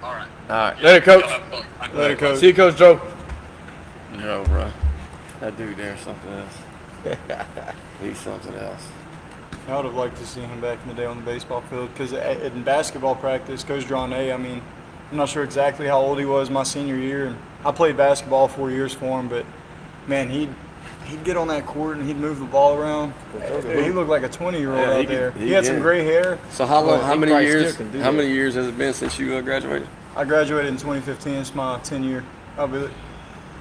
All right. All right. Later, Coach. Later, Coach. See you, Coach Joe. Joe, bro. That dude there's something else. He's something else. I would have liked to see him back in the day on the baseball field because in basketball practice, Coach Trahan, I mean, I'm not sure exactly how old he was my senior year. And I played basketball 4 years for him, but, man, he'd get on that court and he'd move the ball around. He looked like a 20-year-old out there. He had some gray hair. So how many years has it been since you graduated? I graduated in 2015. It's my 10-year.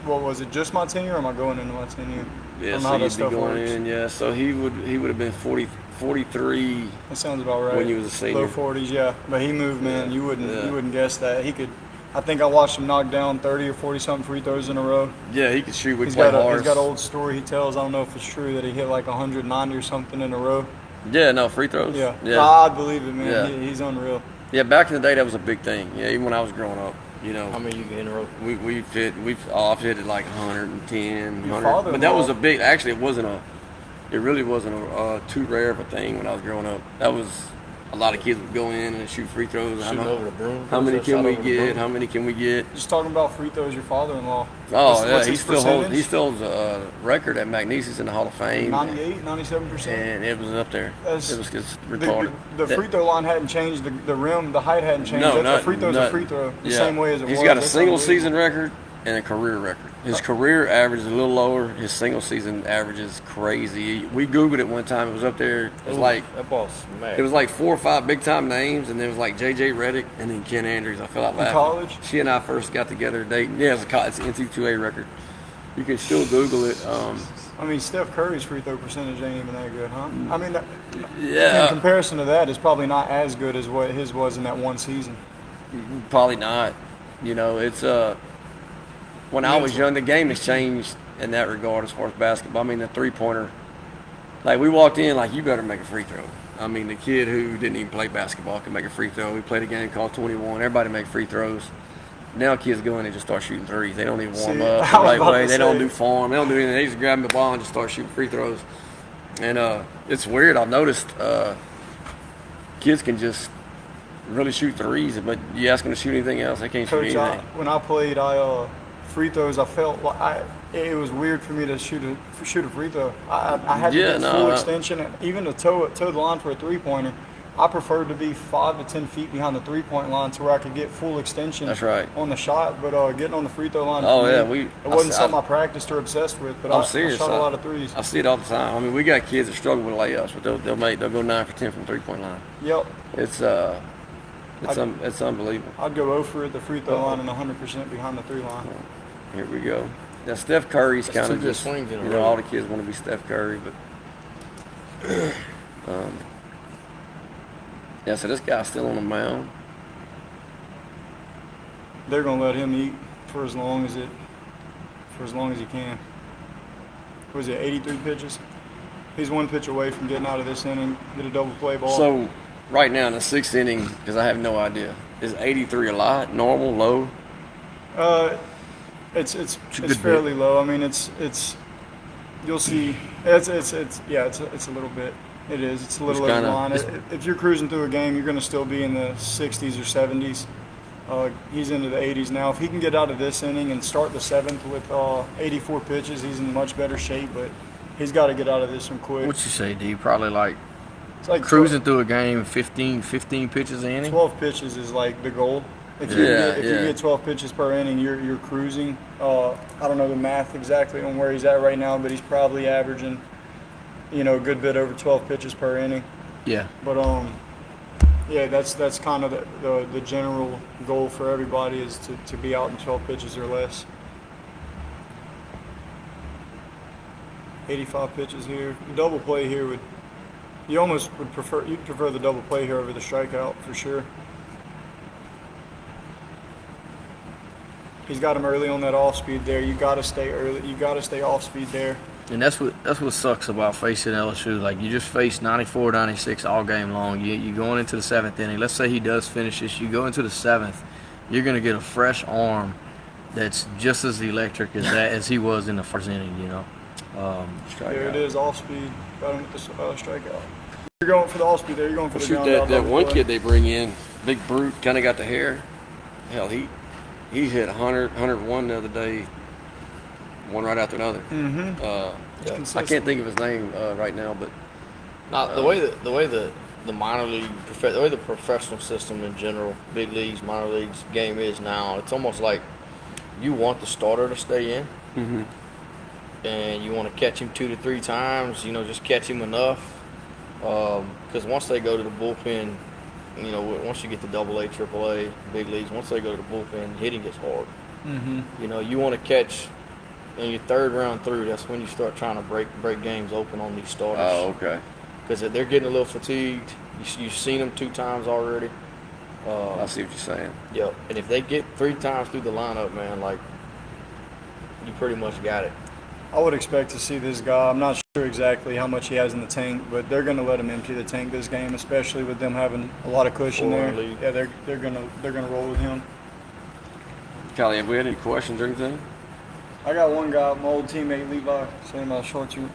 What was it, just my 10-year or am I going into my 10-year? Yeah, so you'd be going in, yeah. So he would have been 43. That sounds about right. When you was a senior. Low 40s, yeah. But he moved, man. You wouldn't guess that. He could. I think I watched him knock down 30 or 40 something free throws in a row. Yeah, he could shoot. He's got an old story he tells. I don't know if it's true that he hit like 190 or something in a row. Yeah, no free throws. Yeah. I believe it, man. Yeah. He's unreal. Yeah, back in the day that was a big thing. Yeah, even when I was growing up. How many you get in a row? I've hit it like 110, 100. But that was a big. Actually, it really wasn't too rare of a thing when I was growing up. That was a lot of kids would go in and shoot free throws. Over the broom. How many can we get? How many can we get? Just talking about free throws, your father-in-law. Oh, yeah, he still holds a record at McNeese's in the Hall of Fame. 98, 97%. And it was up there. It was just retarded. The free throw line hadn't changed. The rim, the height hadn't changed. The free throw's a free throw. The same way as it was. He's got a single season record and a career record. His career average is a little lower. His single season average is crazy. We Googled it one time. It was up there. It was that ball's mad. It was like 4 or 5 big time names, and there was like J.J. Redick and then Ken Andrews. I felt like laughing. College? She and I first got together dating. Yeah, it's an NC2A record. You can still Google it. I mean, Steph Curry's free throw percentage ain't even that good, huh? I mean, yeah. In comparison to that, it's probably not as good as what his was in that one season. Probably not. It's when I was young, the game has changed in that regard as far as basketball. I mean, the three-pointer, like we walked in, like you better make a free throw. I mean, the kid who didn't even play basketball could make a free throw. We played a game called 21. Everybody make free throws. Now kids go in and just start shooting threes. They don't even warm up the right way. They don't do form. They don't do anything. They just grab the ball and just start shooting free throws. And it's weird. I've noticed kids can just really shoot threes, but you ask them to shoot anything else, they can't shoot anything. When I played, free throws, I felt like it was weird for me to shoot a free throw. I had to get full extension, and even to toe the line for a three-pointer. I preferred to be 5 to 10 feet behind the three-point line to where I could get full extension. That's right. On the shot, but getting on the free throw line. It wasn't something I practiced or obsessed with. But I'm serious. I shot a lot of threes. I see it all the time. I mean, we got kids that struggle with layups, but they'll go 9 for 10 from the three-point line. Yep. It's unbelievable. I'd go 0 for at the free throw line and 100% behind the three line. Here we go. Now Steph Curry's kind of just all the kids want to be Steph Curry, but yeah. So this guy's still on the mound. They're gonna let him eat for as long as he can. Was it 83 pitches? He's 1 pitch away from getting out of this inning, get a double play ball. So right now in the 6th inning, because I have no idea, is 83 a lot, normal, low? It's fairly low. I mean, it's you'll see. It's a little bit. It is. It's a little over the line. If you're cruising through a game, you're going to still be in the 60s or 70s. He's into the 80s now. If he can get out of this inning and start the 7th with 84 pitches, he's in much better shape. But he's got to get out of this one quick. What'd you say, D? Probably like like cruising through a game, 15 pitches an inning? 12 pitches is like the goal. If you get 12 pitches per inning, you're cruising. I don't know the math exactly on where he's at right now, but he's probably averaging, a good bit over 12 pitches per inning. Yeah. But that's kind of the general goal for everybody is to be out in 12 pitches or less. 85 pitches here. Double play here would You almost would prefer the double play here over the strikeout for sure. He's got him early on that off speed there. You got to stay early. You got to stay off speed there. And that's what sucks about facing LSU. Like, you just face 94, 96 all game long. You going into the 7th inning. Let's say he does finish this. You go into the 7th, you're going to get a fresh arm that's just as electric as he was in the first inning, you know. There it is, off speed. Got him with the strikeout. You're going for the off speed there. You're going for the Shoot, that one kid they bring in, big brute, kind of got the hair. Hell, he hit 100, 101 the other day, one right after another. I can't think of his name right now, but the way the minor league, the way the professional system in general, big leagues, minor leagues game is now, it's almost like you want the starter to stay in, and you want to catch him 2 to 3 times. You know, just catch him enough, because once they go to the bullpen, you know, once you get to AA, AAA, big leagues, once they go to the bullpen, hitting gets hard. You know, you want to catch in your 3rd round through. That's when you start trying to break games open on these starters. Oh, okay. Because they're getting a little fatigued. You've seen them 2 times already. I see what you're saying. Yep. And if they get 3 times through the lineup, man, like, you pretty much got it. I would expect to see this guy. I'm not sure exactly how much he has in the tank, but they're going to let him empty the tank this game, especially with them having a lot of cushion there. Yeah, they're gonna roll with him. Callie, have we had any questions or anything? I got one guy, my old teammate Levi, saying my shorts look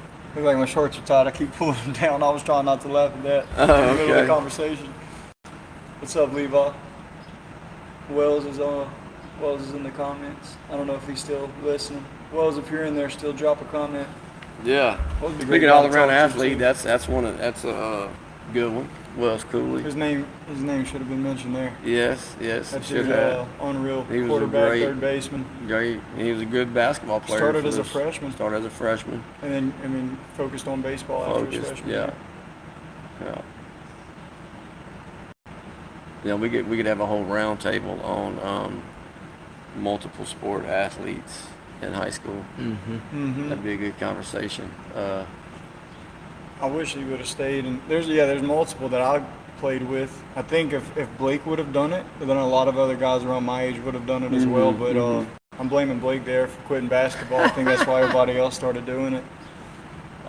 like my shorts are tight. I keep pulling them down. I was trying not to laugh at that in the middle of the conversation. What's up, Levi? Wells is in the comments. I don't know if he's still listening. Wells, if you're in there, still drop a comment. Yeah. Speaking of all-around athlete, that's a good one. Wells Cooley. His name should have been mentioned there. Yes, That's should his have. unreal He was quarterback, third baseman. Great. He was a good basketball player. Started as a freshman. And then, focused on baseball after his freshman year. Yeah, we could have a whole round table on multiple sport athletes in high school. That'd be a good conversation. I wish he would have stayed. And there's multiple that I played with. I think if Blake would have done it, then a lot of other guys around my age would have done it as well. But I'm blaming Blake there for quitting basketball. I think that's why everybody else started doing it.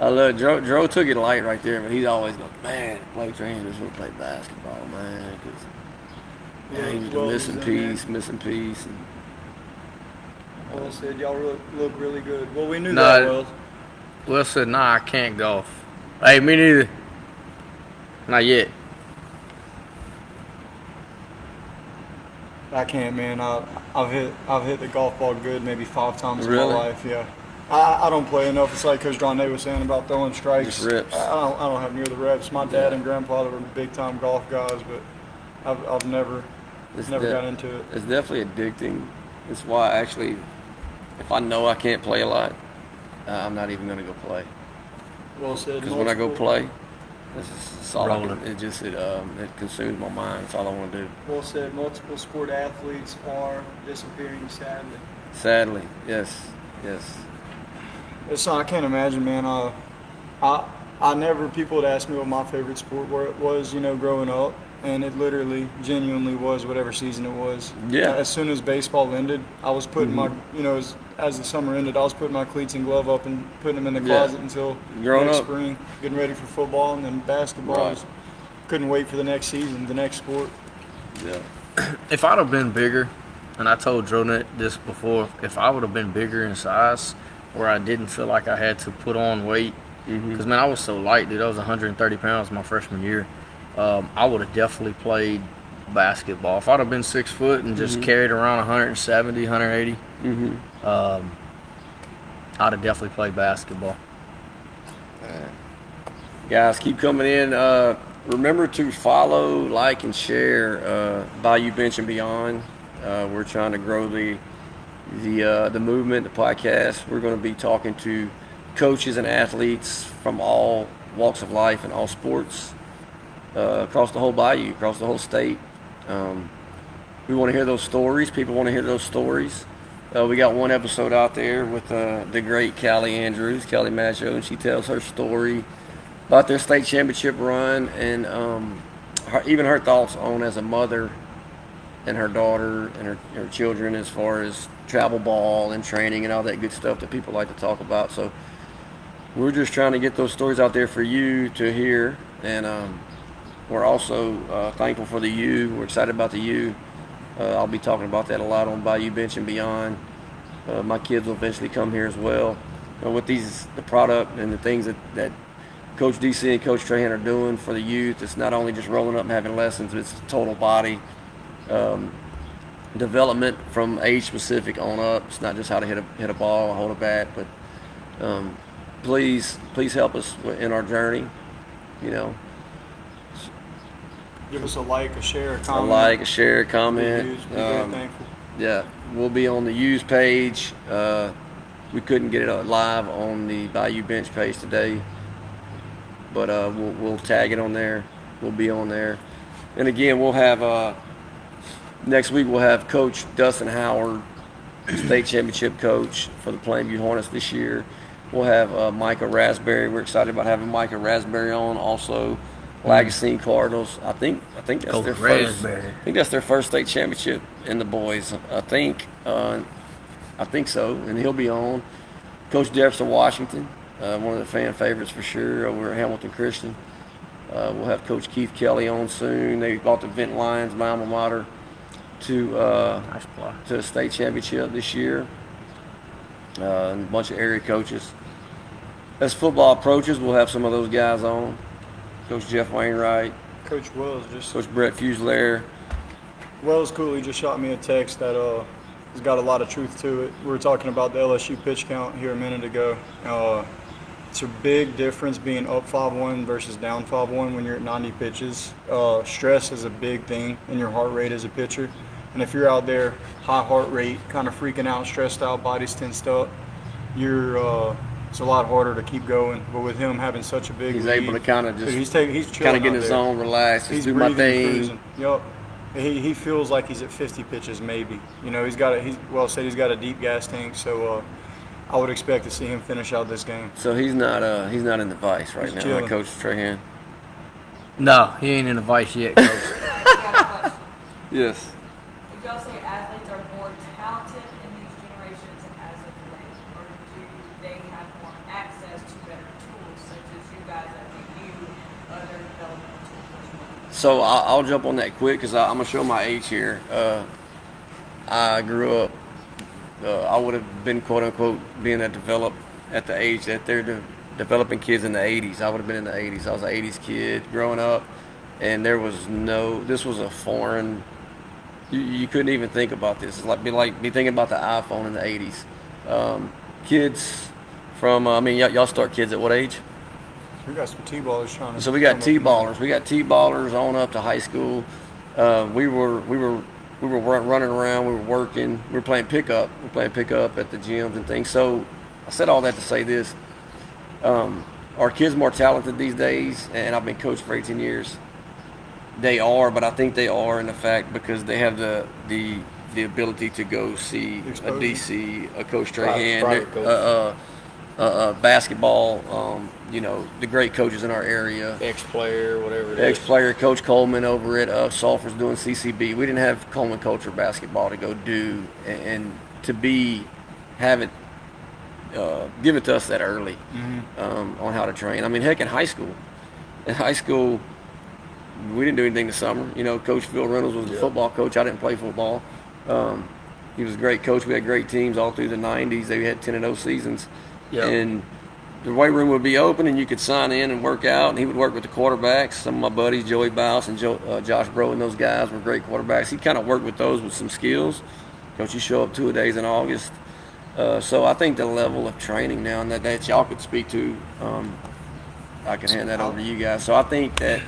I love Dro took it light right there, but he's always going, man, Blake Trahan just want to play basketball, man. Cause, he was the missing piece. And, Will said, y'all look really good. Well, we knew that, Will. Will said, nah, I can't golf. Hey, me neither. Not yet. I can't, man. I've hit the golf ball good maybe 5 times in my Really? life. Yeah. I don't play enough. It's like Coach Trahan was saying about throwing strikes. Just rips. I don't have near the reps. My dad and grandfather were big time golf guys, but I've never got into it. It's definitely addicting. It's why actually, if I know I can't play a lot, I'm not even going to go play. Well said. Because when I go play, it's all it consumes my mind. That's all I want to do. Well said. Multiple sport athletes are disappearing, sadly. Sadly, yes. I can't imagine, man. People would ask me what my favorite sport was, growing up, and it literally, genuinely was whatever season it was. Yeah. As soon as baseball ended, I was putting my, as the summer ended, I was putting my cleats and glove up and putting them in the closet until next spring, getting ready for football, and then basketball. Right. Couldn't wait for the next season, the next sport. Yeah. If I'd have been bigger, and I told Dronet this before, if I would have been bigger in size, where I didn't feel like I had to put on weight, because, man, I was so light, dude. I was 130 pounds my freshman year. I would have definitely played basketball. If I'd have been 6 foot and just carried around 170, 180, I'd have definitely played basketball. Guys, keep coming in. Remember to follow, like, and share Bayou Bench and Beyond. We're trying to grow the movement, the podcast. We're going to be talking to coaches and athletes from all walks of life and all sports across the whole bayou, across the whole state. We want to hear those stories. People want to hear those stories. We got one episode out there with the great Callie Andrews, Kelly Macho, and she tells her story about their state championship run, and even her thoughts on as a mother and her daughter and her children as far as travel ball and training and all that good stuff that people like to talk about. So we're just trying to get those stories out there for you to hear, and we're also thankful for the U. We're excited about the U. I'll be talking about that a lot on Bayou Bench and beyond. My kids will eventually come here as well. With the product and the things that Coach DC and Coach Trahan are doing for the youth, it's not only just rolling up and having lessons, it's total body development from age specific on up. It's not just how to hit a ball or hold a bat, but please help us in our journey. Give us a like, a share, a comment. A like, a share, a comment. We're very thankful. Yeah, we'll be on the U's page. We couldn't get it live on the Bayou Bench page today, but we'll tag it on there. We'll be on there. And again, we'll have next week we'll have Coach Dustin Howard, state championship coach for the Plainview Hornets this year. We'll have Micah Raspberry. We're excited about having Micah Raspberry on. Also, Lagacine Cardinals. I think that's Coach their Raspberry. first. I think that's their first state championship in the boys. I think so, and he'll be on. Coach Jefferson Washington, one of the fan favorites for sure over at Hamilton Christian. We'll have Coach Keith Kelly on soon. They bought the Vent Lions, my alma mater, to the state championship this year. And a bunch of area coaches. As football approaches, we'll have some of those guys on. Coach Jeff Wainwright, Coach Wells Coach Brett Fuselaire. Wells Cooley just shot me a text that has got a lot of truth to it. We were talking about the LSU pitch count here a minute ago. It's a big difference being up 5-1 versus down 5-1 when you're at 90 pitches. Stress is a big thing in your heart rate as a pitcher. And if you're out there, high heart rate, kind of freaking out, stressed out, body's tensed up, it's a lot harder to keep going. But with him having such a big he's lead, able to kind of just he's kind of get in his zone, relax, just do my thing. Yep. He feels like he's at 50 pitches maybe. He's got a deep gas tank, so I would expect to see him finish out this game. So he's not in the vice right now, chilling. Coach Trahan. No, he ain't in the vice yet, Coach. I got a question. Yes. Would y'all say athletes are more talented in these generations as of late, or do they have more access to better tools, such as you guys at the U and other development tools? So I'll jump on that quick because I'm gonna show my age here. I grew up. I would have been quote unquote being developed at the age that they're developing kids in the 80s. I would have been in the 80s. I was an 80s kid growing up, and this was a foreign. You couldn't even think about this. It's like be thinking about the iPhone in the 80s. Kids from y'all start kids at what age? We got some T-ballers trying to. So we got T-ballers. We got T-ballers on up to high school. We were running around. We were working. We were playing pickup. We were playing pickup at the gyms and things. So I said all that to say this: are kids more talented these days? And I've been coached for 18 years. They are, but I think they are in the fact because they have the ability to go see a DC, a Coach Trahan, basketball. The great coaches in our area. Ex-player, whatever it is. Ex-player, Coach Coleman over at Sulphur's doing CCB. We didn't have Coleman culture basketball to go do and to have it given to us that early on how to train. I mean, heck, in high school, we didn't do anything this summer. Coach Phil Reynolds was the football coach. I didn't play football. He was a great coach. We had great teams all through the 90s. They had 10-0 seasons. Yep. And the weight room would be open, and you could sign in and work out, and he would work with the quarterbacks. Some of my buddies, Joey Bouse and Josh Bro, and those guys were great quarterbacks. He kind of worked with those with some skills. Coach, you show up 2 days in August. So I think the level of training now, and that y'all could speak to, I can hand that over to you guys. So I think that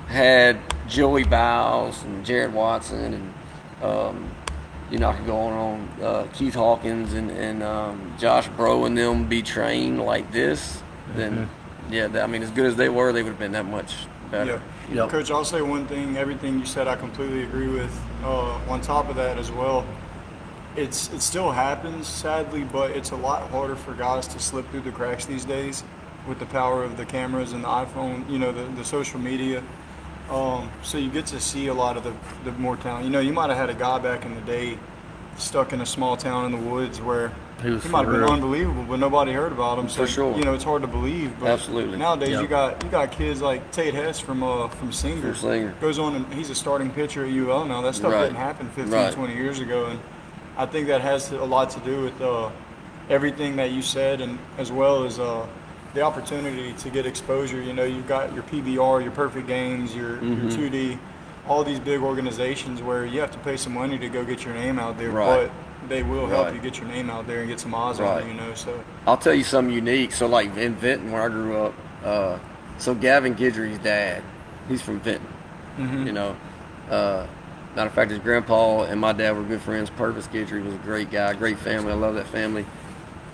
had Joey Bowles and Jared Watson and I could go on Keith Hawkins and Josh Bro and them be trained like this, then as good as they were, they would have been that much better. Yeah. Yep. Coach, I'll say one thing. Everything you said, I completely agree with. On top of that as well, it still happens, sadly, but it's a lot harder for guys to slip through the cracks these days. with the power of the cameras and the iPhone, the social media. So you get to see a lot of the more talent. You might have had a guy back in the day stuck in a small town in the woods where he might have been unbelievable, but nobody heard about him. So, For sure. It's hard to believe. But Absolutely. Nowadays, you got kids like Tate Hess from Singer. Goes on and he's a starting pitcher at UL now. That stuff didn't happen 15, 20 years ago. And I think that has a lot to do with everything that you said, and as well as the opportunity to get exposure. You've got your PBR, your Perfect Games, your 2D, all these big organizations where you have to pay some money to go get your name out there, but they will help you get your name out there and get some eyes on you. So I'll tell you something unique. So like in Vinton, where I grew up, so Gavin Guidry's dad, he's from Vinton. Matter of fact, his grandpa and my dad were good friends. Purvis Guidry was a great guy, great family. I love that family.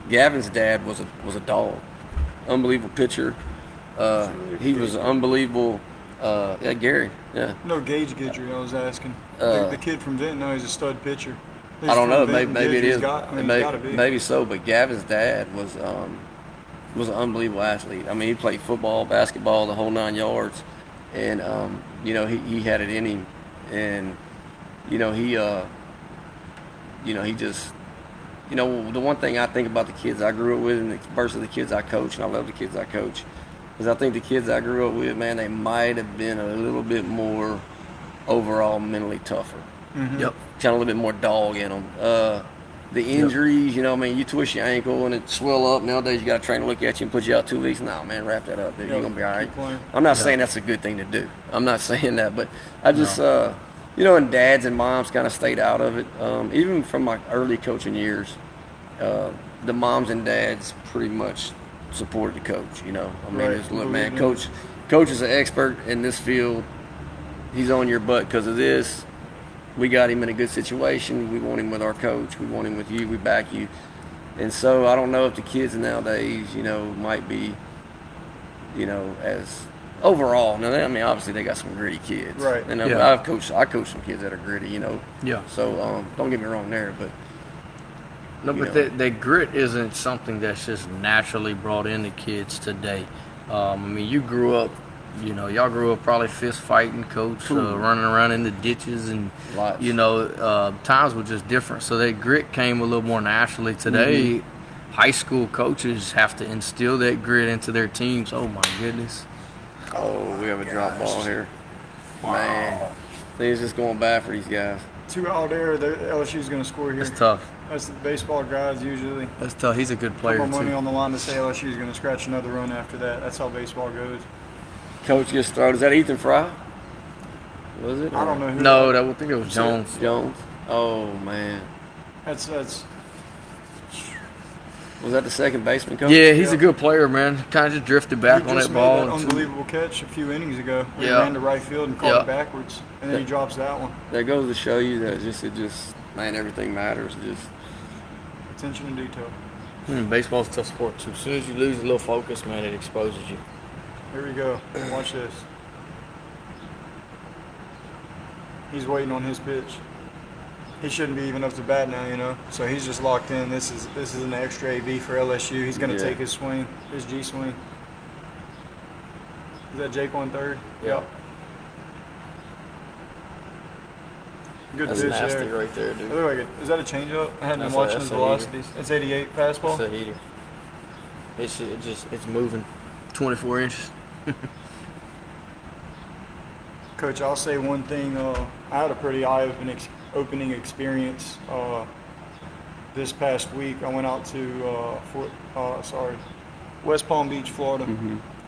Gavin's dad was a dog, unbelievable pitcher. He was unbelievable. Gary. Yeah. No, Gage Guidry. I was asking. The kid from Vinton. No, he's a stud pitcher. I don't know. Maybe it is. Maybe so. But Gavin's dad was an unbelievable athlete. I mean, he played football, basketball, the whole 9 yards, and he had it in him, and he just. The one thing I think about the kids I grew up with and versus the kids I coach, and I love the kids I coach, is I think the kids I grew up with, man, they might have been a little bit more overall mentally tougher. Yep. Kind of a little bit more dog in them. The injuries, you twist your ankle and it swell up. Nowadays, you got a trainer to look at you and put you out 2 weeks. No, man, wrap that up. You're going to be all right. I'm not saying that's a good thing to do. I'm not saying that. But I just, and dads and moms kind of stayed out of it. Even from my early coaching years, the moms and dads pretty much supported the coach. Look, man, coach is an expert in this field. He's on your butt because of this. We got him in a good situation. We want him with our coach. We want him with you. We back you. And so I don't know if the kids nowadays, might be, as overall. Now, obviously they got some gritty kids. Right. And I coach some kids that are gritty, Yeah. So don't get me wrong there, but. No, but that grit isn't something that's just naturally brought into kids today. You grew up. Y'all grew up probably fist fighting, coach, running around in the ditches, and times were just different. So that grit came a little more naturally. Today, high school coaches have to instill that grit into their teams. Oh my goodness! Oh, we have a drop ball here, man. Things just going bad for these guys. 2 out there, LSU's going to score here. That's tough. That's the baseball guys usually. That's tough. He's a good player Put more money too. on the line to say LSU's going to scratch another run after that. That's how baseball goes. Coach gets thrown. Is that Ethan Fry? Was it? I don't know who. No, I would think it was Jones. Jones. Oh man. That's. Was that the second baseman, coach? Yeah, he's a good player, man. Kind of just drifted back on that ball. He just made that unbelievable catch a few innings ago. He Yeah. ran to right field and caught it backwards, and then he drops that one. That goes to show you that man, everything matters. Just attention to detail. Baseball's a tough sport too. As soon as you lose a little focus, man, it exposes you. Here we go. Watch this. He's waiting on his pitch. He shouldn't be even up to bat now, So he's just locked in. This is an extra AB for LSU. He's going to take his swing, his G swing. Is that Jake on third? Yep. Good That's pitch nasty there. right there, dude. Is that a changeup? I hadn't been That's watching a his heater. velocities. It's 88 fastball. It's a heater. It's moving 24 inches. Coach, I'll say one thing. I had a pretty eye-opening experience this past week. I went out to West Palm Beach, Florida,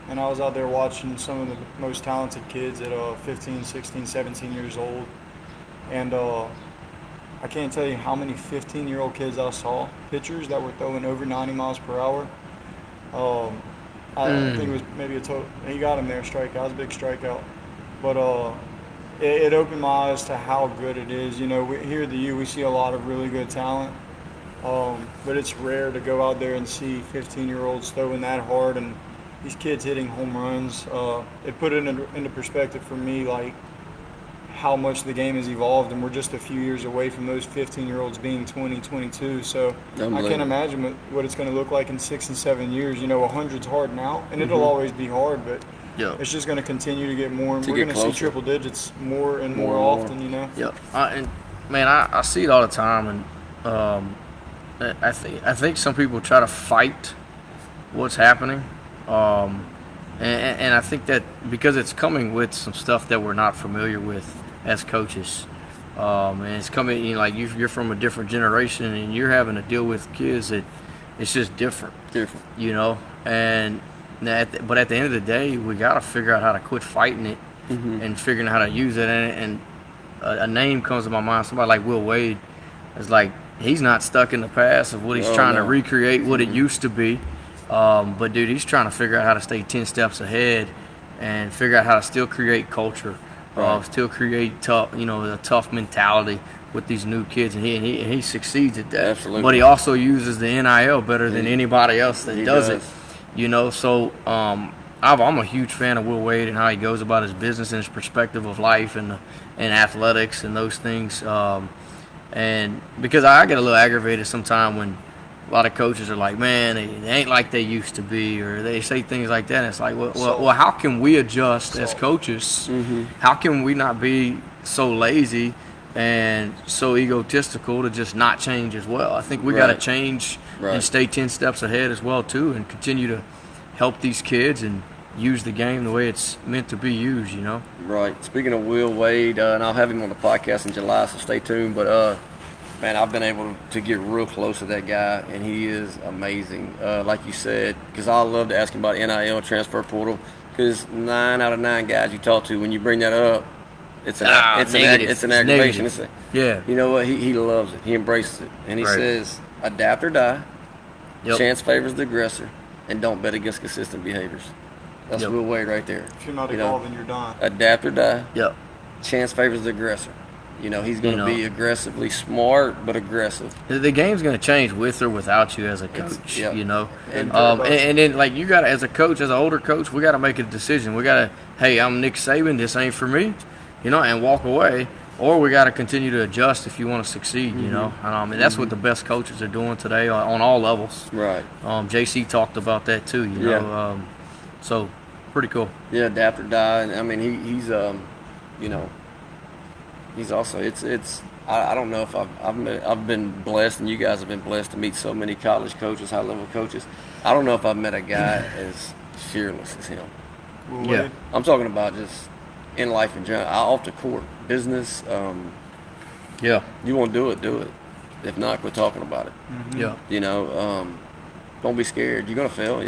and I was out there watching some of the most talented kids at 15, 16, 17 years old. And I can't tell you how many 15-year-old kids I saw, pitchers that were throwing over 90 miles per hour. I think it was maybe a total. He got him there, strikeout. It was a big strikeout. But it opened my eyes to how good it is. Here at the U, we see a lot of really good talent. But it's rare to go out there and see 15-year-olds throwing that hard and these kids hitting home runs. It put it into perspective for me, like how much the game has evolved, and we're just a few years away from those 15-year-olds being 20, 22. So I can't imagine what it's going to look like in 6 and 7 years. 100's hard now, and it'll always be hard, but it's just going to continue to get more, and we're going to see triple digits more and more often. Yep. And man, I see it all the time, and I think some people try to fight what's happening. And I think that because it's coming with some stuff that we're not familiar with as coaches, and it's coming, like you're from a different generation, and you're having to deal with kids that it's just different. And but at the end of the day, we got to figure out how to quit fighting it and figuring out how to use it. And a name comes to my mind, somebody like Will Wade. It's like he's not stuck in the past of what he's trying to recreate what it used to be. But dude, he's trying to figure out how to stay 10 steps ahead and figure out how to still create culture, still create a tough mentality with these new kids, and he succeeds at that. Absolutely. But he also uses the NIL better than anybody else that does it. So I'm a huge fan of Will Wade and how he goes about his business and his perspective of life and athletics and those things. And because I get a little aggravated sometimes when a lot of coaches are like, man, they ain't like they used to be, or they say things like that. And it's like, well, how can we adjust as coaches? How can we not be so lazy and so egotistical to just not change as well? I think we got to change and stay 10 steps ahead as well, too, and continue to help these kids and use the game the way it's meant to be used, Right. Speaking of Will Wade, and I'll have him on the podcast in July, so stay tuned. But, man, I've been able to get real close to that guy, and he is amazing. Like you said, because I love to ask him about NIL transfer portal, because 9 out of 9 guys you talk to, when you bring that up, it's an aggravation. You know what? He loves it. He embraces it. And he says, adapt or die. Chance favors the aggressor, and don't bet against consistent behaviors. That's Will Wade right there. If you're not evolving, you're dying. Adapt or die. Chance favors the aggressor. He's going to be aggressively smart, but aggressive. The game's going to change with or without you as a coach, And then, like, you got to, as a coach, as an older coach, we got to make a decision. We got to, hey, I'm Nick Saban, this ain't for me, and walk away. Or we got to continue to adjust if you want to succeed, And that's what the best coaches are doing today on all levels. Right. JC talked about that too, So, pretty cool. Yeah, adapt or die. And, I mean, he's he's also I don't know if I've been blessed, and you guys have been blessed to meet so many college coaches, high level coaches. I don't know if I've met a guy as fearless as him. I'm talking about just in life in general, off the court, business. You want to do it. If not, quit talking about it. Don't be scared. You're gonna fail.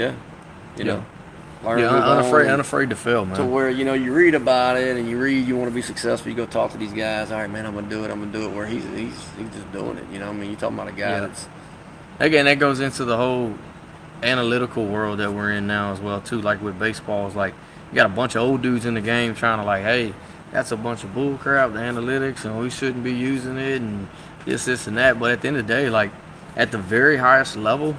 Learn unafraid to fail, man. To where, you read about it and you want to be successful, you go talk to these guys, all right, man, I'm going to do it, where he's just doing it, you're talking about a guy that's... Again, that goes into the whole analytical world that we're in now as well, too, like with baseball. It's like, you got a bunch of old dudes in the game trying to like, hey, that's a bunch of bull crap, the analytics, and we shouldn't be using it, and this, and that, but at the end of the day, like, at the very highest level,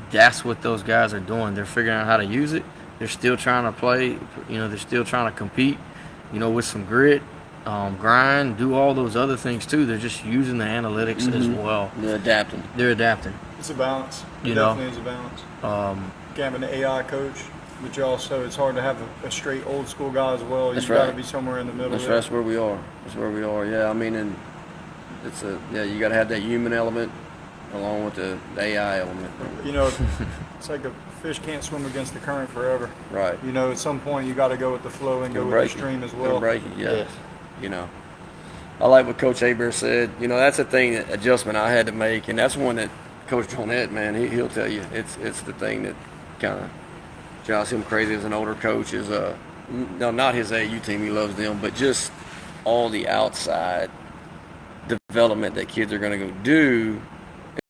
that's what those guys are doing. They're figuring out how to use it. They're still trying to play, they're still trying to compete, with some grit, grind, do all those other things too. They're just using the analytics as well. They're adapting. It's a balance. It definitely is a balance. Having an AI coach, but you also, it's hard to have a straight old school guy as well. You've got to be somewhere in the middle. That's where we are. Yeah, I mean, and you got to have that human element along with the AI element. It's like a fish can't swim against the current forever. Right. At some point you got to go with the flow and go with the stream as well. Break it, yes. I like what Coach Aber said. That's a thing, that adjustment I had to make, and that's one that Coach Jonette, man, he'll tell you. It's the thing that kind of drives him crazy as an older coach. Is not his AU team, he loves them, but just all the outside development that kids are going to go do